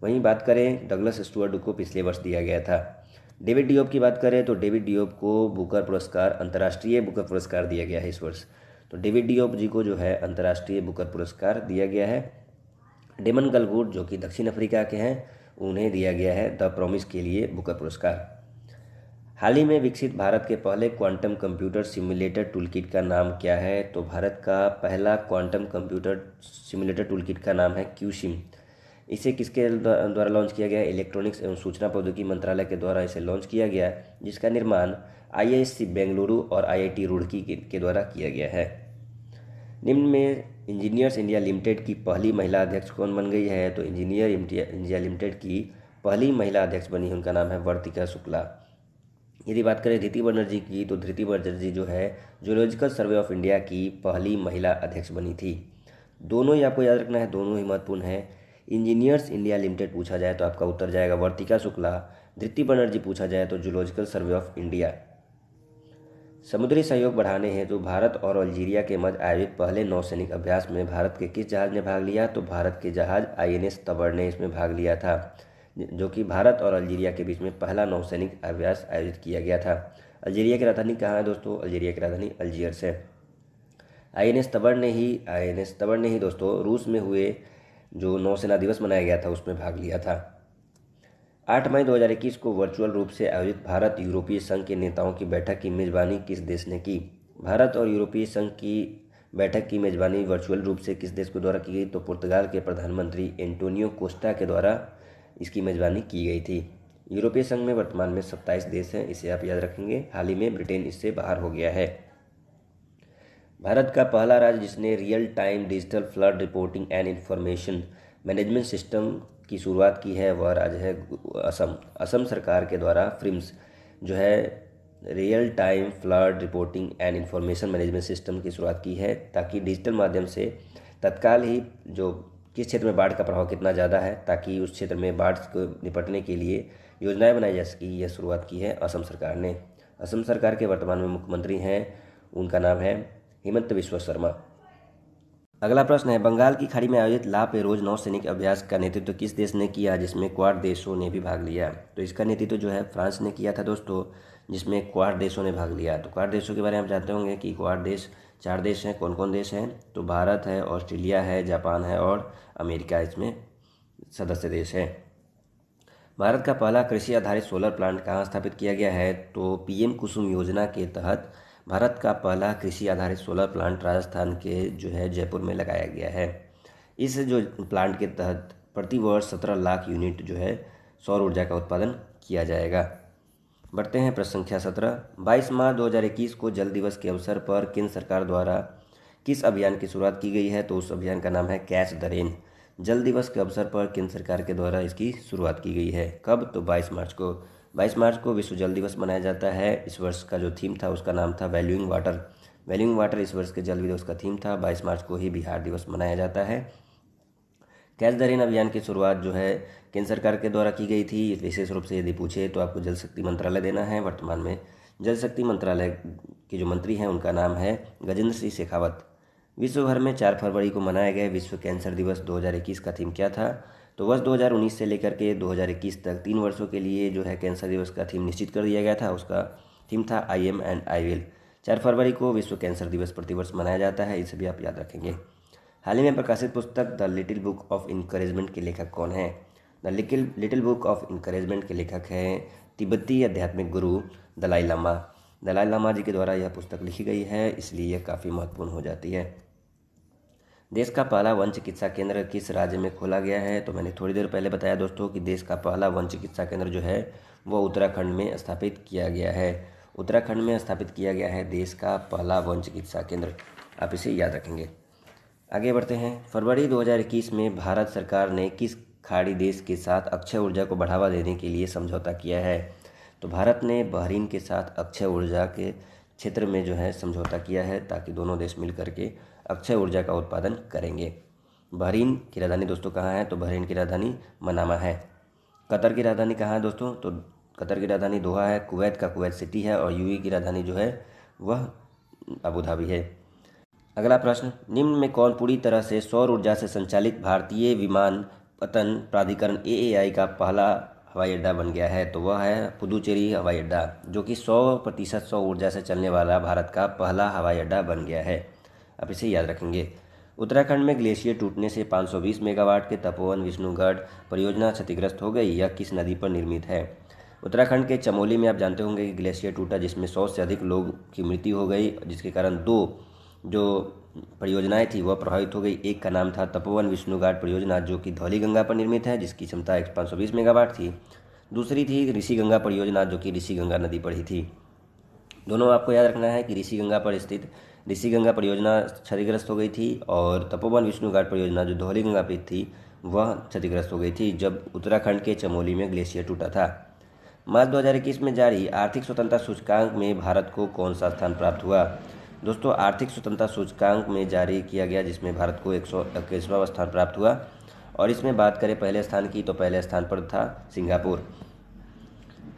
वहीं बात करें डगलस स्टुअर्ट को पिछले वर्ष दिया गया था। डेविड डियोप की बात करें तो डेविड डियोप को बुकर पुरस्कार अंतर्राष्ट्रीय बुकर पुरस्कार दिया गया है इस वर्ष। तो डेविड डियोप जी को जो है अंतर्राष्ट्रीय बुकर पुरस्कार दिया गया है। डेमन गलगुड जो कि दक्षिण अफ्रीका के हैं उन्हें दिया गया है द प्रॉमिस के लिए बुकर पुरस्कार। हाल ही में विकसित भारत के पहले क्वांटम कंप्यूटर सिमुलेटर टूलकिट का नाम क्या है? तो भारत का पहला क्वांटम कंप्यूटर सिमुलेटर टूलकिट का नाम है क्यूसिम। इसे किसके द्वारा लॉन्च किया गया है? इलेक्ट्रॉनिक्स एवं सूचना प्रौद्योगिकी मंत्रालय के द्वारा इसे लॉन्च किया गया, जिसका निर्माण IISc बेंगलुरु और IIT रुड़की के द्वारा किया गया है। निम्न में इंजीनियर्स इंडिया लिमिटेड की पहली महिला अध्यक्ष कौन बन गई है? तो इंजीनियर इंडिया लिमिटेड की पहली महिला अध्यक्ष बनी है, उनका नाम है वर्तिका शुक्ला। यदि बात करें धृति बनर्जी की तो धृति बनर्जी जो है जूलॉजिकल सर्वे ऑफ इंडिया की पहली महिला अध्यक्ष बनी थी। दोनों ही आपको याद रखना है, दोनों ही महत्वपूर्ण है। इंजीनियर्स इंडिया लिमिटेड पूछा जाए तो आपका उत्तर जाएगा वर्तिका शुक्ला। धृति बनर्जी पूछा जाए तो जूलॉजिकल सर्वे ऑफ इंडिया। समुद्री सहयोग बढ़ाने हेतु भारत और अल्जीरिया के मध्य आयोजित पहले नौसैनिक अभ्यास में भारत के किस जहाज ने भाग लिया? तो भारत के जहाज INS तबर ने इसमें भाग लिया था, जो कि भारत और अल्जीरिया के बीच में पहला नौसैनिक अभ्यास आयोजित किया गया था। अल्जीरिया की राजधानी कहाँ है दोस्तों? अल्जीरिया की राजधानी अल्जीयर्स है। आईएनएस तबर ने ही दोस्तों रूस में हुए जो नौसेना दिवस मनाया गया था उसमें भाग लिया था। 8 मई 2021 को वर्चुअल रूप से आयोजित भारत यूरोपीय संघ के नेताओं की बैठक की मेजबानी किस देश ने की? भारत और यूरोपीय संघ की बैठक की मेजबानी वर्चुअल रूप से किस देश के द्वारा की गई? तो पुर्तगाल के प्रधानमंत्री एंटोनियो कोस्टा के द्वारा इसकी मेजबानी की गई थी। यूरोपीय संघ में वर्तमान में 27 देश हैं, इसे आप याद रखेंगे। हाल ही में ब्रिटेन इससे बाहर हो गया है। भारत का पहला राज्य जिसने real time digital flood reporting and information management system की शुरुआत की है वह राज्य है असम। असम सरकार के द्वारा फ्रिम्स जो है real time flood reporting and information management system की शुरुआत की है ताकि डिजिटल माध्यम से तत्काल ही जो किस क्षेत्र में बाढ़ का प्रभाव कितना ज़्यादा है ताकि उस क्षेत्र में बाढ़ को निपटने के लिए योजनाएं बनाई जा सकी। यह शुरुआत की है असम सरकार ने। असम सरकार के वर्तमान में मुख्यमंत्री हैं, उनका नाम है हेमंत बिस्वा शर्मा। अगला प्रश्न है, बंगाल की खाड़ी में आयोजित ला पेरोज नौसैनिक अभ्यास का नेतृत्व किस देश ने किया जिसमें क्वाड देशों ने भी भाग लिया? तो इसका नेतृत्व जो है फ्रांस ने किया था दोस्तों, जिसमें क्वाड देशों ने भाग लिया। तो क्वाड देशों के बारे में आप जानते होंगे कि क्वाड देश 4 देश हैं। कौन कौन देश हैं? तो भारत है, ऑस्ट्रेलिया है, जापान है और अमेरिका इसमें सदस्य देश है। भारत का पहला कृषि आधारित सोलर प्लांट कहाँ स्थापित किया गया है? तो पीएम कुसुम योजना के तहत भारत का पहला कृषि आधारित सोलर प्लांट राजस्थान के जो है जयपुर में लगाया गया है। इस जो प्लांट के तहत प्रति वर्ष 17 लाख यूनिट जो है सौर ऊर्जा का उत्पादन किया जाएगा। बढ़ते हैं प्रश्न संख्या 17। 22 मार्च 2021 को जल दिवस के अवसर पर केंद्र सरकार द्वारा किस अभियान की शुरुआत की गई है? तो उस अभियान का नाम है कैच द रेन। जल दिवस के अवसर पर केंद्र सरकार के द्वारा इसकी शुरुआत की गई है। कब? तो 22 मार्च को। 22 मार्च को विश्व जल दिवस मनाया जाता है। इस वर्ष का जो थीम था उसका नाम था वैल्यूइंग वाटर। वैल्यूइंग वाटर इस वर्ष के जल दिवस का थीम था। 22 मार्च को ही बिहार दिवस मनाया जाता है। कैच द रेन अभियान की शुरुआत जो है केंद्र सरकार के द्वारा की गई थी। विशेष रूप से यदि पूछे तो आपको जल शक्ति मंत्रालय देना है। वर्तमान में जल शक्ति मंत्रालय के जो मंत्री हैं उनका नाम है गजेंद्र सिंह शेखावत। विश्व भर में 4 फरवरी को मनाया गया विश्व कैंसर दिवस 2021 का थीम क्या था? तो वर्ष 2019 से लेकर के 2021 तक 3 वर्षों के लिए जो है कैंसर दिवस का थीम निश्चित कर दिया गया था। उसका थीम था I am and I will. 4 फरवरी को विश्व कैंसर दिवस प्रतिवर्ष मनाया जाता है, इसे भी आप याद रखेंगे। हाल ही में प्रकाशित पुस्तक the little book of encouragement के लेखक कौन है? The little book of encouragement के लेखक हैं तिब्बती आध्यात्मिक गुरु दलाई लामा। दलाई लामा जी के द्वारा यह पुस्तक लिखी गई है, इसलिए यह काफ़ी महत्वपूर्ण हो जाती है। देश का पहला वन चिकित्सा केंद्र किस राज्य में खोला गया है? तो मैंने थोड़ी देर पहले बताया दोस्तों कि देश का पहला वन चिकित्सा केंद्र जो है वो उत्तराखंड में स्थापित किया गया है। उत्तराखंड में स्थापित किया गया है देश का पहला वन चिकित्सा केंद्र, आप इसे याद रखेंगे। आगे बढ़ते हैं। फरवरी 2021 में भारत सरकार ने किस खाड़ी देश के साथ अक्षय ऊर्जा को बढ़ावा देने के लिए समझौता किया है? तो भारत ने बहरीन के साथ अक्षय ऊर्जा के क्षेत्र में जो है समझौता किया है ताकि दोनों देश मिल करके अक्षय ऊर्जा का उत्पादन करेंगे। बहरीन की राजधानी दोस्तों कहाँ है? तो बहरीन की राजधानी मनामा है। कतर की राजधानी कहाँ है दोस्तों? तो कतर की राजधानी दोहा है। कुवैत का कुवैत सिटी है और यूएई की राजधानी जो है वह अबू धाबी है। अगला प्रश्न, निम्न में कौन पूरी तरह से सौर ऊर्जा से संचालित भारतीय विमानपत्तन प्राधिकरण एएआई का पहला हवाई अड्डा बन गया है? तो वह है पुदुचेरी हवाई अड्डा, जो कि 100% सौर ऊर्जा से चलने वाला भारत का पहला हवाई अड्डा बन गया है, आप इसे याद रखेंगे। उत्तराखंड में ग्लेशियर टूटने से 520 मेगावाट के तपोवन विष्णुगढ़ परियोजना क्षतिग्रस्त हो गई। यह किस नदी पर निर्मित है? उत्तराखंड के चमोली में आप जानते होंगे कि ग्लेशियर टूटा जिसमें 100 से अधिक लोग की मृत्यु हो गई, जिसके कारण 2 जो परियोजनाएं थी वह प्रभावित हो गई। एक का नाम था तपोवन विष्णुघाट परियोजना जो कि धौली गंगा पर निर्मित है, जिसकी क्षमता 520 मेगावाट थी। दूसरी थी ऋषि गंगा परियोजना जो कि ऋषि गंगा नदी पर ही थी। दोनों आपको याद रखना है कि ऋषि गंगा पर स्थित ऋषि गंगा परियोजना क्षतिग्रस्त हो गई थी और तपोवन विष्णुघाट परियोजना जो धौली गंगा पर थी वह क्षतिग्रस्त हो गई थी जब उत्तराखंड के चमोली में ग्लेशियर टूटा था। मार्च 2021 में जारी आर्थिक स्वतंत्रता सूचकांक में भारत को कौन सा स्थान प्राप्त हुआ? दोस्तों, आर्थिक स्वतंत्रता सूचकांक में जारी किया गया जिसमें भारत को 121वां स्थान प्राप्त हुआ और इसमें बात करें पहले स्थान की तो पहले स्थान पर था सिंगापुर।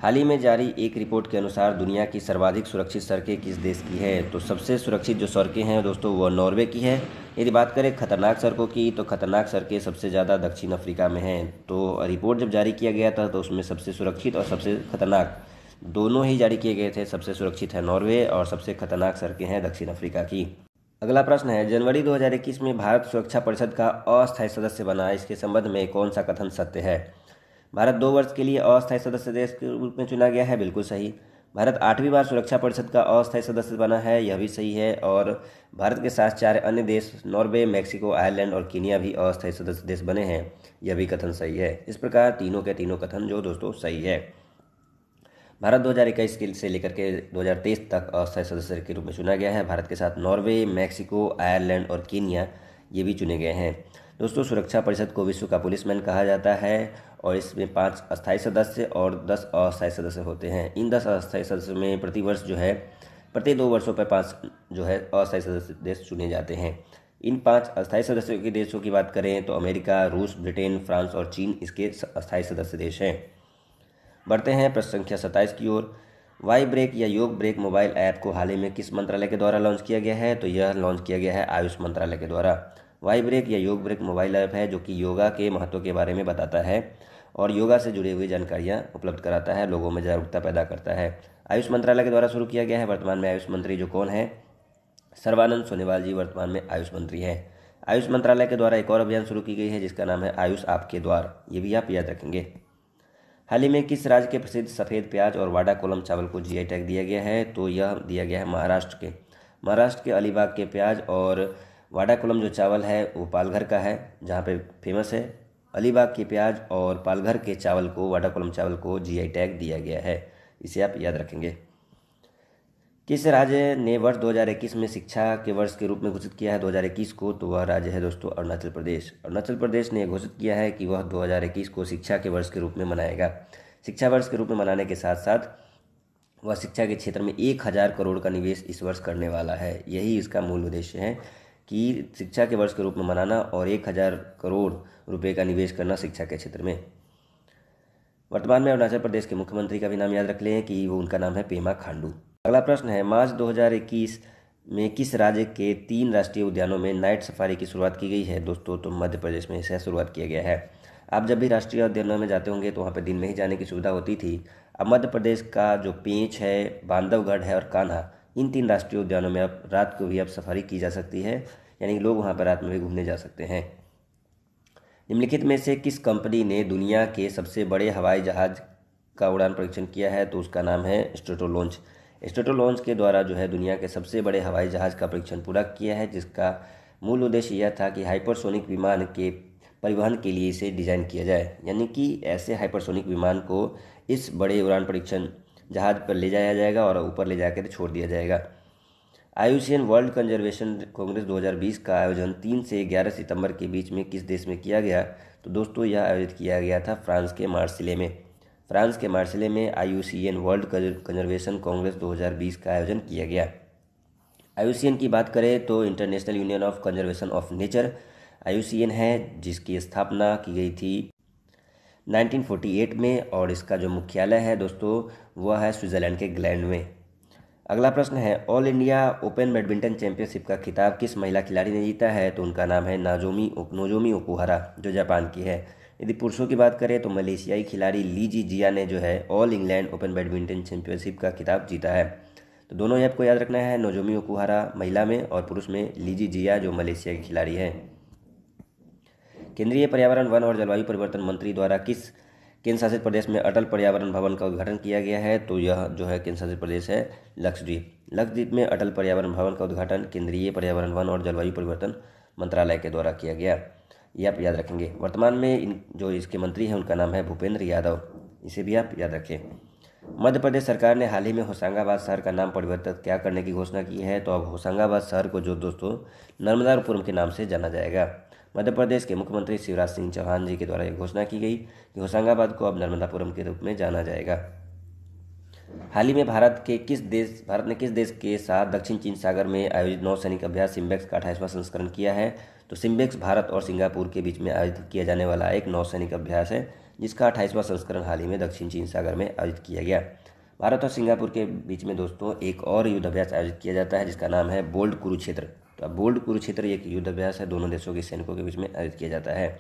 हाल ही में जारी एक रिपोर्ट के अनुसार दुनिया की सर्वाधिक सुरक्षित सड़कें किस देश की है? तो सबसे सुरक्षित जो सड़कें हैं दोस्तों वह नॉर्वे की है। यदि बात करें खतरनाक सड़कों की तो खतरनाक सड़कें सबसे ज़्यादा दक्षिण अफ्रीका में हैं। तो रिपोर्ट जब जारी किया गया था तो उसमें सबसे सुरक्षित और सबसे खतरनाक दोनों ही जारी किए गए थे। सबसे सुरक्षित है नॉर्वे और सबसे खतरनाक सड़कें हैं दक्षिण अफ्रीका की। अगला प्रश्न है, जनवरी 2021 में भारत सुरक्षा परिषद का अस्थायी सदस्य बना, इसके संबंध में कौन सा कथन सत्य है? भारत 2 वर्ष के लिए अस्थायी सदस्य देश के रूप में चुना गया है, बिल्कुल सही। भारत 8वीं बार सुरक्षा परिषद का अस्थायी सदस्य बना है, यह भी सही है। और भारत के साथ 4 अन्य देश नॉर्वे, मैक्सिको, आयरलैंड और कीनिया भी अस्थायी सदस्य देश बने हैं, यह भी कथन सही है। इस प्रकार तीनों के तीनों कथन जो दोस्तों सही है। भारत 2021 से लेकर के 2023 तक अस्थायी सदस्य के रूप में चुना गया है। भारत के साथ नॉर्वे, मैक्सिको, आयरलैंड और कीनिया ये भी चुने गए हैं। दोस्तों, सुरक्षा परिषद को विश्व का पुलिसमैन कहा जाता है और इसमें 5 अस्थायी सदस्य और 10 अस्थायी सदस्य होते हैं। इन 10 अस्थायी सदस्यों में प्रतिवर्ष जो है प्रति 2 वर्षों पर 5 जो है अस्थायी सदस्य देश चुने जाते हैं। इन 5 अस्थायी सदस्यों के देशों की बात करें तो अमेरिका, रूस, ब्रिटेन, फ्रांस और चीन इसके अस्थायी सदस्य देश हैं। बढ़ते हैं प्रश्न संख्या 27 की ओर। वाई ब्रेक या योग ब्रेक मोबाइल ऐप को हाल ही में किस मंत्रालय के द्वारा लॉन्च किया गया है? तो यह लॉन्च किया गया है आयुष मंत्रालय के द्वारा। वाई ब्रेक या योग ब्रेक मोबाइल ऐप है जो कि योगा के महत्व के बारे में बताता है और योगा से जुड़ी हुई जानकारियाँ उपलब्ध कराता है, लोगों में जागरूकता पैदा करता है। आयुष मंत्रालय के द्वारा शुरू किया गया है। वर्तमान में आयुष मंत्री जो कौन है? सर्बानंद सोनोवाल जी वर्तमान में आयुष मंत्री हैं। आयुष मंत्रालय के द्वारा एक और अभियान शुरू की गई है जिसका नाम है आयुष आपके द्वार, ये भी आप याद रखेंगे। हाल ही में किस राज्य के प्रसिद्ध सफ़ेद प्याज और वाडा कोलम चावल को जीआई टैग दिया गया है? तो यह दिया गया है महाराष्ट्र के अलीबाग के प्याज और वाडा कोलम जो चावल है वो पालघर का है, जहाँ पे फेमस है। अलीबाग के प्याज और पालघर के चावल को, वाडा कोलम चावल को जीआई टैग दिया गया है, इसे आप याद रखेंगे। किस राज्य ने वर्ष 2021 में शिक्षा के वर्ष के रूप में घोषित किया है 2021 को? तो वह राज्य है दोस्तों अरुणाचल प्रदेश। अरुणाचल प्रदेश ने घोषित किया है कि वह 2021 को शिक्षा के वर्ष के रूप में मनाएगा। शिक्षा वर्ष के रूप में मनाने के साथ साथ वह शिक्षा के क्षेत्र में 1000 करोड़ का निवेश इस वर्ष करने वाला है। यही इसका मूल उद्देश्य है कि शिक्षा के वर्ष के रूप में मनाना और 1000 करोड़ रुपये का निवेश करना शिक्षा के क्षेत्र में। वर्तमान में अरुणाचल प्रदेश के मुख्यमंत्री का भी नाम याद रख लें कि वो उनका नाम है पेमा खांडू। अगला प्रश्न है, मार्च 2021 में किस राज्य के 3 राष्ट्रीय उद्यानों में नाइट सफारी की शुरुआत की गई है? दोस्तों, तो मध्य प्रदेश में इसे शुरुआत किया गया है। आप जब भी राष्ट्रीय उद्यानों में जाते होंगे तो वहाँ पर दिन में ही जाने की सुविधा होती थी। अब मध्य प्रदेश का जो पेंच है, बांधवगढ़ है और कान्हा, इन 3 राष्ट्रीय उद्यानों में अब रात को भी अब सफारी की जा सकती है, यानी लोग वहाँ पर रात में भी घूमने जा सकते हैं। निम्नलिखित में से किस कंपनी ने दुनिया के सबसे बड़े हवाई जहाज का उड़ान परीक्षण किया है? तो उसका नाम है स्ट्रेटोलॉन्च। स्ट्रेटोलॉन्च के द्वारा जो है दुनिया के सबसे बड़े हवाई जहाज का परीक्षण पूरा किया है, जिसका मूल उद्देश्य यह था कि हाइपरसोनिक विमान के परिवहन के लिए इसे डिज़ाइन किया जाए, यानी कि ऐसे हाइपरसोनिक विमान को इस बड़े उड़ान परीक्षण जहाज पर ले जाया जाएगा और ऊपर ले जाकर छोड़ दिया जाएगा। आईयूसीएन वर्ल्ड कंजर्वेशन कांग्रेस 2020 का आयोजन 3 से 11 सितंबर के बीच में किस देश में किया गया? तो दोस्तों, यह आयोजित किया गया था फ्रांस के मार्सिले में। फ्रांस के मार्सिले में आईयूसीएन वर्ल्ड कंजर्वेशन कांग्रेस 2020 का आयोजन किया गया। आईयूसीएन की बात करें तो international union of conservation of nature IUCN है, जिसकी स्थापना की गई थी 1948 में और इसका जो मुख्यालय है दोस्तों वह है स्विट्ज़रलैंड के ग्लैंड में। अगला प्रश्न है, all India open badminton championship का खिताब किस महिला खिलाड़ी ने जीता है? तो उनका नाम है नोजोमी ओकुहारा, जो जापान की है। यदि पुरुषों की बात करें तो मलेशियाई खिलाड़ी लीजी जिया ने जो है all England open badminton championship का खिताब जीता है। तो दोनों ही आपको याद रखना है, नोजोमी ओकुहारा महिला में और पुरुष में लीजी जिया जो मलेशिया की खिलाड़ी है। केंद्रीय पर्यावरण, वन और जलवायु परिवर्तन मंत्री द्वारा किस केंद्र शासित प्रदेश में अटल पर्यावरण भवन का उद्घाटन किया गया है? तो यह जो है केंद्र शासित प्रदेश है लक्षद्वीप। लक्षद्वीप में अटल पर्यावरण भवन का उद्घाटन केंद्रीय पर्यावरण, वन और जलवायु परिवर्तन मंत्रालय के द्वारा किया गया, ये आप याद रखेंगे। वर्तमान में जो इसके मंत्री हैं उनका नाम है भूपेंद्र यादव, इसे भी आप याद रखें। मध्य प्रदेश सरकार ने हाल ही में होशंगाबाद शहर का नाम परिवर्तित क्या करने की घोषणा की है? तो अब होशंगाबाद शहर को जो दोस्तों नर्मदापुरम के नाम से जाना जाएगा। मध्य प्रदेश के मुख्यमंत्री शिवराज सिंह चौहान जी के द्वारा यह घोषणा की गई कि होशंगाबाद को अब नर्मदापुरम के रूप में जाना जाएगा। हाल ही में भारत ने किस देश के साथ दक्षिण चीन सागर में आयोजित नौसैनिक अभ्यास सिम्बेक्स का 28वां संस्करण किया है? तो सिम्बेक्स भारत और सिंगापुर के बीच में आयोजित किया जाने वाला एक नौसैनिक अभ्यास है, जिसका 28वां संस्करण हाल ही में दक्षिण चीन सागर में आयोजित किया गया। भारत और सिंगापुर के बीच में दोस्तों एक और युद्ध अभ्यास आयोजित किया जाता है जिसका नाम है बोल्ड कुरुक्षेत्र। तो अब बोल्ड कुरुक्षेत्र एक युद्ध अभ्यास है, दोनों देशों के सैनिकों के बीच में आयोजित किया जाता है।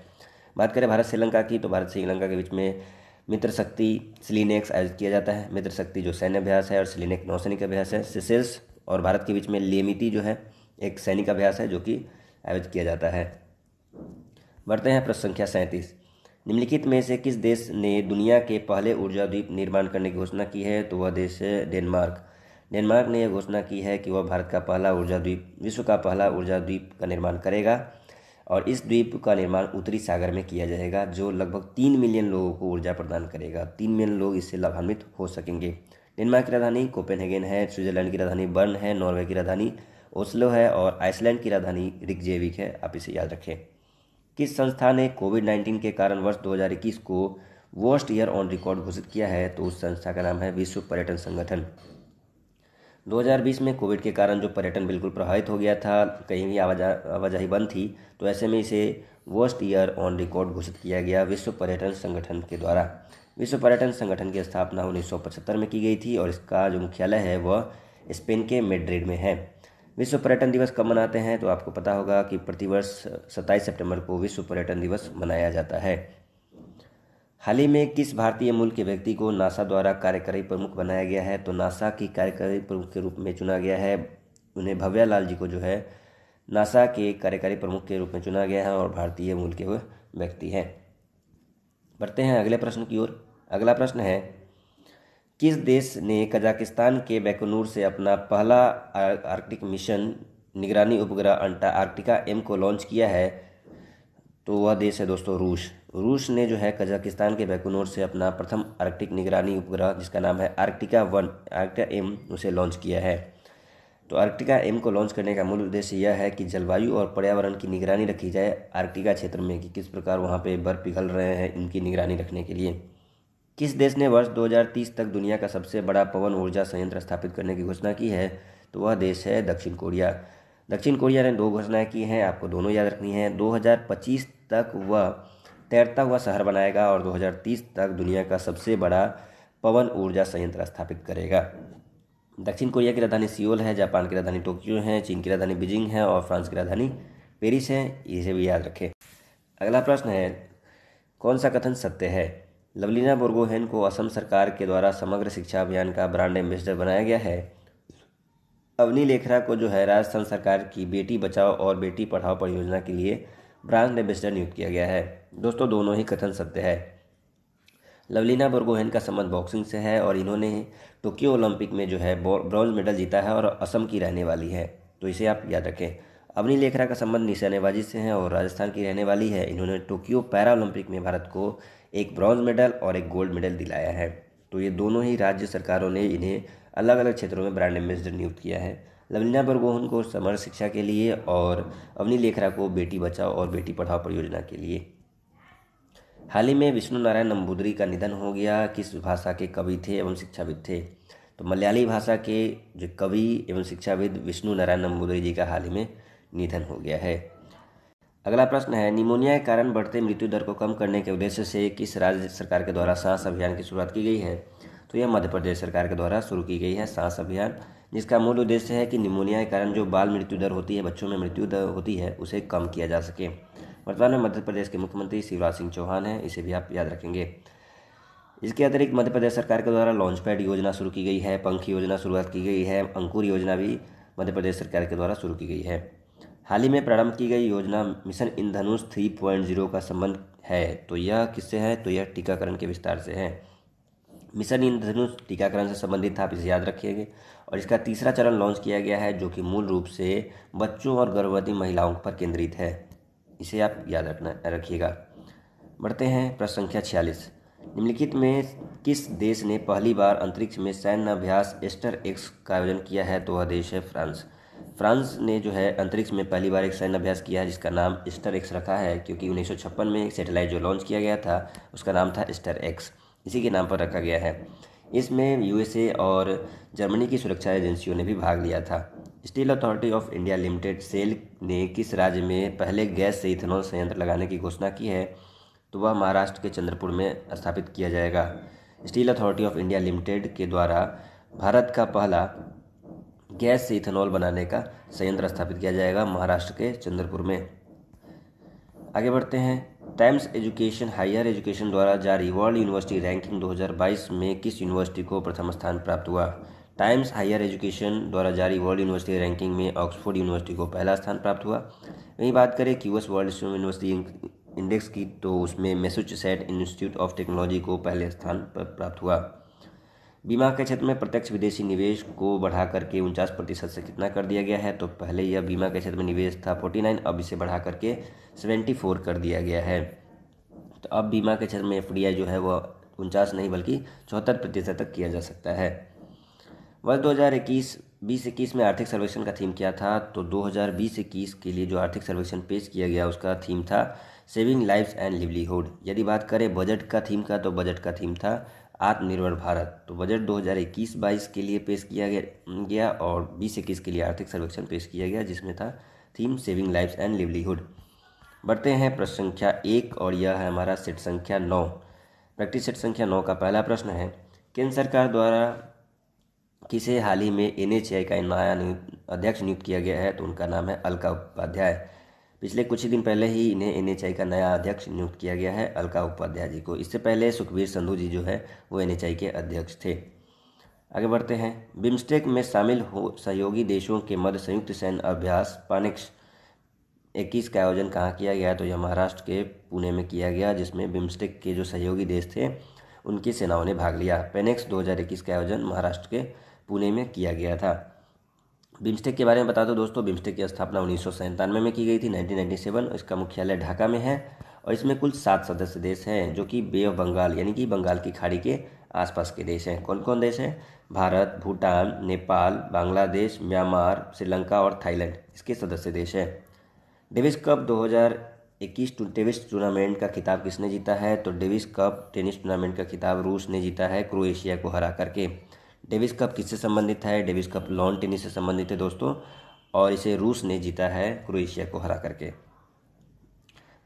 बात करें भारत श्रीलंका की, तो भारत श्रीलंका के बीच में मित्र शक्ति सिलिनेक्स आयोजित किया जाता है। मित्र शक्ति जो सैन्य अभ्यास है और सिलिनेक नौसैनिक अभ्यास है। सेशेल्स और भारत के बीच में लेमिती जो है एक सैनिक अभ्यास है जो कि आयोजित किया जाता है। बढ़ते हैं प्रश्न संख्या 37। निम्नलिखित में से किस देश ने दुनिया के पहले ऊर्जा द्वीप निर्माण करने की घोषणा की है? तो वह देश है डेनमार्क। डेनमार्क ने यह घोषणा की है कि वह भारत का पहला ऊर्जा द्वीप, विश्व का पहला ऊर्जा द्वीप का निर्माण करेगा और इस द्वीप का निर्माण उत्तरी सागर में किया जाएगा जो लगभग 3 मिलियन लोगों को ऊर्जा प्रदान करेगा। 3 मिलियन लोग इससे लाभान्वित हो सकेंगे। डेनमार्क की राजधानी कोपेनहेगन है। स्विट्जरलैंड की राजधानी बर्न है। नॉर्वे की राजधानी ओस्लो है और आइसलैंड की राजधानी रिकजेविक है। आप इसे याद रखें। किस संस्था ने कोविड-19 के कारण वर्ष 2021 को वर्स्ट ईयर ऑन रिकॉर्ड घोषित किया है? तो उस संस्था का नाम है विश्व पर्यटन संगठन। 2020 में कोविड के कारण जो पर्यटन बिल्कुल प्रभावित हो गया था, कहीं भी आवाजाही बंद थी, तो ऐसे में इसे वर्स्ट ईयर ऑन रिकॉर्ड घोषित किया गया विश्व पर्यटन संगठन के द्वारा। विश्व पर्यटन संगठन की स्थापना 1975 में की गई थी और इसका जो मुख्यालय है वह स्पेन के मैड्रिड में है। विश्व पर्यटन दिवस कब मनाते हैं? तो आपको पता होगा कि प्रतिवर्ष 27 सितंबर को विश्व पर्यटन दिवस मनाया जाता है। हाल ही में किस भारतीय मूल के व्यक्ति को नासा द्वारा कार्यकारी प्रमुख बनाया गया है? तो नासा की कार्यकारी प्रमुख के रूप में चुना गया है। उन्हें भव्या लाल जी को जो है नासा के कार्यकारी प्रमुख के रूप में चुना गया है और भारतीय मूल के वह व्यक्ति हैं। बढ़ते हैं अगले प्रश्न की ओर। अगला प्रश्न है, किस देश ने कजाकिस्तान के बैकोनूर से अपना पहला आर्कटिक मिशन निगरानी उपग्रह अंटार्कटिका एम को लॉन्च किया है? तो वह देश है दोस्तों रूस। रूस ने जो है कजाकिस्तान के बैकोनूर से अपना प्रथम आर्कटिक निगरानी उपग्रह जिसका नाम है आर्कटिका एम उसे लॉन्च किया है। तो आर्कटिका एम को लॉन्च करने का मूल उद्देश्य यह है कि जलवायु और पर्यावरण की निगरानी रखी जाए आर्कटिका क्षेत्र में, कि किस प्रकार वहाँ पे बर्फ पिघल रहे हैं, इनकी निगरानी रखने के लिए। किस देश ने वर्ष 2030 तक दुनिया का सबसे बड़ा पवन ऊर्जा संयंत्र स्थापित करने की घोषणा की है? तो वह देश है दक्षिण कोरिया। दक्षिण कोरिया ने 2 घोषणाएं की हैं, आपको दोनों याद रखनी है। 2025 तक वह तैरता हुआ शहर बनाएगा और 2030 तक दुनिया का सबसे बड़ा पवन ऊर्जा संयंत्र स्थापित करेगा। दक्षिण कोरिया की राजधानी सियोल है, जापान की राजधानी टोक्यो है, चीन की राजधानी बीजिंग है और फ्रांस की राजधानी पेरिस है। इसे भी याद रखें। अगला प्रश्न है, कौन सा कथन सत्य है? लवलीना बोरगोहेन को असम सरकार के द्वारा समग्र शिक्षा अभियान का ब्रांड एम्बेसडर बनाया गया है। अवनी लेखरा को जो है राजस्थान सरकार की बेटी बचाओ और बेटी पढ़ाओ परियोजना के लिए ब्रांड एम्बेसडर नियुक्त किया गया है। दोस्तों दोनों ही कथन सत्य है। लवलीना बोरगोहेन का संबंध बॉक्सिंग से है और इन्होंने टोक्यो ओलंपिक में जो है ब्रॉन्ज मेडल जीता है और असम की रहने वाली है, तो इसे आप याद रखें। अवनी लेखरा का संबंध निशानेबाजी से है और राजस्थान की रहने वाली है। इन्होंने टोक्यो पैरा ओलंपिक में भारत को एक ब्रॉन्ज मेडल और एक गोल्ड मेडल दिलाया है। तो ये दोनों ही राज्य सरकारों ने इन्हें अलग अलग क्षेत्रों में ब्रांड एम्बेसडर नियुक्त किया है। लवलीना बोरगोहेन को समग्र शिक्षा के लिए और अवनी लेखरा को बेटी बचाओ और बेटी पढ़ाओ परियोजना के लिए। हाल ही में विष्णु नारायण नंबूदरी का निधन हो गया। किस भाषा के कवि थे एवं शिक्षाविद थे? तो मलयाली भाषा के जो कवि एवं शिक्षाविद विष्णु नारायण नंबूदरी जी का हाल ही में निधन हो गया है। अगला प्रश्न है, निमोनिया के कारण बढ़ते मृत्यु दर को कम करने के उद्देश्य से किस राज्य सरकार के द्वारा सांस अभियान की शुरुआत की गई है? तो यह मध्य प्रदेश सरकार के द्वारा शुरू की गई है सांस अभियान, जिसका मूल उद्देश्य है कि निमोनिया के कारण जो बाल मृत्यु दर होती है, बच्चों में मृत्यु दर होती है, उसे कम किया जा सके। वर्तमान में मध्य प्रदेश के मुख्यमंत्री शिवराज सिंह चौहान हैं, इसे भी आप याद रखेंगे। इसके अतिरिक्त मध्य प्रदेश सरकार के द्वारा लॉन्च पैड योजना शुरू की गई है, पंख योजना शुरुआत की गई है, अंकुर योजना भी मध्य प्रदेश सरकार के द्वारा शुरू की गई है। हाल ही में प्रारंभ की गई योजना मिशन इंद्रधनुष 3.0 का संबंध है, तो यह किससे है? तो यह टीकाकरण के विस्तार से है। मिशन इंद्रधनुष टीकाकरण से संबंधित था, आप इसे याद रखिएगा। और इसका तीसरा चरण लॉन्च किया गया है जो कि मूल रूप से बच्चों और गर्भवती महिलाओं पर केंद्रित है, इसे आप याद रखिएगा। बढ़ते हैं प्रश्न संख्या 46। निम्नलिखित में किस देश ने पहली बार अंतरिक्ष में सैन्य अभ्यास एस्टर एक्स का आयोजन किया है? तो वह देश है फ्रांस। फ्रांस ने जो है अंतरिक्ष में पहली बार एक सैन्य अभ्यास किया है जिसका नाम एस्टर एक्स रखा है, क्योंकि 1956 में एक सैटेलाइट जो लॉन्च किया गया था उसका नाम था एस्टर एक्स, इसी के नाम पर रखा गया है। इसमें यूएसए और जर्मनी की सुरक्षा एजेंसियों ने भी भाग लिया था। Steel authority of India limited SAIL ने किस राज्य में पहले गैस से इथेनॉल संयंत्र लगाने की घोषणा की है? तो वह महाराष्ट्र के चंद्रपुर में स्थापित किया जाएगा। Steel authority of India limited के द्वारा भारत का पहला गैस से इथेनॉल बनाने का संयंत्र स्थापित किया जाएगा महाराष्ट्र के चंद्रपुर में। आगे बढ़ते हैं। टाइम्स एजुकेशन हायर एजुकेशन द्वारा जारी वर्ल्ड यूनिवर्सिटी रैंकिंग 2022 में किस यूनिवर्सिटी को प्रथम स्थान प्राप्त हुआ? टाइम्स हायर एजुकेशन द्वारा जारी वर्ल्ड यूनिवर्सिटी रैंकिंग में ऑक्सफोर्ड यूनिवर्सिटी को पहला स्थान प्राप्त हुआ। वहीं बात करें क्यूएस वर्ल्ड यूनिवर्सिटी इंडेक्स की, तो उसमें मैसाचुसेट्स इंस्टीट्यूट ऑफ टेक्नोलॉजी को पहले स्थान पर प्राप्त हुआ। बीमा के क्षेत्र में प्रत्यक्ष विदेशी निवेश को बढ़ा करके 49% से कितना कर दिया गया है? तो पहले यह बीमा के क्षेत्र में निवेश था 49, अब इसे बढ़ा करके 74 कर दिया गया है। तो अब बीमा के क्षेत्र में एफडीआई जो है वह 49 नहीं बल्कि 74% तक किया जा सकता है। वर्ष 2021 में आर्थिक सर्वेक्षण का थीम क्या था? तो 2020-21 के लिए जो आर्थिक सर्वेक्षण पेश किया गया उसका थीम था सेविंग लाइव्स एंड लिवलीहुड। यदि बात करें बजट का थीम का, तो बजट का थीम था आत्मनिर्भर भारत। तो बजट 2021-22 के लिए पेश किया गया और 20-21 के लिए आर्थिक सर्वेक्षण पेश किया गया जिसमें था theme saving lives and livelihood. बढ़ते हैं प्रश्न संख्या 1 और यह है हमारा सेट संख्या 9। प्रैक्टिस सेट संख्या 9 का पहला प्रश्न है, केंद्र सरकार द्वारा किसे हाल ही में एनएचएआई का नया अध्यक्ष नियुक्त किया गया है? तो उनका नाम है अलका उपाध्याय। पिछले कुछ ही दिन पहले ही इन्हें एनएचएआई का नया अध्यक्ष नियुक्त किया गया है, अलका उपाध्याय जी को। इससे पहले सुखबीर संधू जी जो है वो एनएचएआई के अध्यक्ष थे। आगे बढ़ते हैं, बिम्स्टेक में शामिल हो सहयोगी देशों के मध्य संयुक्त सैन्य अभ्यास पानेक्स 21 का आयोजन कहाँ किया गया? तो यह महाराष्ट्र के पुणे में किया गया, जिसमें बिम्स्टेक के जो सहयोगी देश थे उनकी सेनाओं ने भाग लिया। पेनेक्स 2021 का आयोजन महाराष्ट्र के पुणे में किया गया था। बिम्स्टेक के बारे में बता दो दोस्तों, बिम्स्टेक की स्थापना 1997 में की गई थी, 1997। इसका मुख्यालय ढाका में है और इसमें कुल 7 सदस्य देश हैं जो कि बे ऑफ बंगाल यानी कि बंगाल की खाड़ी के आसपास के देश हैं। कौन कौन देश हैं? भारत, भूटान, नेपाल, बांग्लादेश, म्यांमार, श्रीलंका और थाईलैंड इसके सदस्य देश हैं। डेविस कप 2021 टेनिस टूर्नामेंट का खिताब किसने जीता है? तो डेविस कप टेनिस टूर्नामेंट का खिताब रूस ने जीता है क्रोएशिया को हरा करके। डेविस कप किससे संबंधित है? डेविस कप लॉन टेनिस से संबंधित है दोस्तों और इसे रूस ने जीता है क्रोएशिया को हरा करके।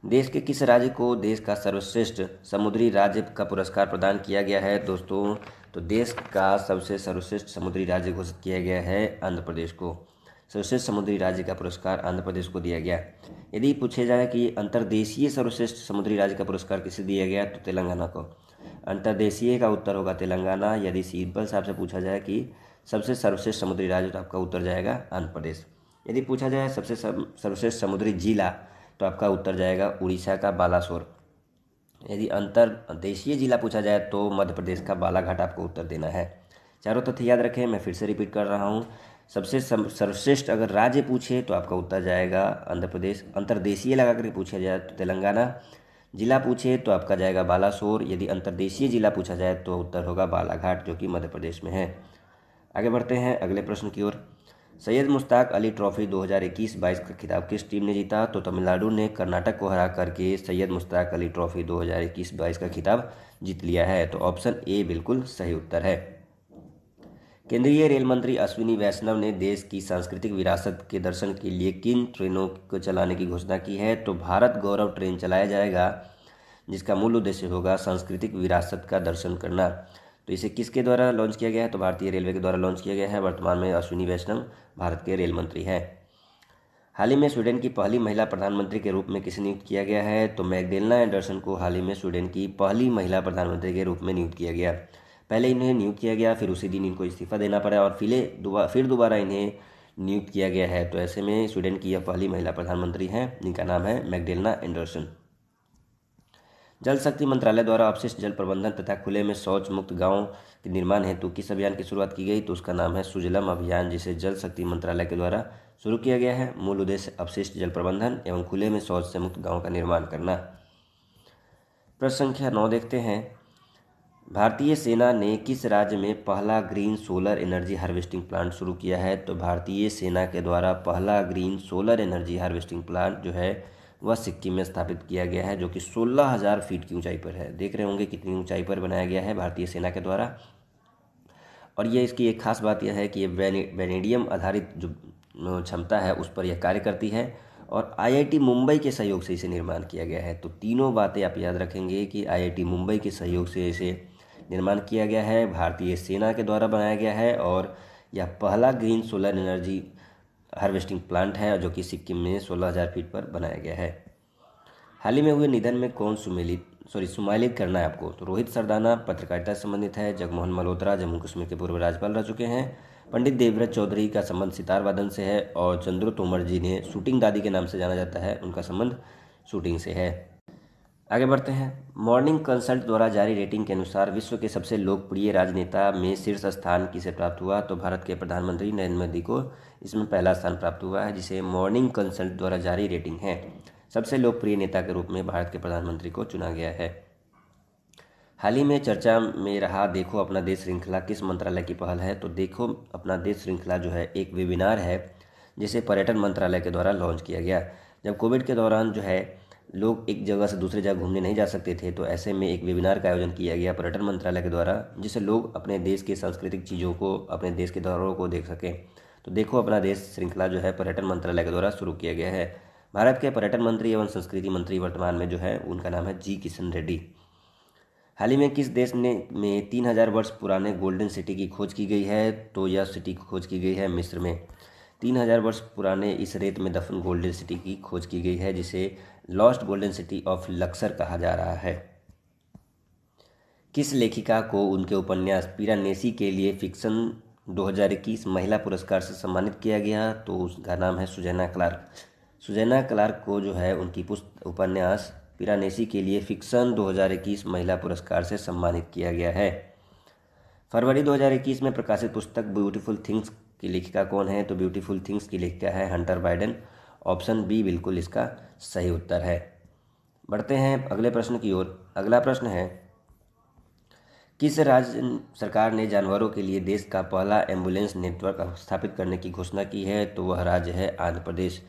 देश के किस राज्य को देश का सर्वश्रेष्ठ समुद्री राज्य का पुरस्कार प्रदान किया गया है दोस्तों? तो देश का सबसे सर्वश्रेष्ठ समुद्री राज्य घोषित किया गया है आंध्र प्रदेश को। सर्वश्रेष्ठ समुद्री राज्य का पुरस्कार आंध्र प्रदेश को दिया गया। यदि पूछे जाए कि अंतर्देशीय सर्वश्रेष्ठ समुद्री राज्य का पुरस्कार किसे दिया गया? तो तेलंगाना को। अंतर्देशीय का उत्तर होगा तेलंगाना। यदि सिंपल से आपसे पूछा जाए कि सबसे सर्वश्रेष्ठ समुद्री राज्य, तो आपका उत्तर जाएगा आंध्र प्रदेश। यदि पूछा जाए सबसे सर्वश्रेष्ठ समुद्री जिला, तो आपका उत्तर जाएगा उड़ीसा का बालासोर। यदि अंतर्देशीय जिला पूछा जाए तो मध्य प्रदेश का बालाघाट आपको उत्तर देना है। चारों तथ्य याद रखें, मैं फिर से रिपीट कर रहा हूँ। सबसे सर्वश्रेष्ठ अगर राज्य पूछे तो आपका उत्तर जाएगा आंध्र प्रदेश। अंतर्देशीय लगा करके पूछा जाए तो तेलंगाना। जिला पूछे तो आपका जाएगा बालासोर। यदि अंतर्देशीय जिला पूछा जाए तो उत्तर होगा बालाघाट जो कि मध्य प्रदेश में है। आगे बढ़ते हैं अगले प्रश्न की ओर। सैयद मुश्ताक अली ट्रॉफी 2021-22 का खिताब किस टीम ने जीता? तो तमिलनाडु ने कर्नाटक को हरा करके सैयद मुश्ताक अली ट्रॉफी 2021-22 का खिताब जीत लिया है। तो ऑप्शन ए बिल्कुल सही उत्तर है। केंद्रीय रेल मंत्री अश्विनी वैष्णव ने देश की सांस्कृतिक विरासत के दर्शन के लिए किन ट्रेनों को चलाने की घोषणा की है? तो भारत गौरव ट्रेन चलाया जाएगा जिसका मूल उद्देश्य होगा सांस्कृतिक विरासत का दर्शन करना। तो इसे किसके द्वारा लॉन्च किया गया है? तो भारतीय रेलवे के द्वारा लॉन्च किया गया है। वर्तमान में अश्विनी वैष्णव भारत के रेल मंत्री हैं। हाल ही में स्वीडन की पहली महिला प्रधानमंत्री के रूप में किसे नियुक्त किया गया है? तो मैग्डेलेना एंडरसन को हाल ही में स्वीडन की पहली महिला प्रधानमंत्री के रूप में नियुक्त किया गया। पहले इन्हें नियुक्त किया गया, फिर उसी दिन इनको इस्तीफा देना पड़ा और फिर दोबारा इन्हें नियुक्त किया गया है। तो ऐसे में स्वीडन की यह पहली महिला प्रधानमंत्री हैं जिनका नाम है मैग्डेलेना एंडरसन। जल शक्ति मंत्रालय द्वारा अपशिष्ट जल प्रबंधन तथा खुले में शौच मुक्त गांव के निर्माण हेतु किस अभियान की शुरुआत की गई? तो उसका नाम है सुजलम अभियान, जिसे जल शक्ति मंत्रालय के द्वारा शुरू किया गया है। मूल उद्देश्य अपशिष्ट जल प्रबंधन एवं खुले में शौच से मुक्त गांव का निर्माण करना। प्रश्न संख्या 9 देखते हैं। भारतीय सेना ने किस राज्य में पहला green solar energy harvesting plant शुरू किया है? तो भारतीय सेना के द्वारा पहला green solar energy harvesting plant जो है वह सिक्किम में स्थापित किया गया है, जो कि 16,000 फीट की ऊंचाई पर है। देख रहे होंगे कितनी ऊंचाई पर बनाया गया है भारतीय सेना के द्वारा। और ये इसकी एक खास बात यह है कि ये वेनेडियम आधारित जो क्षमता है उस पर यह कार्य करती है और आईआईटी मुंबई के सहयोग से इसे निर्माण किया गया है। तो तीनों बातें आप याद रखेंगे कि आईआईटी मुंबई के सहयोग से इसे निर्माण किया गया है, भारतीय सेना के द्वारा बनाया गया है और यह पहला green solar energy harvesting plant है जो कि सिक्किम में 16,000 फीट पर बनाया गया है। हाल ही में हुए निधन में कौन सुमालित करना है आपको। तो रोहित सरदाना पत्रकारिता से संबंधित है, जगमोहन मल्होत्रा जम्मू कश्मीर के पूर्व राज्यपाल रह चुके हैं, पंडित देवव्रत चौधरी का संबंध सितार वादन से है, और चंद्रू तोमर जी ने शूटिंग दादी के नाम से जाना जाता है, उनका संबंध शूटिंग से है। आगे बढ़ते हैं। मॉर्निंग कंसल्ट द्वारा जारी रेटिंग के अनुसार विश्व के सबसे लोकप्रिय राजनेता में शीर्ष स्थान किसे प्राप्त हुआ। तो भारत के प्रधानमंत्री नरेंद्र मोदी को इसमें पहला स्थान प्राप्त हुआ है, जिसे मॉर्निंग कंसल्ट द्वारा जारी रेटिंग है सबसे लोकप्रिय नेता के रूप में भारत के प्रधानमंत्री को चुना गया है। हाल ही में चर्चा में रहा देखो अपना देश श्रृंखला किस मंत्रालय की पहल है। तो देखो अपना देश श्रृंखला जो है एक वेबिनार है जिसे पर्यटन मंत्रालय के द्वारा लॉन्च किया गया। जब कोविड के दौरान जो है लोग एक जगह से दूसरी जगह घूमने नहीं जा सकते थे, तो ऐसे में एक वेबिनार का आयोजन किया गया पर्यटन मंत्रालय के द्वारा, जिससे लोग अपने देश की सांस्कृतिक चीज़ों को, अपने देश के धरोहरों को देख सकें। तो देखो अपना देश श्रृंखला जो है पर्यटन मंत्रालय के द्वारा शुरू किया गया है। भारत के पर्यटन मंत्री एवं संस्कृति मंत्री वर्तमान में जो है उनका नाम है जी किशन रेड्डी। हाल ही में किस देश में 3000 वर्ष पुराने गोल्डन सिटी की खोज की गई है। तो यह सिटी की खोज की गई है मिस्र में। 3000 वर्ष पुराने इस रेत में दफन गोल्डन सिटी की खोज की गई है, जिसे lost golden city of Laksar कहा जा रहा है। किस लेखिका को उनके उपन्यास पिरानेसी के लिए फिक्शन 2021 महिला पुरस्कार से सम्मानित किया गया। तो उसका नाम है सुजैना क्लार्क। सुजैना क्लार्क को जो है उनकी उपन्यास पिरानेसी के लिए फिक्शन 2021 महिला पुरस्कार से सम्मानित किया गया है। फरवरी 2021 में प्रकाशित पुस्तक ब्यूटीफुल थिंग्स की लेखिका कौन है। तो ब्यूटीफुल थिंग्स की लेखिका है हंटर बाइडेन। ऑप्शन बी बिल्कुल इसका सही उत्तर है। बढ़ते हैं अगले प्रश्न की ओर। अगला प्रश्न है, किस राज्य सरकार ने जानवरों के लिए देश का पहला एम्बुलेंस नेटवर्क स्थापित करने की घोषणा की है। तो वह राज्य है आंध्र प्रदेश।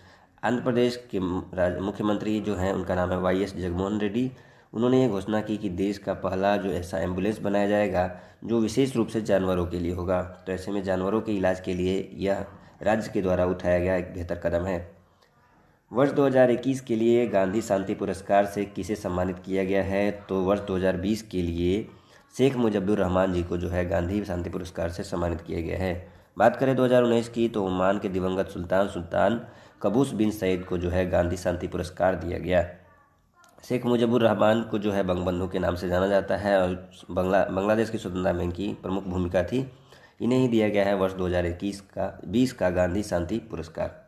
आंध्र प्रदेश के मुख्यमंत्री जो हैं उनका नाम है वाईएस जगनमोहन रेड्डी। उन्होंने ये घोषणा की कि देश का पहला जो ऐसा एम्बुलेंस बनाया जाएगा जो विशेष रूप से जानवरों के लिए होगा। तो ऐसे में जानवरों के इलाज के लिए यह राज्य के द्वारा उठाया गया एक बेहतर कदम है। वर्ष 2021 के लिए गांधी शांति पुरस्कार से किसे सम्मानित किया गया है। तो वर्ष 2020 के लिए शेख मुजीबुर रहमान जी को जो है गांधी शांति पुरस्कार से सम्मानित किया गया है। बात करें 2019 की, तो ओमान के दिवंगत सुल्तान कबूस बिन सईद को जो है गांधी शांति पुरस्कार दिया गया। शेख मुजीबुर रहमान को जो है बंगबंधु के नाम से जाना जाता है और बांग्लादेश की स्वतंत्रता में इनकी प्रमुख भूमिका थी। इन्हें ही दिया गया है वर्ष 2021 का गांधी शांति पुरस्कार।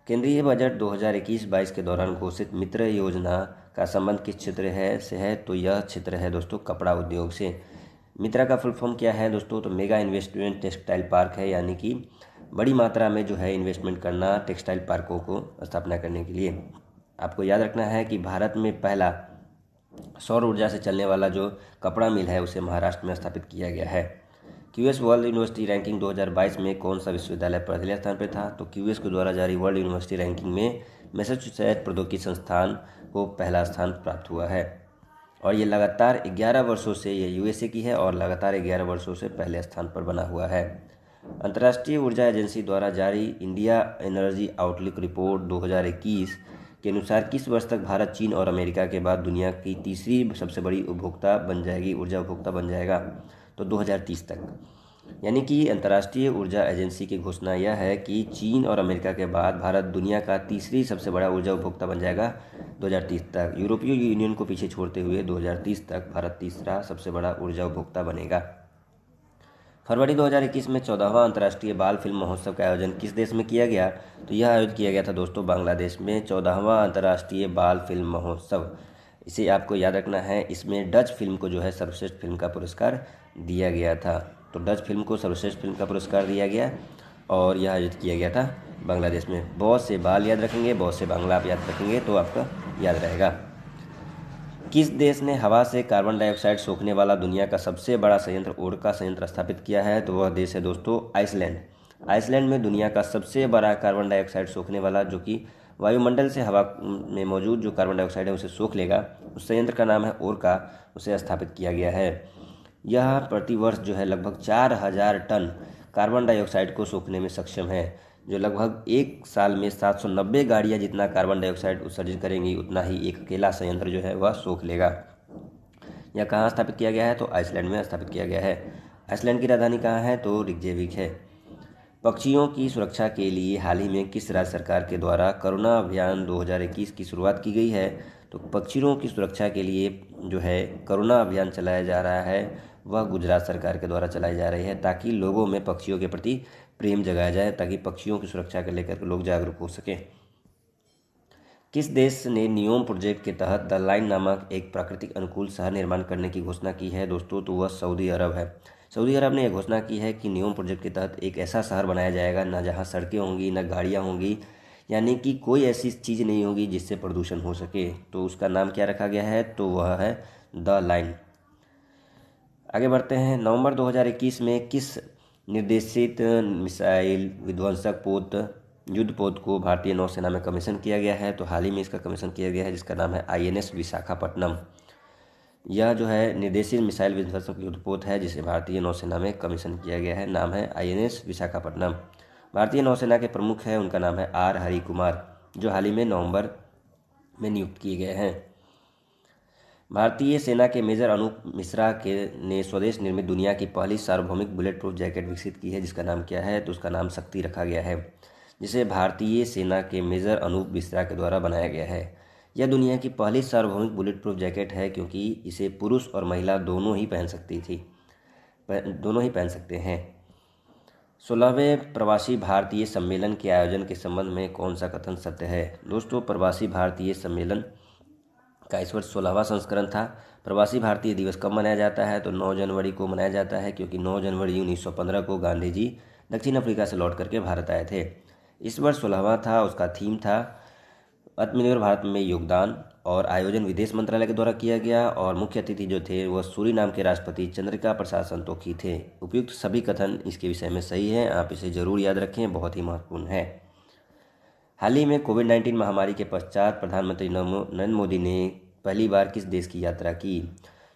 केंद्रीय बजट 2021-22 के दौरान घोषित मित्र योजना का संबंध किस क्षेत्र से है। तो यह क्षेत्र है दोस्तों कपड़ा उद्योग से। मित्रा का फुल फॉर्म क्या है दोस्तों। तो मेगा इन्वेस्टमेंट टेक्सटाइल पार्क है, यानी कि बड़ी मात्रा में जो है इन्वेस्टमेंट करना टेक्सटाइल पार्कों को स्थापना करने के लिए। आपको याद रखना है कि भारत में पहला सौर ऊर्जा से चलने वाला जो कपड़ा मिल है उसे महाराष्ट्र में स्थापित किया गया है। क्यूएस वर्ल्ड यूनिवर्सिटी रैंकिंग 2022 में कौन सा विश्वविद्यालय पहले स्थान पर था। तो क्यूएस के द्वारा जारी वर्ल्ड यूनिवर्सिटी रैंकिंग में मैसाचुसेट्स प्रौद्योगिकी संस्थान को पहला स्थान प्राप्त हुआ है, और ये लगातार 11 वर्षों से ये यूएसए की है और लगातार 11 वर्षों से पहले स्थान पर बना हुआ है। अंतर्राष्ट्रीय ऊर्जा एजेंसी द्वारा जारी इंडिया एनर्जी आउटलुक रिपोर्ट 2021 के अनुसार किस वर्ष तक भारत चीन और अमेरिका के बाद दुनिया की तीसरी सबसे बड़ी उपभोक्ता बन जाएगी, ऊर्जा उपभोक्ता बन जाएगा। तो 2030 तक, यानी कि अंतर्राष्ट्रीय ऊर्जा एजेंसी की घोषणा यह है कि चीन और अमेरिका के बाद भारत दुनिया का तीसरी सबसे बड़ा ऊर्जा उपभोक्ता बन जाएगा 2030 तक। यूरोपीय यूनियन को पीछे छोड़ते हुए 2030 तक भारत तीसरा सबसे बड़ा ऊर्जा उपभोक्ता बनेगा। फरवरी 2021 में 14वां अंतर्राष्ट्रीय बाल फिल्म महोत्सव का आयोजन किस देश में किया गया। तो यह आयोजित किया गया था दोस्तों बांग्लादेश में 14वां अंतर्राष्ट्रीय बाल फिल्म महोत्सव। इसे आपको याद रखना है। इसमें डच फिल्म को जो है सर्वश्रेष्ठ फिल्म का पुरस्कार दिया गया था। तो डच फिल्म को सर्वश्रेष्ठ फिल्म का पुरस्कार दिया गया और यह आयोजित किया गया था बांग्लादेश में। बहुत से बाल याद रखेंगे, बहुत से बांग्ला आप याद रखेंगे तो आपका याद रहेगा। किस देश ने हवा से कार्बन डाइऑक्साइड सोखने वाला दुनिया का सबसे बड़ा संयंत्र ओरका संयंत्र स्थापित किया है। तो वह देश है दोस्तों आइसलैंड। आइसलैंड में दुनिया का सबसे बड़ा कार्बन डाइऑक्साइड सोखने वाला, जो कि वायुमंडल से हवा में मौजूद जो कार्बन डाइऑक्साइड है उसे सोख लेगा, उस संयंत्र का नाम है ओरका, उसे स्थापित किया गया है। यह प्रतिवर्ष जो है लगभग 4000 टन कार्बन डाइऑक्साइड को सोखने में सक्षम है, जो लगभग एक साल में 790 गाड़ियां जितना कार्बन डाइऑक्साइड उत्सर्जित करेंगी उतना ही एक अकेला संयंत्र जो है वह सोख लेगा। यह कहाँ स्थापित किया गया है। तो आइसलैंड में स्थापित किया गया है। आइसलैंड की राजधानी कहाँ है। तो रिकजेविक है। पक्षियों की सुरक्षा के लिए हाल ही में किस राज्य सरकार के द्वारा करुणा अभियान 2021 की शुरुआत की गई है? तो पक्षियों की सुरक्षा के लिए जो है करुणा अभियान चलाया जा रहा है, वह गुजरात सरकार के द्वारा चलाई जा रही है, ताकि लोगों में पक्षियों के प्रति प्रेम जगाया जाए, ताकि पक्षियों की सुरक्षा को लेकर लोग जागरूक हो सकें। किस देश ने नियोम प्रोजेक्ट के तहत द लाइन नामक एक प्राकृतिक अनुकूल शहर निर्माण करने की घोषणा की है दोस्तों? तो वह सऊदी अरब है। सऊदी अरब ने यह घोषणा की है कि नियोम प्रोजेक्ट के तहत एक ऐसा शहर बनाया जाएगा न जहां सड़कें होंगी न गाड़ियां होंगी, यानी कि कोई ऐसी चीज़ नहीं होगी जिससे प्रदूषण हो सके। तो उसका नाम क्या रखा गया है? तो वह है द लाइन। आगे बढ़ते हैं। नवंबर 2021 में किस निर्देशित मिसाइल विध्वंसक पोत युद्ध पोत को भारतीय नौसेना में कमीशन किया गया है? तो हाल ही में इसका कमीशन किया गया है, जिसका नाम है INS विशाखापट्टनम। यह जो है निर्देशित मिसाइल विध्वंसक युद्ध पोत है, जिसे भारतीय नौसेना में कमीशन किया गया है। नाम है INS विशाखापट्टनम। भारतीय नौसेना के प्रमुख हैं, उनका नाम है R हरि कुमार, जो हाल ही में नवंबर में नियुक्त किए गए हैं। भारतीय सेना के मेजर अनूप मिश्रा ने स्वदेश निर्मित दुनिया की पहली सार्वभौमिक बुलेट प्रूफ जैकेट विकसित की है, जिसका नाम क्या है? तो उसका नाम शक्ति रखा गया है, जिसे भारतीय सेना के मेजर अनूप मिश्रा के द्वारा बनाया गया है। यह दुनिया की पहली सार्वभौमिक बुलेट प्रूफ जैकेट है, क्योंकि इसे पुरुष और महिला दोनों ही पहन सकते हैं। 16वें प्रवासी भारतीय सम्मेलन के आयोजन के संबंध में कौन सा कथन सत्य है? दोस्तों, प्रवासी भारतीय सम्मेलन का इस वर्ष 16वां संस्करण था। प्रवासी भारतीय दिवस कब मनाया जाता है? तो 9 जनवरी को मनाया जाता है, क्योंकि 9 जनवरी 1915 को गांधी जी दक्षिण अफ्रीका से लौट करके भारत आए थे। इस वर्ष 16वां था। उसका थीम था आत्मनिर्भर भारत में योगदान, और आयोजन विदेश मंत्रालय के द्वारा किया गया, और मुख्य अतिथि जो थे वह सूरीनाम के राष्ट्रपति चंद्रिका प्रसाद संतोखी थे। उपयुक्त सभी कथन इसके विषय में सही हैं, आप इसे जरूर याद रखें, बहुत ही महत्वपूर्ण है। हाल ही में कोविड-19 महामारी के पश्चात प्रधानमंत्री नरेंद्र मोदी ने पहली बार किस देश की यात्रा की?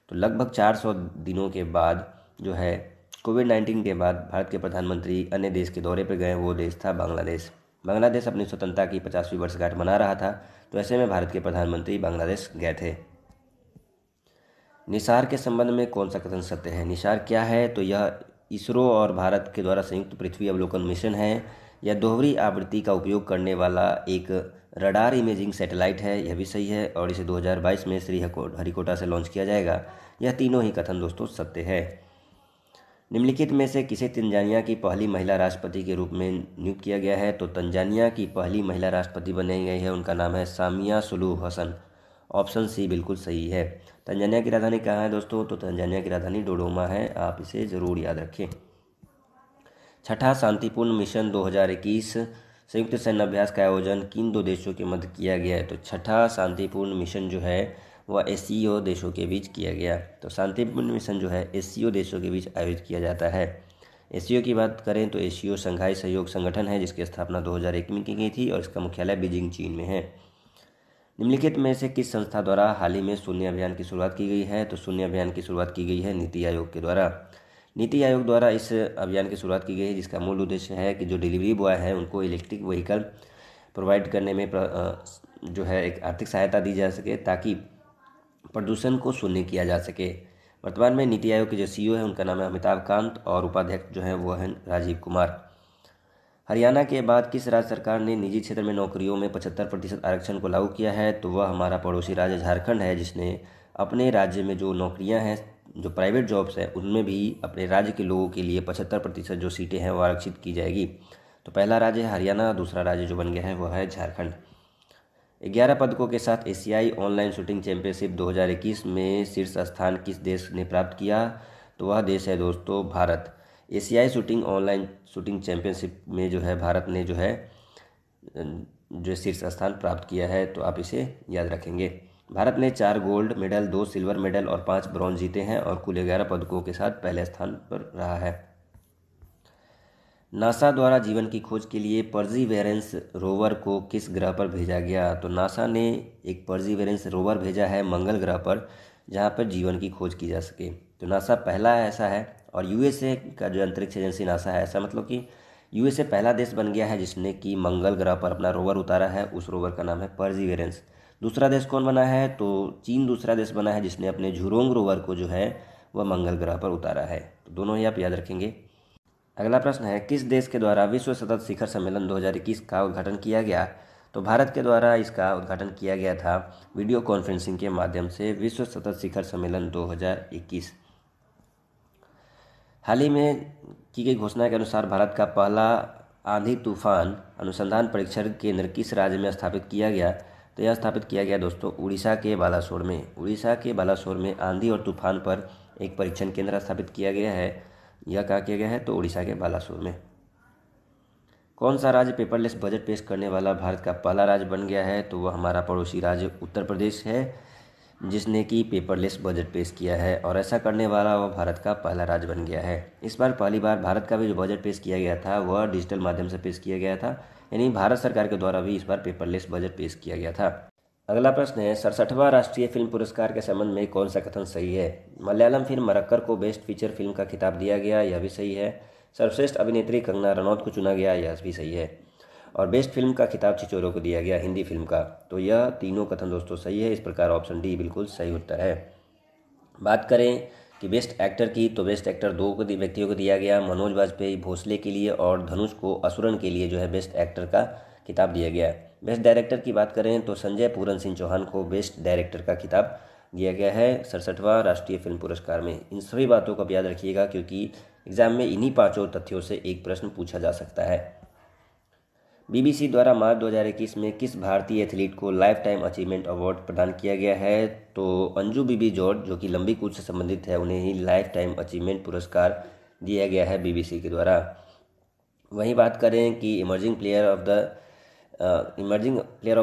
तो लगभग 400 दिनों के बाद जो है कोविड-19 के बाद भारत के प्रधानमंत्री अन्य देश के दौरे पर गए। वो देश था बांग्लादेश। बांग्लादेश अपनी स्वतंत्रता की 50वीं वर्षगांठ मना रहा था, तो ऐसे में भारत के प्रधानमंत्री बांग्लादेश गए थे। निसार के संबंध में कौन सा कथन सत्य है? निसार क्या है? तो यह इसरो और भारत के द्वारा संयुक्त पृथ्वी अवलोकन मिशन है। यह दोहरी आवृत्ति का उपयोग करने वाला एक रडार इमेजिंग सैटेलाइट है, यह भी सही है, और इसे 2022 में श्रीहरिकोटा से लॉन्च किया जाएगा। यह तीनों ही कथन दोस्तों सत्य है। निम्नलिखित में से किसे तंजानिया की पहली महिला राष्ट्रपति के रूप में नियुक्त किया गया है? तो तंजानिया की पहली महिला राष्ट्रपति बनाई गई है, उनका नाम है सामिया सुलूह हसन। ऑप्शन सी बिल्कुल सही है। तंजानिया की राजधानी कहाँ है दोस्तों? तो तंजानिया की राजधानी डोडोमा है, आप इसे ज़रूर याद रखें। छठा शांतिपूर्ण मिशन 2021 संयुक्त सैन्य अभ्यास का आयोजन किन दो देशों के मध्य किया गया है? तो छठा शांतिपूर्ण मिशन जो है वह SCO देशों के बीच किया गया। तो शांतिपूर्ण मिशन जो है SCO देशों के बीच आयोजित किया जाता है। SCO की बात करें तो SCO शंघाई सहयोग संगठन है, जिसकी स्थापना 2001 में की गई थी, और इसका मुख्यालय बीजिंग चीन में है। निम्नलिखित में से किस संस्था द्वारा हाल ही में शून्य अभियान की शुरुआत की गई है? तो शून्य अभियान की शुरुआत की गई है नीति आयोग के द्वारा। नीति आयोग द्वारा इस अभियान की शुरुआत की गई है, जिसका मूल उद्देश्य है कि जो डिलीवरी बॉय है उनको इलेक्ट्रिक व्हीकल प्रोवाइड करने में जो है एक आर्थिक सहायता दी जा सके, ताकि प्रदूषण को शून्य किया जा सके। वर्तमान में नीति आयोग के जो CEO है उनका नाम है अमिताभ कांत, और उपाध्यक्ष जो है वो है राजीव कुमार। हरियाणा के बाद किस राज्य सरकार ने निजी क्षेत्र में नौकरियों में 75% आरक्षण को लागू किया है? तो वह हमारा पड़ोसी राज्य झारखंड है, जिसने अपने राज्य में जो नौकरियां हैं, जो प्राइवेट जॉब्स हैं, उनमें भी अपने राज्य के लोगों के लिए 75% जो सीटें हैं वो आरक्षित की जाएगी। तो पहला राज्य है हरियाणा, दूसरा राज्य जो बन गया है वह है झारखंड। 11 पदकों के साथ एशियाई ऑनलाइन शूटिंग चैंपियनशिप 2021 में शीर्ष स्थान किस देश ने प्राप्त किया? तो वह देश है दोस्तों भारत। एशियाई ऑनलाइन शूटिंग चैंपियनशिप में जो है भारत ने जो शीर्ष स्थान प्राप्त किया है, तो आप इसे याद रखेंगे। भारत ने 4 गोल्ड मेडल, 2 सिल्वर मेडल और 5 ब्रॉन्ज जीते हैं, और कुल 11 पदकों के साथ पहले स्थान पर रहा है। नासा द्वारा जीवन की खोज के लिए परजीवेरेंस रोवर को किस ग्रह पर भेजा गया? तो नासा ने एक परजीवेरेंस रोवर भेजा है मंगल ग्रह पर, जहां पर जीवन की खोज की जा सके। तो नासा पहला ऐसा है, और USA का जो अंतरिक्ष एजेंसी नासा है, ऐसा मतलब कि USA पहला देश बन गया है जिसने कि मंगल ग्रह पर अपना रोवर उतारा है। उस रोवर का नाम है परजीवेरेंस। दूसरा देश कौन बना है? तो चीन दूसरा देश बना है, जिसने अपने झुरोंग रोवर को जो है वह मंगल ग्रह पर उतारा है। तो दोनों ही आप याद रखेंगे। अगला प्रश्न है, किस देश के द्वारा विश्व सतत शिखर सम्मेलन 2021 का उद्घाटन किया गया? तो भारत के द्वारा इसका उद्घाटन किया गया था वीडियो कॉन्फ्रेंसिंग के माध्यम से विश्व सतत शिखर सम्मेलन 2021। हाल ही में की गई घोषणा के अनुसार भारत का पहला आंधी तूफान अनुसंधान परीक्षण केंद्र किस राज्य में स्थापित किया गया? तो यह स्थापित किया गया दोस्तों उड़ीसा के बालासोर में। उड़ीसा के बालासोर में आंधी और तूफान पर एक परीक्षण केंद्र स्थापित किया गया है। यह कहाँ किया गया है? तो उड़ीसा के बालासोर में। कौन सा राज्य पेपरलेस बजट पेश करने वाला भारत का पहला राज्य बन गया है? तो वह हमारा पड़ोसी राज्य उत्तर प्रदेश है, जिसने कि पेपरलेस बजट पेश किया है, और ऐसा करने वाला वह भारत का पहला राज्य बन गया है। इस बार पहली बार भारत का भी जो बजट पेश किया गया था वह डिजिटल माध्यम से पेश किया गया था, यानी भारत सरकार के द्वारा भी इस बार पेपरलेस बजट पेश किया गया था। अगला प्रश्न है, 67वां राष्ट्रीय फिल्म पुरस्कार के संबंध में कौन सा कथन सही है? मलयालम फिल्म मरक्कर को बेस्ट फीचर फिल्म का खिताब दिया गया, यह भी सही है। सर्वश्रेष्ठ अभिनेत्री कंगना रनौत को चुना गया, यह भी सही है। और बेस्ट फिल्म का खिताब छिछोरे को दिया गया, हिंदी फिल्म का। तो यह तीनों कथन दोस्तों सही है। इस प्रकार ऑप्शन डी बिल्कुल सही उत्तर है। बात करें कि बेस्ट एक्टर की, तो बेस्ट एक्टर दो व्यक्तियों को दिया गया, मनोज बाजपेयी भोसले के लिए और धनुष को असुरन के लिए जो है बेस्ट एक्टर का खिताब दिया गया। बेस्ट डायरेक्टर की बात करें तो संजय पूरन सिंह चौहान को बेस्ट डायरेक्टर का खिताब दिया गया है 67वां राष्ट्रीय फिल्म पुरस्कार में। इन सभी बातों को आप याद रखिएगा, क्योंकि एग्जाम में इन्हीं पांचों तथ्यों से एक प्रश्न पूछा जा सकता है। बीबीसी द्वारा मार्च 2021 में किस भारतीय एथलीट को लाइफ टाइम अचीवमेंट अवार्ड प्रदान किया गया है? तो अंजू बीबी जॉर्ज, जो कि लंबी कूद से संबंधित है, उन्हें ही लाइफ टाइम अचीवमेंट पुरस्कार दिया गया है बीबीसी के द्वारा। वहीं बात करें कि emerging player of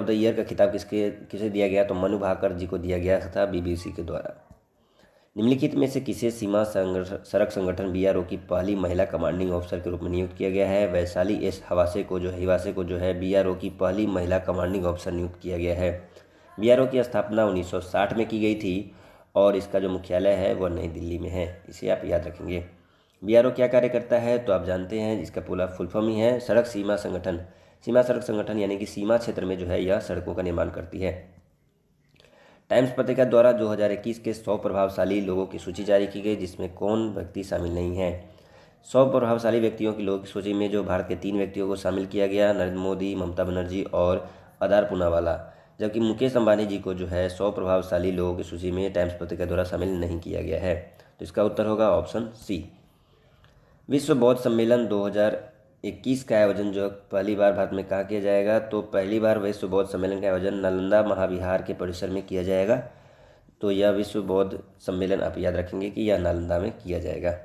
the year का खिताब किसे दिया गया? तो मनु भाकर जी को दिया गया था बीबीसी के द्वारा। निम्नलिखित में से किसे सीमा सड़क संगठन बीआरओ की पहली महिला कमांडिंग ऑफिसर के रूप में नियुक्त किया गया है? वैशाली एस हिवासे को जो है बीआरओ की पहली महिला कमांडिंग ऑफिसर नियुक्त किया गया है। बीआरओ की स्थापना 1960 में की गई थी और इसका जो मुख्यालय है वह नई दिल्ली में है। इसे आप याद रखेंगे। बीआरओ क्या कार्य करता है? तो आप जानते हैं, इसका पूरा फुल फॉर्म ही है सड़क सीमा संगठन। सीमा सड़क संगठन यानी कि सीमा क्षेत्र में जो है यह सड़कों का निर्माण करती है। टाइम्स पत्रिका द्वारा 2021 के 100 प्रभावशाली लोगों की सूची जारी की गई, जिसमें कौन व्यक्ति शामिल नहीं है? 100 प्रभावशाली व्यक्तियों की लोगों की सूची में जो भारत के 3 व्यक्तियों को शामिल किया गया, नरेंद्र मोदी, ममता बनर्जी और अदार पूनावाला। जबकि मुकेश अंबानी जी को जो है 100 प्रभावशाली लोगों की सूची में टाइम्स पत्रिका द्वारा शामिल नहीं किया गया है। तो इसका उत्तर होगा ऑप्शन सी। विश्व बौद्ध सम्मेलन 2021 का आयोजन जो पहली बार भारत में कहाँ किया जाएगा? तो पहली बार विश्व बौद्ध सम्मेलन का आयोजन नालंदा महाविहार के परिसर में किया जाएगा। तो यह विश्व बौद्ध सम्मेलन आप याद रखेंगे कि यह नालंदा में किया जाएगा।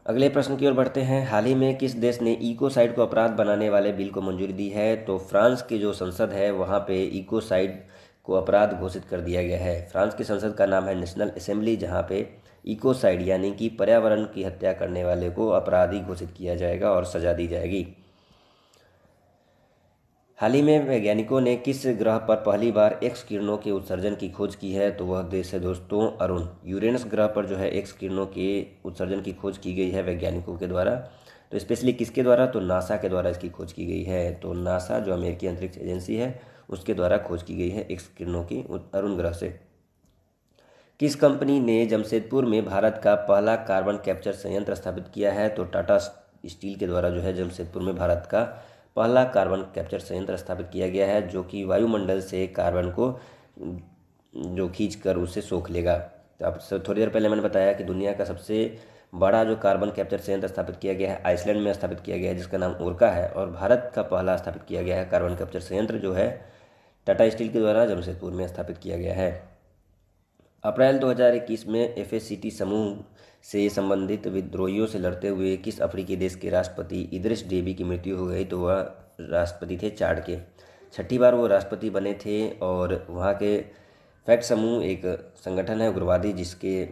अगले प्रश्न की ओर बढ़ते हैं। हाल ही में किस देश ने इकोसाइड को अपराध बनाने वाले बिल को मंजूरी दी है? तो फ्रांस की जो संसद है वहाँ पे इकोसाइड को अपराध घोषित कर दिया गया है। फ्रांस की संसद का नाम है नेशनल असेंबली, जहाँ पे इकोसाइड यानी कि पर्यावरण की हत्या करने वाले को अपराधी घोषित किया जाएगा और सजा दी जाएगी। हाल ही में वैज्ञानिकों ने किस ग्रह पर पहली बार एक्स किरणों के उत्सर्जन की खोज की है? तो वह देश है दोस्तों अरुण। यूरेनस ग्रह पर जो है एक्स किरणों के उत्सर्जन की खोज की गई है वैज्ञानिकों के द्वारा। तो स्पेशली किसके द्वारा? तो नासा के द्वारा इसकी खोज की गई है। तो नासा जो अमेरिकी अंतरिक्ष एजेंसी है उसके द्वारा खोज की गई है एक्स किरणों की अरुण ग्रह से। किस कंपनी ने जमशेदपुर में भारत का पहला कार्बन कैप्चर संयंत्र स्थापित किया है? तो टाटा स्टील के द्वारा जो है जमशेदपुर में भारत का पहला कार्बन कैप्चर संयंत्र स्थापित किया गया है, जो कि वायुमंडल से कार्बन को जो खींच कर उसे सोख लेगा। तो आप थोड़ी देर पहले मैंने बताया कि दुनिया का सबसे बड़ा जो कार्बन कैप्चर संयंत्र स्थापित किया गया है आइसलैंड में स्थापित किया गया है, जिसका नाम ओरका है। और भारत का पहला स्थापित किया गया है कार्बन कैप्चर संयंत्र जो है टाटा स्टील के द्वारा जमशेदपुर में स्थापित किया गया है। अप्रैल 2021 में एफएससीटी समूह से संबंधित विद्रोहियों से लड़ते हुए किस अफ्रीकी देश के राष्ट्रपति इदरिस डेबी की मृत्यु हो गई? तो वह राष्ट्रपति थे चाड के। 6ठी बार वो राष्ट्रपति बने थे। और वहाँ के फैक्ट समूह एक संगठन है उग्रवादी, जिसके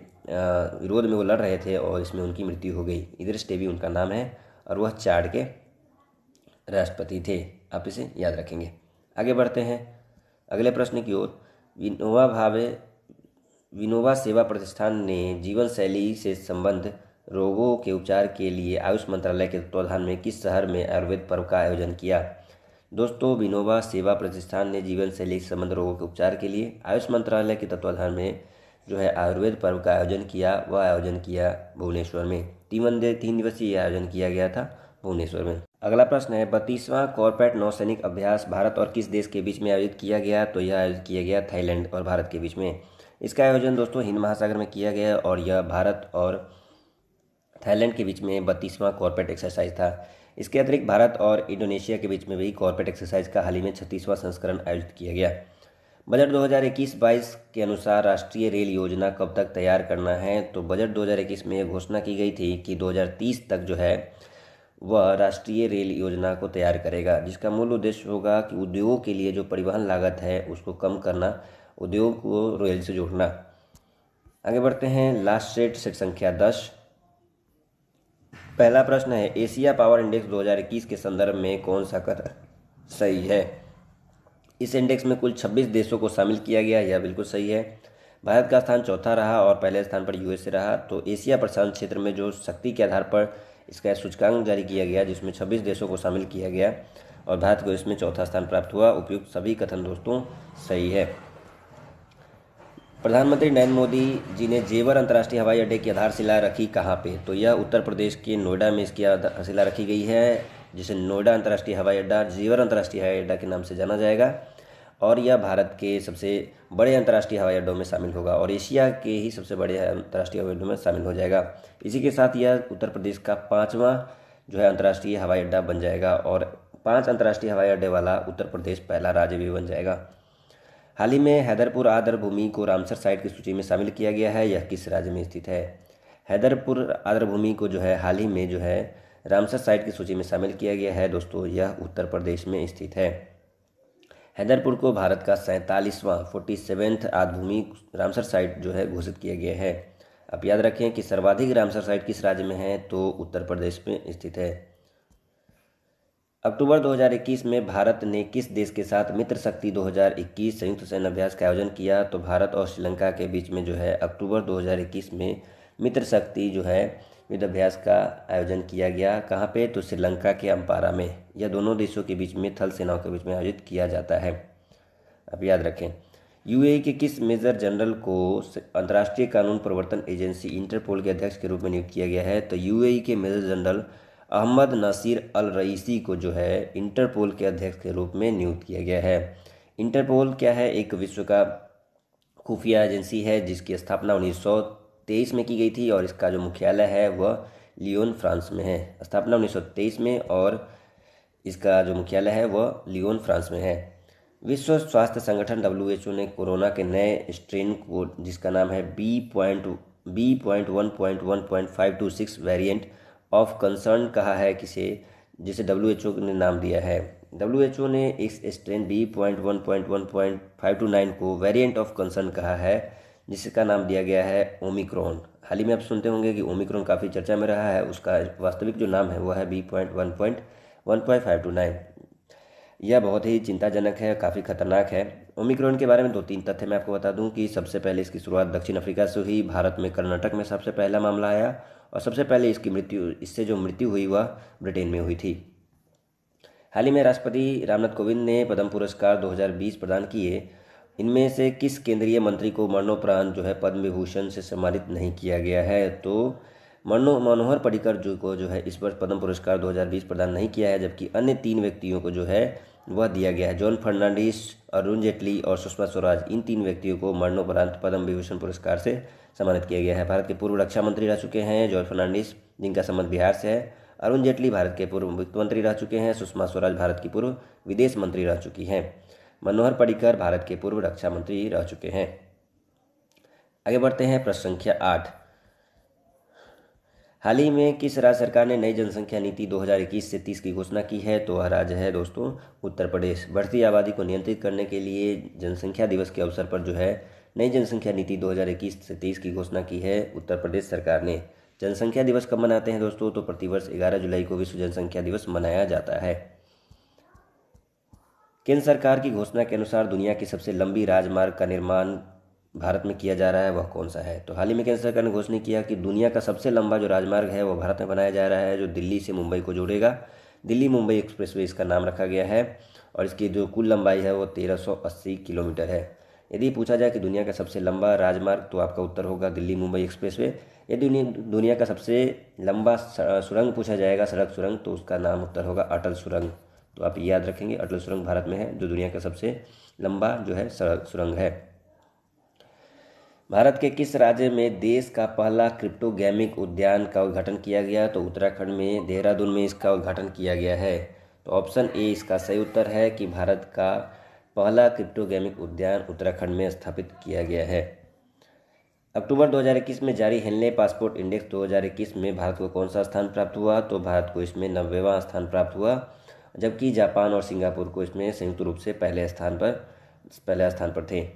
विरोध में वो लड़ रहे थे और इसमें उनकी मृत्यु हो गई। इदरिस डेबी उनका नाम है और वह चाड के राष्ट्रपति थे। आप इसे याद रखेंगे। आगे बढ़ते हैं अगले प्रश्न की ओर। विनोवा सेवा प्रतिष्ठान ने जीवन शैली से संबंध रोगों के उपचार के लिए आयुष मंत्रालय के तत्वाधान में किस शहर में आयुर्वेद पर्व का आयोजन किया? दोस्तों, विनोवा सेवा प्रतिष्ठान ने जीवन शैली से संबंध रोगों के उपचार के लिए आयुष मंत्रालय के तत्वाधान में जो है आयुर्वेद पर्व का आयोजन किया, वह आयोजन किया भुवनेश्वर में। 3 दिवसीय आयोजन किया गया था भुवनेश्वर में। अगला प्रश्न है 32वां कॉर्पेट नौसैनिक अभ्यास भारत और किस देश के बीच में आयोजित किया गया? तो यह आयोजित किया गया थाईलैंड और भारत के बीच में। इसका आयोजन दोस्तों हिंद महासागर में किया गया और यह भारत और थाईलैंड के बीच में 32वां कॉर्पेट एक्सरसाइज था। इसके अतिरिक्त भारत और इंडोनेशिया के बीच में भी कॉर्पेट एक्सरसाइज का हाल ही में 36वां संस्करण आयोजित किया गया। बजट 2021-22 के अनुसार राष्ट्रीय रेल योजना कब तक तैयार करना है? तो बजट 2021 में यह घोषणा की गई थी कि 2030 तक जो है वह राष्ट्रीय रेल योजना को तैयार करेगा, जिसका मूल उद्देश्य होगा कि उद्योगों के लिए जो परिवहन लागत है उसको कम करना, उद्योग को रेल से जोड़ना। आगे बढ़ते हैं लास्ट सेट संख्या 10। पहला प्रश्न है एशिया पावर इंडेक्स 2021 के संदर्भ में कौन सा कथन सही है? इस इंडेक्स में कुल 26 देशों को शामिल किया गया, यह बिल्कुल सही है। भारत का स्थान चौथा रहा और पहले स्थान पर यूएसए रहा। तो एशिया प्रशांत क्षेत्र में जो शक्ति के आधार पर इसका सूचकांक जारी किया गया, जिसमें 26 देशों को शामिल किया गया और भारत को इसमें चौथा स्थान प्राप्त हुआ। उपयुक्त सभी कथन दोस्तों सही है। प्रधानमंत्री नरेंद्र मोदी जी ने जेवर अंतर्राष्ट्रीय हवाई अड्डे की आधारशिला रखी कहाँ पे? तो यह उत्तर प्रदेश के नोएडा में इसकी आधारशिला रखी गई है, जिसे नोएडा अंतर्राष्ट्रीय हवाई अड्डा, जेवर अंतर्राष्ट्रीय हवाई अड्डा के नाम से जाना जाएगा और यह भारत के सबसे बड़े अंतर्राष्ट्रीय हवाई अड्डों में शामिल होगा और एशिया के ही सबसे बड़े अंतर्राष्ट्रीय हवाई अड्डों में शामिल हो जाएगा। इसी के साथ यह उत्तर प्रदेश का 5वां जो है अंतर्राष्ट्रीय हवाई अड्डा बन जाएगा और 5 अंतर्राष्ट्रीय हवाई अड्डे वाला उत्तर प्रदेश पहला राज्य भी बन जाएगा। हाल ही में हैदरपुर आर्द्र भूमि को रामसर साइट की सूची में शामिल किया गया है, यह किस राज्य में स्थित है? हैदरपुर आर्द्र भूमि को जो है हाल ही में जो है रामसर साइट की सूची में शामिल किया गया है दोस्तों, यह उत्तर प्रदेश में स्थित है। हैदरपुर को भारत का 47वां आर्द्र भूमि रामसर साइट जो है घोषित किया गया है। आप याद रखें कि सर्वाधिक रामसर साइट किस राज्य में है? तो उत्तर प्रदेश में स्थित है। अक्टूबर 2021 में भारत ने किस देश के साथ मित्र शक्ति 2021 संयुक्त सैन्य अभ्यास का आयोजन किया? तो भारत और श्रीलंका के बीच में जो है अक्टूबर 2021 में मित्र शक्ति जो है युद्ध अभ्यास का आयोजन किया गया। कहाँ पे? तो श्रीलंका के अम्पारा में। यह दोनों देशों के बीच में थल सेनाओं के बीच में आयोजित किया जाता है, आप याद रखें। यूएई के किस मेजर जनरल को अंतर्राष्ट्रीय कानून प्रवर्तन एजेंसी इंटरपोल के अध्यक्ष के रूप में नियुक्त किया गया है? तो यूएई के मेजर जनरल अहमद नासिर अल रईसी को जो है इंटरपोल के अध्यक्ष के रूप में नियुक्त किया गया है। इंटरपोल क्या है? एक विश्व का खुफिया एजेंसी है जिसकी स्थापना 1923 में की गई थी और इसका जो मुख्यालय है वह लियोन फ्रांस में है। स्थापना 1923 में और इसका जो मुख्यालय है वह लियोन फ्रांस में है। विश्व स्वास्थ्य संगठन WHO ने कोरोना के नए स्ट्रेन को, जिसका नाम है B.1.1.526 वेरिएंट ऑफ कंसर्न कहा है किसे, जिसे WHO ने नाम दिया है। WHO ने इस स्ट्रेन B.1.1.529 को वेरिएंट ऑफ कंसर्न कहा है, जिसका नाम दिया गया है ओमिक्रॉन। हाल ही में आप सुनते होंगे कि ओमिक्रॉन काफ़ी चर्चा में रहा है, उसका वास्तविक जो नाम है वह है B.1.1.529। यह बहुत ही चिंताजनक है, काफ़ी खतरनाक है। ओमिक्रॉन के बारे में 2-3 तथ्य मैं आपको बता दूं कि सबसे पहले इसकी शुरुआत दक्षिण अफ्रीका से हुई। भारत में कर्नाटक में सबसे पहला मामला आया और सबसे पहले इससे जो मृत्यु हुई वह ब्रिटेन में हुई थी। हाल ही में राष्ट्रपति रामनाथ कोविंद ने पद्म पुरस्कार 2020 प्रदान किए। इनमें से किस केंद्रीय मंत्री को मरणोपरांत जो है पद्म विभूषण से सम्मानित नहीं किया गया है? तो मनोहर पर्रिकर जी को जो है इस वर्ष पद्म पुरस्कार 2020 प्रदान नहीं किया है, जबकि अन्य 3 व्यक्तियों को जो है वह दिया गया है। जॉन फर्नांडिस, अरुण जेटली और सुषमा स्वराज, इन 3 व्यक्तियों को मरणोपरांत पद्म विभूषण पुरस्कार से सम्मानित किया गया है। भारत के पूर्व रक्षा मंत्री रह चुके हैं जॉन फर्नांडिस, जिनका संबंध बिहार से है। अरुण जेटली भारत के पूर्व वित्त मंत्री रह चुके हैं। सुषमा स्वराज भारत की पूर्व विदेश मंत्री रह चुकी हैं। मनोहर पर्रिकर भारत के पूर्व रक्षा मंत्री रह चुके हैं। आगे बढ़ते हैं प्रश्न संख्या 8। हाल ही में किस राज्य सरकार ने नई जनसंख्या नीति 2021 से 30 की घोषणा की है? तो वह राज्य है दोस्तों उत्तर प्रदेश। बढ़ती आबादी को नियंत्रित करने के लिए जनसंख्या दिवस के अवसर पर जो है नई जनसंख्या नीति 2021 से 30 की घोषणा की है उत्तर प्रदेश सरकार ने। जनसंख्या दिवस कब मनाते हैं दोस्तों? तो प्रतिवर्ष 11 जुलाई को विश्व जनसंख्या दिवस मनाया जाता है। केंद्र सरकार की घोषणा के अनुसार दुनिया की सबसे लंबी राजमार्ग का निर्माण भारत में किया जा रहा है, वह कौन सा है? तो हाल ही में केंद्र सरकार ने घोषणा किया कि दुनिया का सबसे लंबा जो राजमार्ग है वह भारत में बनाया जा रहा है, जो दिल्ली से मुंबई को जोड़ेगा। दिल्ली मुंबई एक्सप्रेसवे इसका नाम रखा गया है और इसकी जो कुल लंबाई है वो 1380 किलोमीटर है। यदि पूछा जाए कि दुनिया का सबसे लंबा राजमार्ग, तो आपका उत्तर होगा दिल्ली मुंबई एक्सप्रेसवे। यदि दुनिया का सबसे लंबा सुरंग पूछा जाएगा, सड़क सुरंग, तो उसका नाम उत्तर होगा अटल सुरंग। तो आप याद रखेंगे, अटल सुरंग भारत में है जो दुनिया का सबसे लंबा जो है सड़क सुरंग है। भारत के किस राज्य में देश का पहला क्रिप्टोगेमिक उद्यान का उद्घाटन किया गया? तो उत्तराखंड में देहरादून में इसका उद्घाटन किया गया है। तो ऑप्शन ए इसका सही उत्तर है कि भारत का पहला क्रिप्टोगेमिक उद्यान उत्तराखंड में स्थापित किया गया है। अक्टूबर 2021 में जारी हेनले पासपोर्ट इंडेक्स 2021 में भारत को कौन सा स्थान प्राप्त हुआ? तो भारत को इसमें 90वां स्थान प्राप्त हुआ, जबकि जापान और सिंगापुर को इसमें संयुक्त रूप से पहले स्थान पर थे।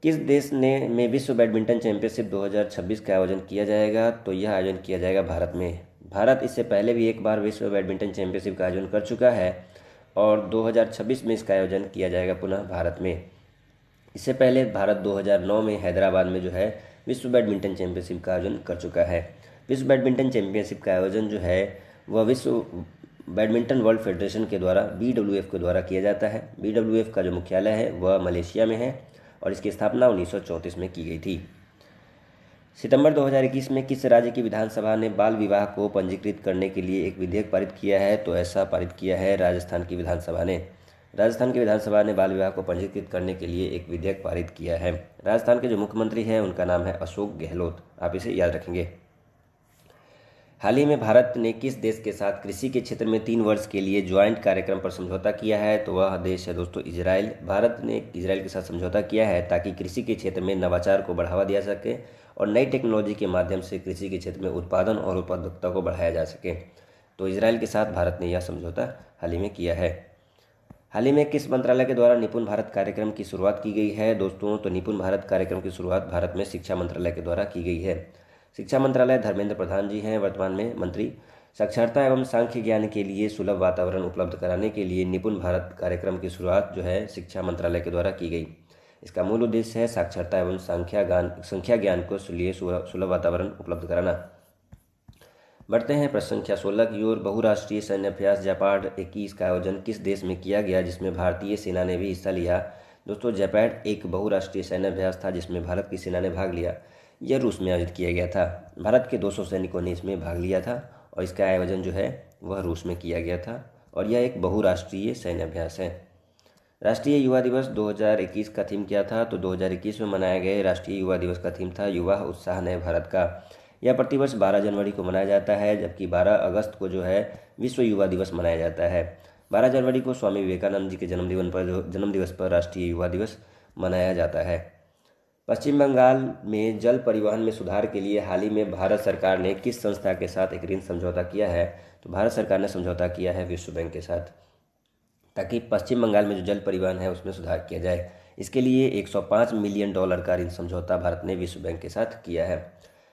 किस देश में विश्व बैडमिंटन चैंपियनशिप 2026 का आयोजन किया जाएगा? तो यह आयोजन किया जाएगा भारत में। भारत इससे पहले भी एक बार विश्व बैडमिंटन चैंपियनशिप का आयोजन कर चुका है और 2026 में इसका आयोजन किया जाएगा पुनः भारत में। इससे पहले भारत 2009 में हैदराबाद में जो है विश्व बैडमिंटन चैंपियनशिप का आयोजन कर चुका है। विश्व बैडमिंटन चैंपियनशिप का आयोजन जो है वह विश्व बैडमिंटन वर्ल्ड फेडरेशन के द्वारा BWF के द्वारा किया जाता है। BWF का जो मुख्यालय है वह मलेशिया में है और इसकी स्थापना 1934 में की गई थी। सितंबर 2021 में किस राज्य की विधानसभा ने बाल विवाह को पंजीकृत करने के लिए एक विधेयक पारित किया है? तो ऐसा पारित किया है राजस्थान की विधानसभा ने। राजस्थान की विधानसभा ने बाल विवाह को पंजीकृत करने के लिए एक विधेयक पारित किया है। राजस्थान के जो मुख्यमंत्री हैं उनका नाम है अशोक गहलोत, आप इसे याद रखेंगे। हाल ही में भारत ने किस देश के साथ कृषि के क्षेत्र में 3 वर्ष के लिए ज्वाइंट कार्यक्रम पर समझौता किया है? तो वह देश है दोस्तों इजराइल। भारत ने इजराइल के साथ समझौता किया है ताकि कृषि के क्षेत्र में नवाचार को बढ़ावा दिया सके और नई टेक्नोलॉजी के माध्यम से कृषि के क्षेत्र में उत्पादन और उत्पादकता को बढ़ाया जा सके। तो इजराइल के साथ भारत ने यह समझौता हाल ही में किया है। हाल ही में किस मंत्रालय के द्वारा निपुण भारत कार्यक्रम की शुरुआत की गई है दोस्तों? तो निपुण भारत कार्यक्रम की शुरुआत भारत में शिक्षा मंत्रालय के द्वारा की गई है। शिक्षा मंत्रालय धर्मेंद्र प्रधान जी हैं वर्तमान में मंत्री। साक्षरता एवं सांख्य ज्ञान के लिए सुलभ वातावरण उपलब्ध कराने के लिए निपुण भारत कार्यक्रम की शुरुआत जो है शिक्षा मंत्रालय के द्वारा की गई। इसका मूल उद्देश्य है साक्षरता एवं संख्या ज्ञान को लिए सुलभ वातावरण उपलब्ध कराना। बढ़ते हैं प्रश्न संख्या 16 की ओर। बहुराष्ट्रीय सैन्य अभ्यास जैपार्ड 21 का आयोजन किस देश में किया गया जिसमें भारतीय सेना ने भी हिस्सा लिया? दोस्तों जैपार्ड एक बहुराष्ट्रीय सैन्य अभ्यास था जिसमें भारत की सेना ने भाग लिया। यह रूस में आयोजित किया गया था। भारत के 200 सैनिकों ने इसमें भाग लिया था और इसका आयोजन जो है वह रूस में किया गया था और यह एक बहुराष्ट्रीय सैन्य अभ्यास है। राष्ट्रीय युवा दिवस 2021 का थीम क्या था? तो 2021 में मनाया गया राष्ट्रीय युवा दिवस का थीम था युवा उत्साह नए भारत का। यह प्रतिवर्ष 12 जनवरी को मनाया जाता है, जबकि 12 अगस्त को जो है विश्व युवा दिवस मनाया जाता है। 12 जनवरी को स्वामी विवेकानंद जी के जन्मदिवस पर राष्ट्रीय युवा दिवस मनाया जाता है। पश्चिम बंगाल में जल परिवहन में सुधार के लिए हाल ही में भारत सरकार ने किस संस्था के साथ एक ऋण समझौता किया है? तो भारत सरकार ने समझौता किया है विश्व बैंक के साथ, ताकि पश्चिम बंगाल में जो जल परिवहन है उसमें सुधार किया जाए। इसके लिए $105 मिलियन का ऋण समझौता भारत ने विश्व बैंक के साथ किया है।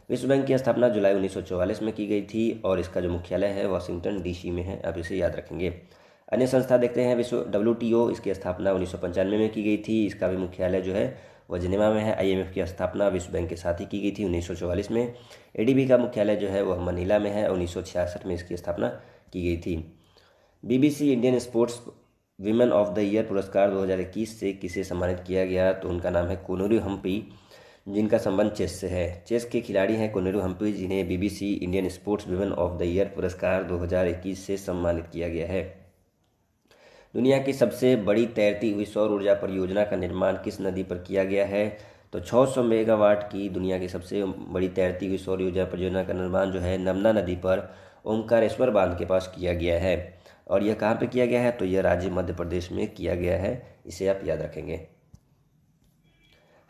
विश्व बैंक की स्थापना जुलाई 1944 में की गई थी और इसका जो मुख्यालय है वाशिंगटन DC में है, आप इसे याद रखेंगे। अन्य संस्था देखते हैं विश्व WTO, इसकी स्थापना 1995 में की गई थी। इसका भी मुख्यालय जो है वह जिनेवा में है। IMF की स्थापना विश्व बैंक के साथ ही की गई थी 1944 में। ADB का मुख्यालय जो है वह मनीला में है। 1966 में इसकी स्थापना की गई थी। BBC Indian sports women of the year पुरस्कार 2021 से किसे सम्मानित किया गया? तो उनका नाम है कोनेरू हम्पी, जिनका संबंध चेस से है। चेस के खिलाड़ी हैं कोनेरू हम्पी, जिन्हें BBC Indian sports women of the year पुरस्कार 2021 से सम्मानित किया गया है। दुनिया की सबसे बड़ी तैरती हुई सौर ऊर्जा परियोजना का निर्माण किस नदी पर किया गया है? तो 600 मेगावाट की दुनिया की सबसे बड़ी तैरती हुई सौर ऊर्जा परियोजना का निर्माण जो है नर्मदा नदी पर ओंकारेश्वर बांध के पास किया गया है। और यह कहाँ पे किया गया है? तो यह राज्य मध्य प्रदेश में किया गया है, इसे आप याद रखेंगे।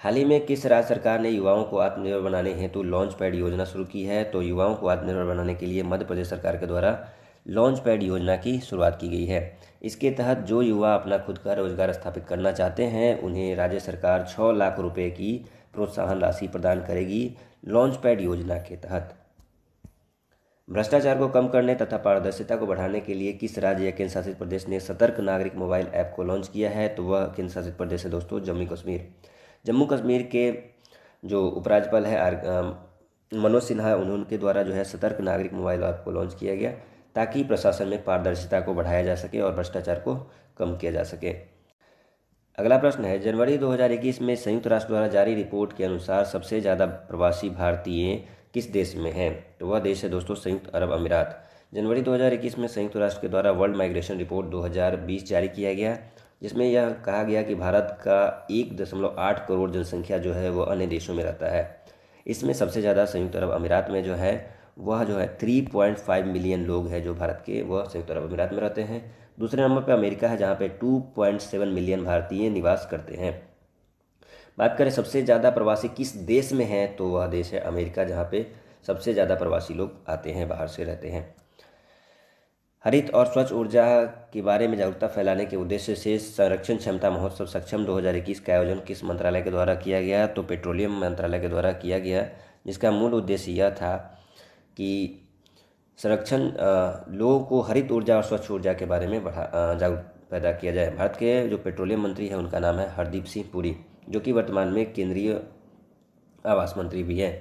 हाल ही में किस राज्य सरकार ने युवाओं को आत्मनिर्भर बनाने हेतु लॉन्च पैड योजना शुरू की है? तो युवाओं को आत्मनिर्भर बनाने के लिए मध्य प्रदेश सरकार के द्वारा लॉन्च पैड योजना की शुरुआत की गई है। इसके तहत जो युवा अपना खुद का रोजगार स्थापित करना चाहते हैं उन्हें राज्य सरकार 6 लाख रुपए की प्रोत्साहन राशि प्रदान करेगी लॉन्च पैड योजना के तहत। भ्रष्टाचार को कम करने तथा पारदर्शिता को बढ़ाने के लिए किस राज्य या केंद्र शासित प्रदेश ने सतर्क नागरिक मोबाइल ऐप को लॉन्च किया है? तो वह केंद्र शासित प्रदेश है दोस्तों जम्मू कश्मीर। जम्मू कश्मीर के जो उपराज्यपाल है मनोज सिन्हा, उनके द्वारा जो है सतर्क नागरिक मोबाइल ऐप को लॉन्च किया गया ताकि प्रशासन में पारदर्शिता को बढ़ाया जा सके और भ्रष्टाचार को कम किया जा सके। अगला प्रश्न है, जनवरी 2021 में संयुक्त राष्ट्र द्वारा जारी रिपोर्ट के अनुसार सबसे ज़्यादा प्रवासी भारतीय किस देश में हैं? तो वह देश है दोस्तों संयुक्त अरब अमीरात। जनवरी 2021 में संयुक्त राष्ट्र के द्वारा वर्ल्ड माइग्रेशन रिपोर्ट 2020 जारी किया गया, जिसमें यह कहा गया कि भारत का 1.8 करोड़ जनसंख्या जो है वह अन्य देशों में रहता है। इसमें सबसे ज़्यादा संयुक्त अरब अमीरात में जो है वह 3.5 मिलियन लोग हैं जो भारत के वह संयुक्त अरब अमीरात में रहते हैं। दूसरे नंबर पर अमेरिका है जहाँ पे 2.7 मिलियन भारतीय निवास करते हैं। बात करें सबसे ज़्यादा प्रवासी किस देश में हैं, तो वह देश है अमेरिका, जहाँ पे सबसे ज़्यादा प्रवासी लोग आते हैं, बाहर से रहते हैं। हरित और स्वच्छ ऊर्जा के बारे में जागरूकता फैलाने के उद्देश्य से संरक्षण क्षमता महोत्सव सक्षम 2021 का आयोजन किस मंत्रालय के द्वारा किया गया? तो पेट्रोलियम मंत्रालय के द्वारा किया गया, जिसका मूल उद्देश्य यह था कि संरक्षण लोगों को हरित ऊर्जा और स्वच्छ ऊर्जा के बारे में जागरूक पैदा किया जाए। भारत के जो पेट्रोलियम मंत्री हैं उनका नाम है हरदीप सिंह पुरी, जो कि वर्तमान में केंद्रीय आवास मंत्री भी हैं।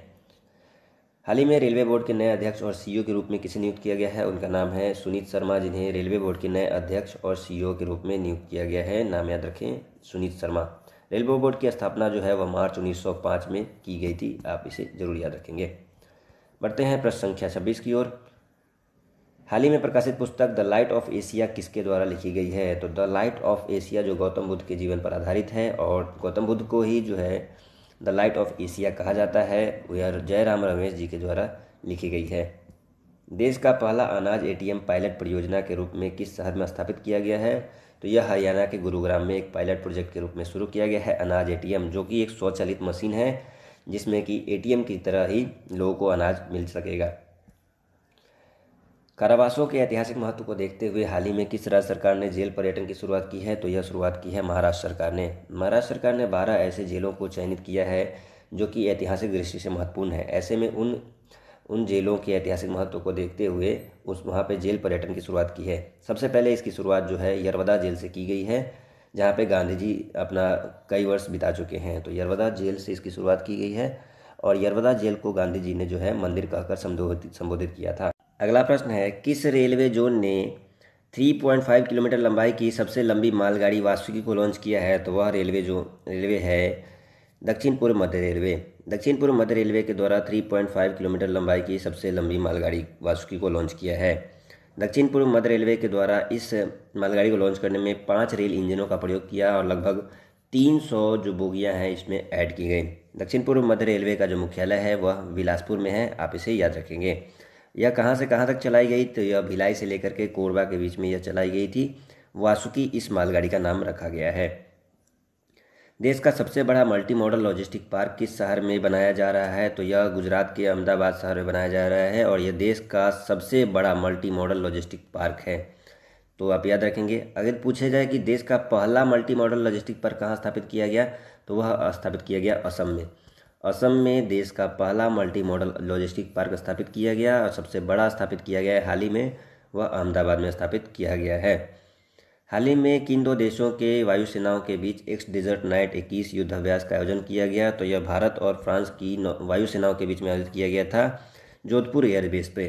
हाल ही में रेलवे बोर्ड के नए अध्यक्ष और सीईओ के रूप में किसे नियुक्त किया गया है? उनका नाम है सुनीत शर्मा, जिन्हें रेलवे बोर्ड के नए अध्यक्ष और सीईओ के रूप में नियुक्त किया गया है। नाम याद रखें, सुनीत शर्मा। रेलवे बोर्ड की स्थापना जो है वह मार्च 1905 में की गई थी, आप इसे जरूर याद रखेंगे। बढ़ते हैं प्रश्न संख्या 26 की ओर। हाल ही में प्रकाशित पुस्तक द लाइट ऑफ एशिया किसके द्वारा लिखी गई है? तो द लाइट ऑफ एशिया जो गौतम बुद्ध के जीवन पर आधारित है, और गौतम बुद्ध को ही जो है द लाइट ऑफ एशिया कहा जाता है, वह जयराम रमेश जी के द्वारा लिखी गई है। देश का पहला अनाज एटीएम पायलट परियोजना के रूप में किस शहर में स्थापित किया गया है? तो यह हरियाणा के गुरुग्राम में एक पायलट प्रोजेक्ट के रूप में शुरू किया गया है अनाज एटीएम, जो कि एक स्वचालित मशीन है जिसमें कि एटीएम की तरह ही लोगों को अनाज मिल सकेगा। कारावासों के ऐतिहासिक महत्व को देखते हुए हाल ही में किस राज्य सरकार ने जेल पर्यटन की शुरुआत की है? तो यह शुरुआत की है महाराष्ट्र सरकार ने। महाराष्ट्र सरकार ने 12 ऐसे जेलों को चयनित किया है जो कि ऐतिहासिक दृष्टि से महत्वपूर्ण है। ऐसे में उन जेलों के ऐतिहासिक महत्व को देखते हुए वहाँ पे जेल पर्यटन की शुरुआत की है। सबसे पहले इसकी शुरुआत जो है यरवदा जेल से की गई है, जहाँ पे गांधी जी अपना कई वर्ष बिता चुके हैं। तो यरवदा जेल से इसकी शुरुआत की गई है, और यरवदा जेल को गांधी जी ने जो है मंदिर कहकर संबोधित किया था। अगला प्रश्न है, किस रेलवे जोन ने 3.5 किलोमीटर लंबाई की सबसे लंबी मालगाड़ी वासुकी को लॉन्च किया है? तो वह रेलवे है दक्षिण पूर्व मध्य रेलवे। दक्षिण पूर्व मध्य रेलवे के द्वारा 3.5 किलोमीटर लंबाई की सबसे लंबी मालगाड़ी वासुकी को लॉन्च किया है। दक्षिण पूर्व मध्य रेलवे के द्वारा इस मालगाड़ी को लॉन्च करने में 5 रेल इंजनों का प्रयोग किया, और लगभग 300 जो बोगियां हैं इसमें ऐड की गई। दक्षिण पूर्व मध्य रेलवे का जो मुख्यालय है वह बिलासपुर में है, आप इसे याद रखेंगे। यह कहाँ से कहाँ तक चलाई गई? तो यह भिलाई से लेकर के कोरबा के बीच में यह चलाई गई थी। वासुकी इस मालगाड़ी का नाम रखा गया है। देश का सबसे बड़ा मल्टी मॉडल लॉजिस्टिक पार्क किस शहर में बनाया जा रहा है? तो यह गुजरात के अहमदाबाद शहर में बनाया जा रहा है, और यह देश का सबसे बड़ा मल्टी मॉडल लॉजिस्टिक पार्क है। तो आप याद रखेंगे। अगर पूछे जाए कि देश का पहला मल्टी मॉडल लॉजिस्टिक पार्क कहाँ स्थापित किया गया, तो वह स्थापित किया गया असम में। असम में देश का पहला मल्टी मॉडल लॉजिस्टिक पार्क स्थापित किया गया, और सबसे बड़ा स्थापित किया गया है हाल ही में, वह अहमदाबाद में स्थापित किया गया है। हाल ही में किन दो देशों के वायुसेनाओं के बीच एक्स डेजर्ट नाइट 21 युद्धाभ्यास का आयोजन किया गया? तो यह भारत और फ्रांस की वायुसेनाओं के बीच में आयोजित किया गया था जोधपुर एयरबेस पे।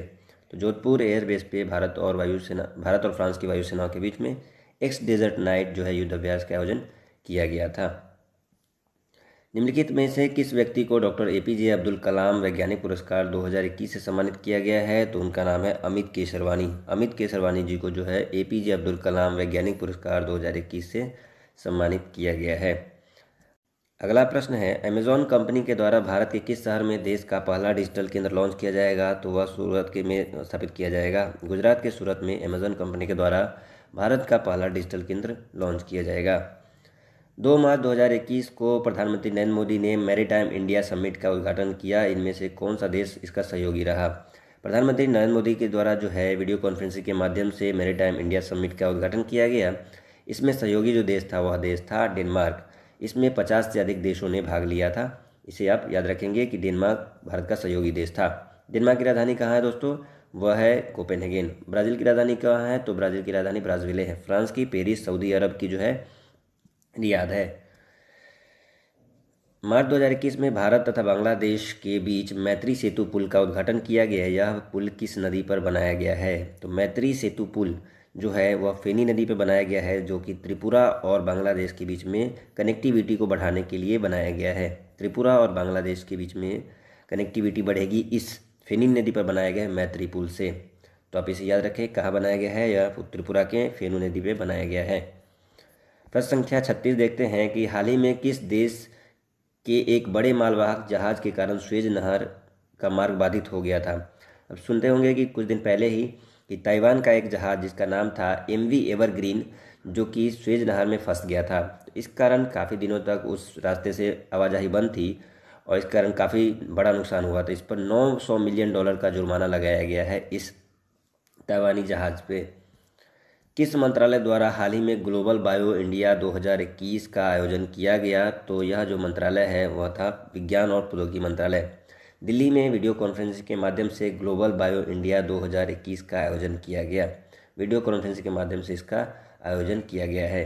तो जोधपुर एयरबेस पे भारत और फ्रांस की वायुसेनाओं के बीच में एक्स डेजर्ट नाइट जो है युद्धाभ्यास का आयोजन किया गया था। निम्नलिखित में से किस व्यक्ति को डॉक्टर एपीजे अब्दुल कलाम वैज्ञानिक पुरस्कार 2021 से सम्मानित किया गया है? तो उनका नाम है अमित केसरवानी। अमित केसरवानी जी को जो है एपीजे अब्दुल कलाम वैज्ञानिक पुरस्कार 2021 से सम्मानित किया गया है। अगला प्रश्न है, अमेजॉन कंपनी के द्वारा भारत के किस शहर में देश का पहला डिजिटल केंद्र लॉन्च किया जाएगा? तो वह सूरत में स्थापित किया जाएगा। गुजरात के सूरत में अमेजॉन कंपनी के द्वारा भारत का पहला डिजिटल केंद्र लॉन्च किया जाएगा। 2 मार्च 2021 को प्रधानमंत्री नरेंद्र मोदी ने मैरीटाइम इंडिया समिट का उद्घाटन किया। इनमें से कौन सा देश इसका सहयोगी रहा? प्रधानमंत्री नरेंद्र मोदी के द्वारा जो है वीडियो कॉन्फ्रेंसिंग के माध्यम से मैरीटाइम इंडिया समिट का उद्घाटन किया गया। इसमें सहयोगी जो देश था वह देश था डेनमार्क। इसमें 50 से अधिक देशों ने भाग लिया था। इसे आप याद रखेंगे कि डेनमार्क भारत का सहयोगी देश था। डेनमार्क की राजधानी कहाँ है दोस्तों? वह है कोपेनहेगन। ब्राज़ील की राजधानी कहाँ है? तो ब्राज़ील की राजधानी ब्राज़ील है। फ्रांस की पेरिस, सऊदी अरब की जो है रियाद है। मार्च 2021 में भारत तथा बांग्लादेश के बीच मैत्री सेतु पुल का उद्घाटन किया गया है। यह पुल किस नदी पर बनाया गया है? तो मैत्री सेतु पुल जो है वह फेनी नदी पर बनाया गया है, जो कि त्रिपुरा और बांग्लादेश के बीच में कनेक्टिविटी को बढ़ाने के लिए बनाया गया है। त्रिपुरा और बांग्लादेश के बीच में कनेक्टिविटी बढ़ेगी इस फेनी नदी पर बनाया गया है मैत्री पुल से। तो आप इसे याद रखें, कहाँ बनाया गया है, यह त्रिपुरा के फेनू नदी पर बनाया गया है। प्रश्न संख्या 36 देखते हैं कि हाल ही में किस देश के एक बड़े मालवाहक जहाज के कारण स्वेज नहर का मार्ग बाधित हो गया था। अब सुनते होंगे कि कुछ दिन पहले ही कि ताइवान का एक जहाज जिसका नाम था MV एवरग्रीन, जो कि स्वेज नहर में फंस गया था। तो इस कारण काफ़ी दिनों तक उस रास्ते से आवाजाही बंद थी और इस कारण काफ़ी बड़ा नुकसान हुआ था। इस पर $900 मिलियन का जुर्माना लगाया गया है इस ताइवानी जहाज पे। किस मंत्रालय द्वारा हाल ही में ग्लोबल बायो इंडिया 2021 का आयोजन किया गया? तो यह जो मंत्रालय है वह था विज्ञान और प्रौद्योगिकी मंत्रालय। दिल्ली में वीडियो कॉन्फ्रेंसिंग के माध्यम से ग्लोबल बायो इंडिया 2021 का आयोजन किया गया। वीडियो कॉन्फ्रेंसिंग के माध्यम से इसका आयोजन किया गया है।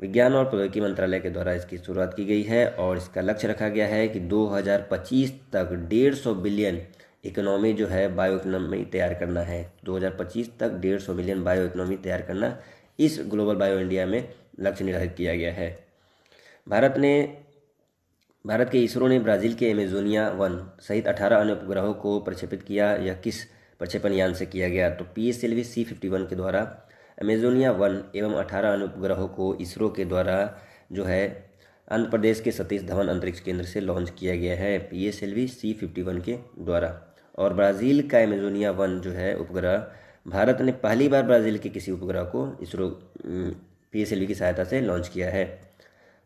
विज्ञान और प्रौद्योगिकी मंत्रालय के द्वारा इसकी शुरुआत की गई है और इसका लक्ष्य रखा गया है कि 2025 तक 150 बिलियन इकोनॉमी जो है बायो इकोनॉमी तैयार करना है। 2025 तक 150 बिलियन बायो इकोनॉमी तैयार करना इस ग्लोबल बायो इंडिया में लक्ष्य निर्धारित किया गया है। भारत के इसरो ने ब्राज़ील के एमेजोनिया 1 सहित 18 अन्य उपग्रहों को प्रक्षेपित किया। यह किस प्रक्षेपण यान से किया गया? तो PSLV C-51 के द्वारा एमेजोनिया 1 एवं 18 अन्य उपग्रहों को इसरो के द्वारा जो है आंध्र प्रदेश के सतीश धवन अंतरिक्ष केंद्र से लॉन्च किया गया है, PSLV C-51 के द्वारा। और ब्राज़ील का एमेजोनिया 1 जो है उपग्रह, भारत ने पहली बार ब्राज़ील के किसी उपग्रह को इसरो PSLV की सहायता से लॉन्च किया है।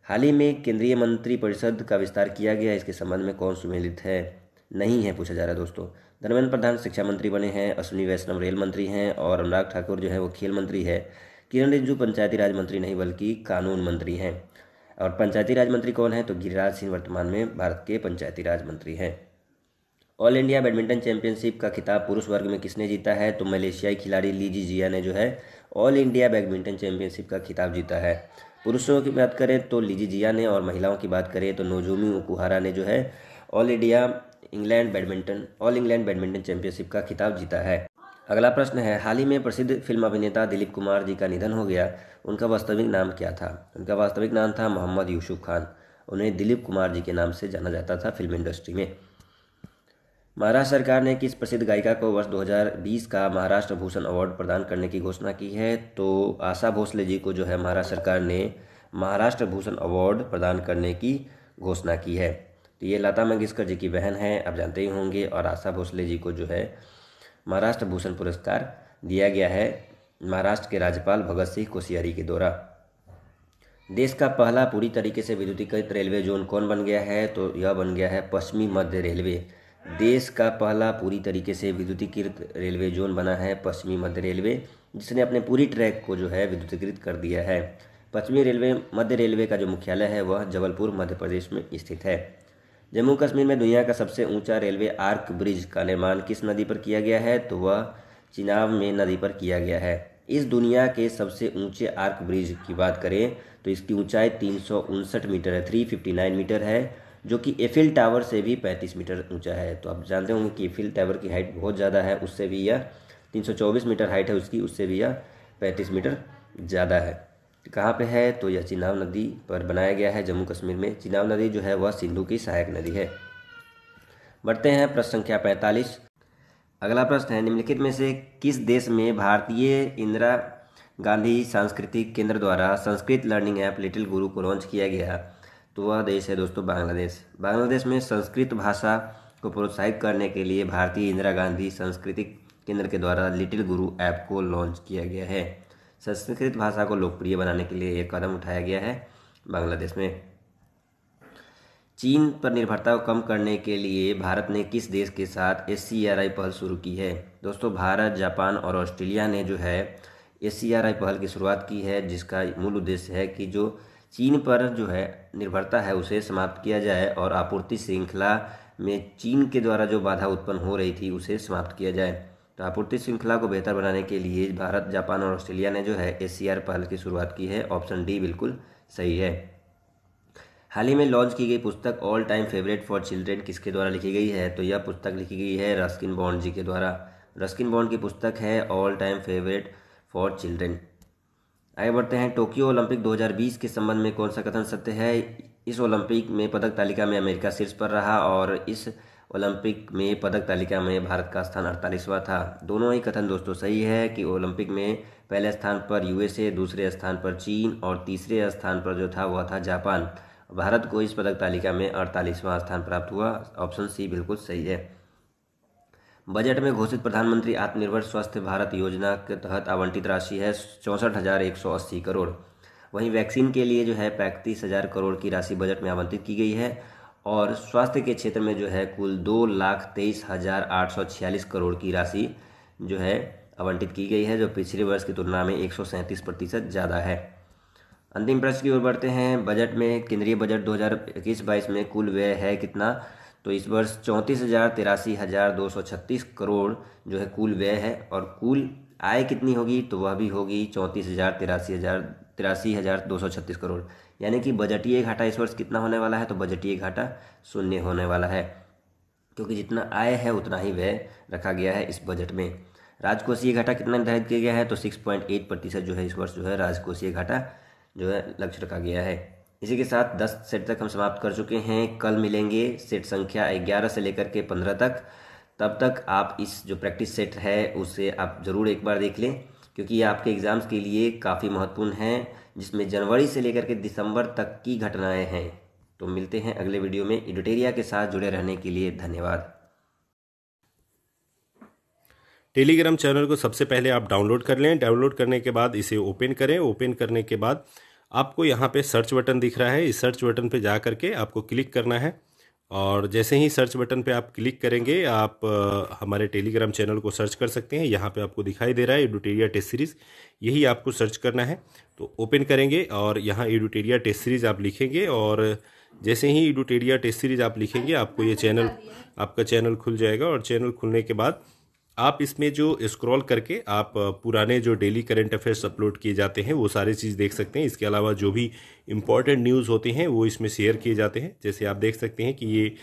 हाल ही में केंद्रीय मंत्री परिषद का विस्तार किया गया, इसके संबंध में कौन सम्मिलित है? नहीं है पूछा जा रहा है दोस्तों। धर्मेंद्र प्रधान शिक्षा मंत्री बने हैं, अश्विनी वैष्णव रेल मंत्री हैं और अनुराग ठाकुर जो है वो खेल मंत्री है। किरण रिजिजू पंचायती राज मंत्री नहीं बल्कि कानून मंत्री हैं। और पंचायती राज मंत्री कौन है? तो गिरिराज सिंह वर्तमान में भारत के पंचायती राज मंत्री हैं। ऑल इंडिया बैडमिंटन चैंपियनशिप का खिताब पुरुष वर्ग में किसने जीता है? तो मलेशियाई खिलाड़ी ली जिजिया ने जो है ऑल इंडिया बैडमिंटन चैंपियनशिप का खिताब जीता है। पुरुषों की बात करें तो ली जिजिया ने और महिलाओं की बात करें तो नोजोमी ओकुहारा ने जो है ऑल इंग्लैंड बैडमिंटन चैंपियनशिप का खिताब जीता है। अगला प्रश्न है, हाल ही में प्रसिद्ध फिल्म अभिनेता दिलीप कुमार जी का निधन हो गया, उनका वास्तविक नाम क्या था? उनका वास्तविक नाम था मोहम्मद यूसुफ खान। उन्हें दिलीप कुमार जी के नाम से जाना जाता था फिल्म इंडस्ट्री में। महाराष्ट्र सरकार ने किस प्रसिद्ध गायिका को वर्ष 2020 का महाराष्ट्र भूषण अवार्ड प्रदान करने की घोषणा की है? तो आशा भोसले जी को जो है महाराष्ट्र सरकार ने महाराष्ट्र भूषण अवार्ड प्रदान करने की घोषणा की है। तो ये लता मंगेशकर जी की बहन है, आप जानते ही होंगे। और आशा भोसले जी को जो है महाराष्ट्र भूषण पुरस्कार दिया गया है महाराष्ट्र के राज्यपाल भगत सिंह कोश्यारी के द्वारा। देश का पहला पूरी तरीके से विद्युतीकृत रेलवे जोन कौन बन गया है? तो यह बन गया है पश्चिमी मध्य रेलवे। देश का पहला पूरी तरीके से विद्युतीकृत रेलवे जोन बना है पश्चिमी मध्य रेलवे, जिसने अपने पूरी ट्रैक को जो है विद्युतीकृत कर दिया है। मध्य रेलवे का जो मुख्यालय है वह जबलपुर मध्य प्रदेश में स्थित है। जम्मू कश्मीर में दुनिया का सबसे ऊंचा रेलवे आर्क ब्रिज का निर्माण किस नदी पर किया गया है? तो वह चिनाब में नदी पर किया गया है। इस दुनिया के सबसे ऊंचे आर्क ब्रिज की बात करें तो इसकी ऊंचाई 359 मीटर है, 359 मीटर है, जो कि एफिल टावर से भी 35 मीटर ऊंचा है। तो आप जानते होंगे कि एफिल टावर की हाइट बहुत ज़्यादा है, उससे भी यह 324 मीटर हाइट है उसकी, उससे भी यह 35 मीटर ज़्यादा है। कहाँ पे है? तो यह चिनाब नदी पर बनाया गया है जम्मू कश्मीर में। चिनाब नदी जो है वह सिंधु की सहायक नदी है। बढ़ते हैं प्रश्न संख्या 45। अगला प्रश्न है, निम्नलिखित में से किस देश में भारतीय इंदिरा गांधी सांस्कृतिक केंद्र द्वारा संस्कृत लर्निंग ऐप लिटिल गुरु को लॉन्च किया गया? तो वह देश है दोस्तों बांग्लादेश। बांग्लादेश में संस्कृत भाषा को प्रोत्साहित करने के लिए भारतीय इंदिरा गांधी सांस्कृतिक केंद्र के द्वारा लिटिल गुरु ऐप को लॉन्च किया गया है। संस्कृत भाषा को लोकप्रिय बनाने के लिए एक कदम उठाया गया है बांग्लादेश में। चीन पर निर्भरता को कम करने के लिए भारत ने किस देश के साथ SCRI पहल शुरू की है? दोस्तों भारत, जापान और ऑस्ट्रेलिया ने जो है SCRI पहल की शुरुआत की है, जिसका मूल उद्देश्य है कि जो चीन पर जो है निर्भरता है उसे समाप्त किया जाए और आपूर्ति श्रृंखला में चीन के द्वारा जो बाधा उत्पन्न हो रही थी उसे समाप्त किया जाए। तो आपूर्ति श्रृंखला को बेहतर बनाने के लिए भारत, जापान और ऑस्ट्रेलिया ने जो है SCR पहल की शुरुआत की है। ऑप्शन डी बिल्कुल सही है। हाल ही में लॉन्च की गई पुस्तक all time favourite for children किसके द्वारा लिखी गई है? तो यह पुस्तक लिखी गई है रस्किन बॉन्ड जी के द्वारा। रस्किन बॉन्ड की पुस्तक है all time favourite for children. आगे बढ़ते हैं, टोक्यो ओलंपिक 2020 के संबंध में कौन सा कथन सत्य है? इस ओलंपिक में पदक तालिका में अमेरिका शीर्ष पर रहा और इस ओलंपिक में पदक तालिका में भारत का स्थान 48वां था। दोनों ही कथन दोस्तों सही है कि ओलंपिक में पहले स्थान पर यूएसए, दूसरे स्थान पर चीन और तीसरे स्थान पर जो था वह था जापान। भारत को इस पदक तालिका में 48वां स्थान प्राप्त हुआ। ऑप्शन सी बिल्कुल सही है। बजट में घोषित प्रधानमंत्री आत्मनिर्भर स्वस्थ भारत योजना के तहत आवंटित राशि है 64,180 करोड़। वहीं वैक्सीन के लिए जो है 35,000 करोड़ की राशि बजट में आवंटित की गई है और स्वास्थ्य के क्षेत्र में जो है कुल 2,23,846 करोड़ की राशि जो है आवंटित की गई है, जो पिछले वर्ष की तुलना में 137% ज़्यादा है। अंतिम प्रश्न की ओर बढ़ते हैं। बजट में केंद्रीय बजट 2021-22 में कुल व्यय है कितना? तो इस वर्ष 34,83,236 करोड़ जो है कुल व्यय है और कुल आय कितनी होगी? तो वह भी होगी 83,236 करोड़। यानी कि बजटीय घाटा इस वर्ष कितना होने वाला है? तो बजटीय घाटा 0 होने वाला है, क्योंकि जितना आय है उतना ही व्यय रखा गया है इस बजट में। राजकोषीय घाटा कितना निर्धारित किया गया है? तो 6.8% जो है इस वर्ष जो है राजकोषीय घाटा जो है लक्ष्य रखा गया है। इसी के साथ 10 सेट तक हम समाप्त कर चुके हैं। कल मिलेंगे सेट संख्या 11 से लेकर के 15 तक। तब तक आप इस जो प्रैक्टिस सेट है उसे आप ज़रूर एक बार देख लें, क्योंकि ये आपके एग्ज़ाम्स के लिए काफ़ी महत्वपूर्ण है, जिसमें जनवरी से लेकर के दिसंबर तक की घटनाएं हैं। तो मिलते हैं अगले वीडियो में। एडुटेरिया के साथ जुड़े रहने के लिए धन्यवाद। टेलीग्राम चैनल को सबसे पहले आप डाउनलोड कर लें। डाउनलोड करने के बाद इसे ओपन करें। ओपन करने के बाद आपको यहाँ पे सर्च बटन दिख रहा है। इस सर्च बटन पे जा करके आपको क्लिक करना है और जैसे ही सर्च बटन पे आप क्लिक करेंगे आप हमारे टेलीग्राम चैनल को सर्च कर सकते हैं। यहाँ पे आपको दिखाई दे रहा है एडुटेरिया टेस्ट सीरीज़, यही आपको सर्च करना है। तो ओपन करेंगे और यहाँ एडुटेरिया टेस्ट सीरीज़ आप लिखेंगे और जैसे ही एडुटेरिया टेस्ट सीरीज़ आप लिखेंगे आपको ये चैनल, आपका चैनल खुल जाएगा और चैनल खुलने के बाद आप इसमें जो स्क्रॉल करके आप पुराने जो डेली करंट अफेयर्स अपलोड किए जाते हैं वो सारी चीज़ देख सकते हैं। इसके अलावा जो भी इम्पॉर्टेंट न्यूज़ होते हैं वो इसमें शेयर किए जाते हैं। जैसे आप देख सकते हैं कि ये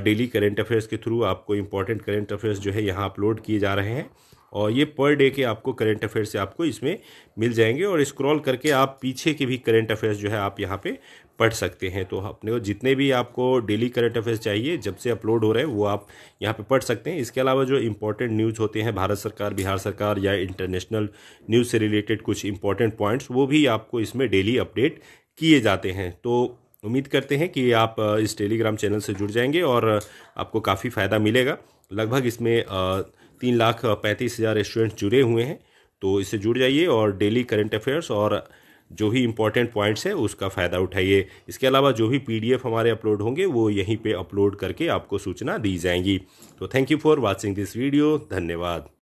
डेली करंट अफेयर्स के थ्रू आपको इम्पॉर्टेंट करंट अफेयर्स जो है यहाँ अपलोड किए जा रहे हैं और ये पर डे के आपको करंट अफेयर्स से आपको इसमें मिल जाएंगे और स्क्रॉल करके आप पीछे के भी करंट अफेयर्स जो है आप यहाँ पे पढ़ सकते हैं। तो अपने को जितने भी आपको डेली करंट अफेयर्स चाहिए जब से अपलोड हो रहे हैं वो आप यहाँ पे पढ़ सकते हैं। इसके अलावा जो इम्पोर्टेंट न्यूज़ होते हैं भारत सरकार, बिहार सरकार या इंटरनेशनल न्यूज़ से रिलेटेड कुछ इंपॉर्टेंट पॉइंट्स वो भी आपको इसमें डेली अपडेट किए जाते हैं। तो उम्मीद करते हैं कि आप इस टेलीग्राम चैनल से जुड़ जाएंगे और आपको काफ़ी फ़ायदा मिलेगा। लगभग इसमें 3,35,000 स्टूडेंट्स जुड़े हुए हैं। तो इससे जुड़ जाइए और डेली करंट अफेयर्स और जो भी इम्पोर्टेंट पॉइंट्स है उसका फ़ायदा उठाइए। इसके अलावा जो भी PDF हमारे अपलोड होंगे वो यहीं पे अपलोड करके आपको सूचना दी जाएंगी। तो thank you for watching this video. धन्यवाद।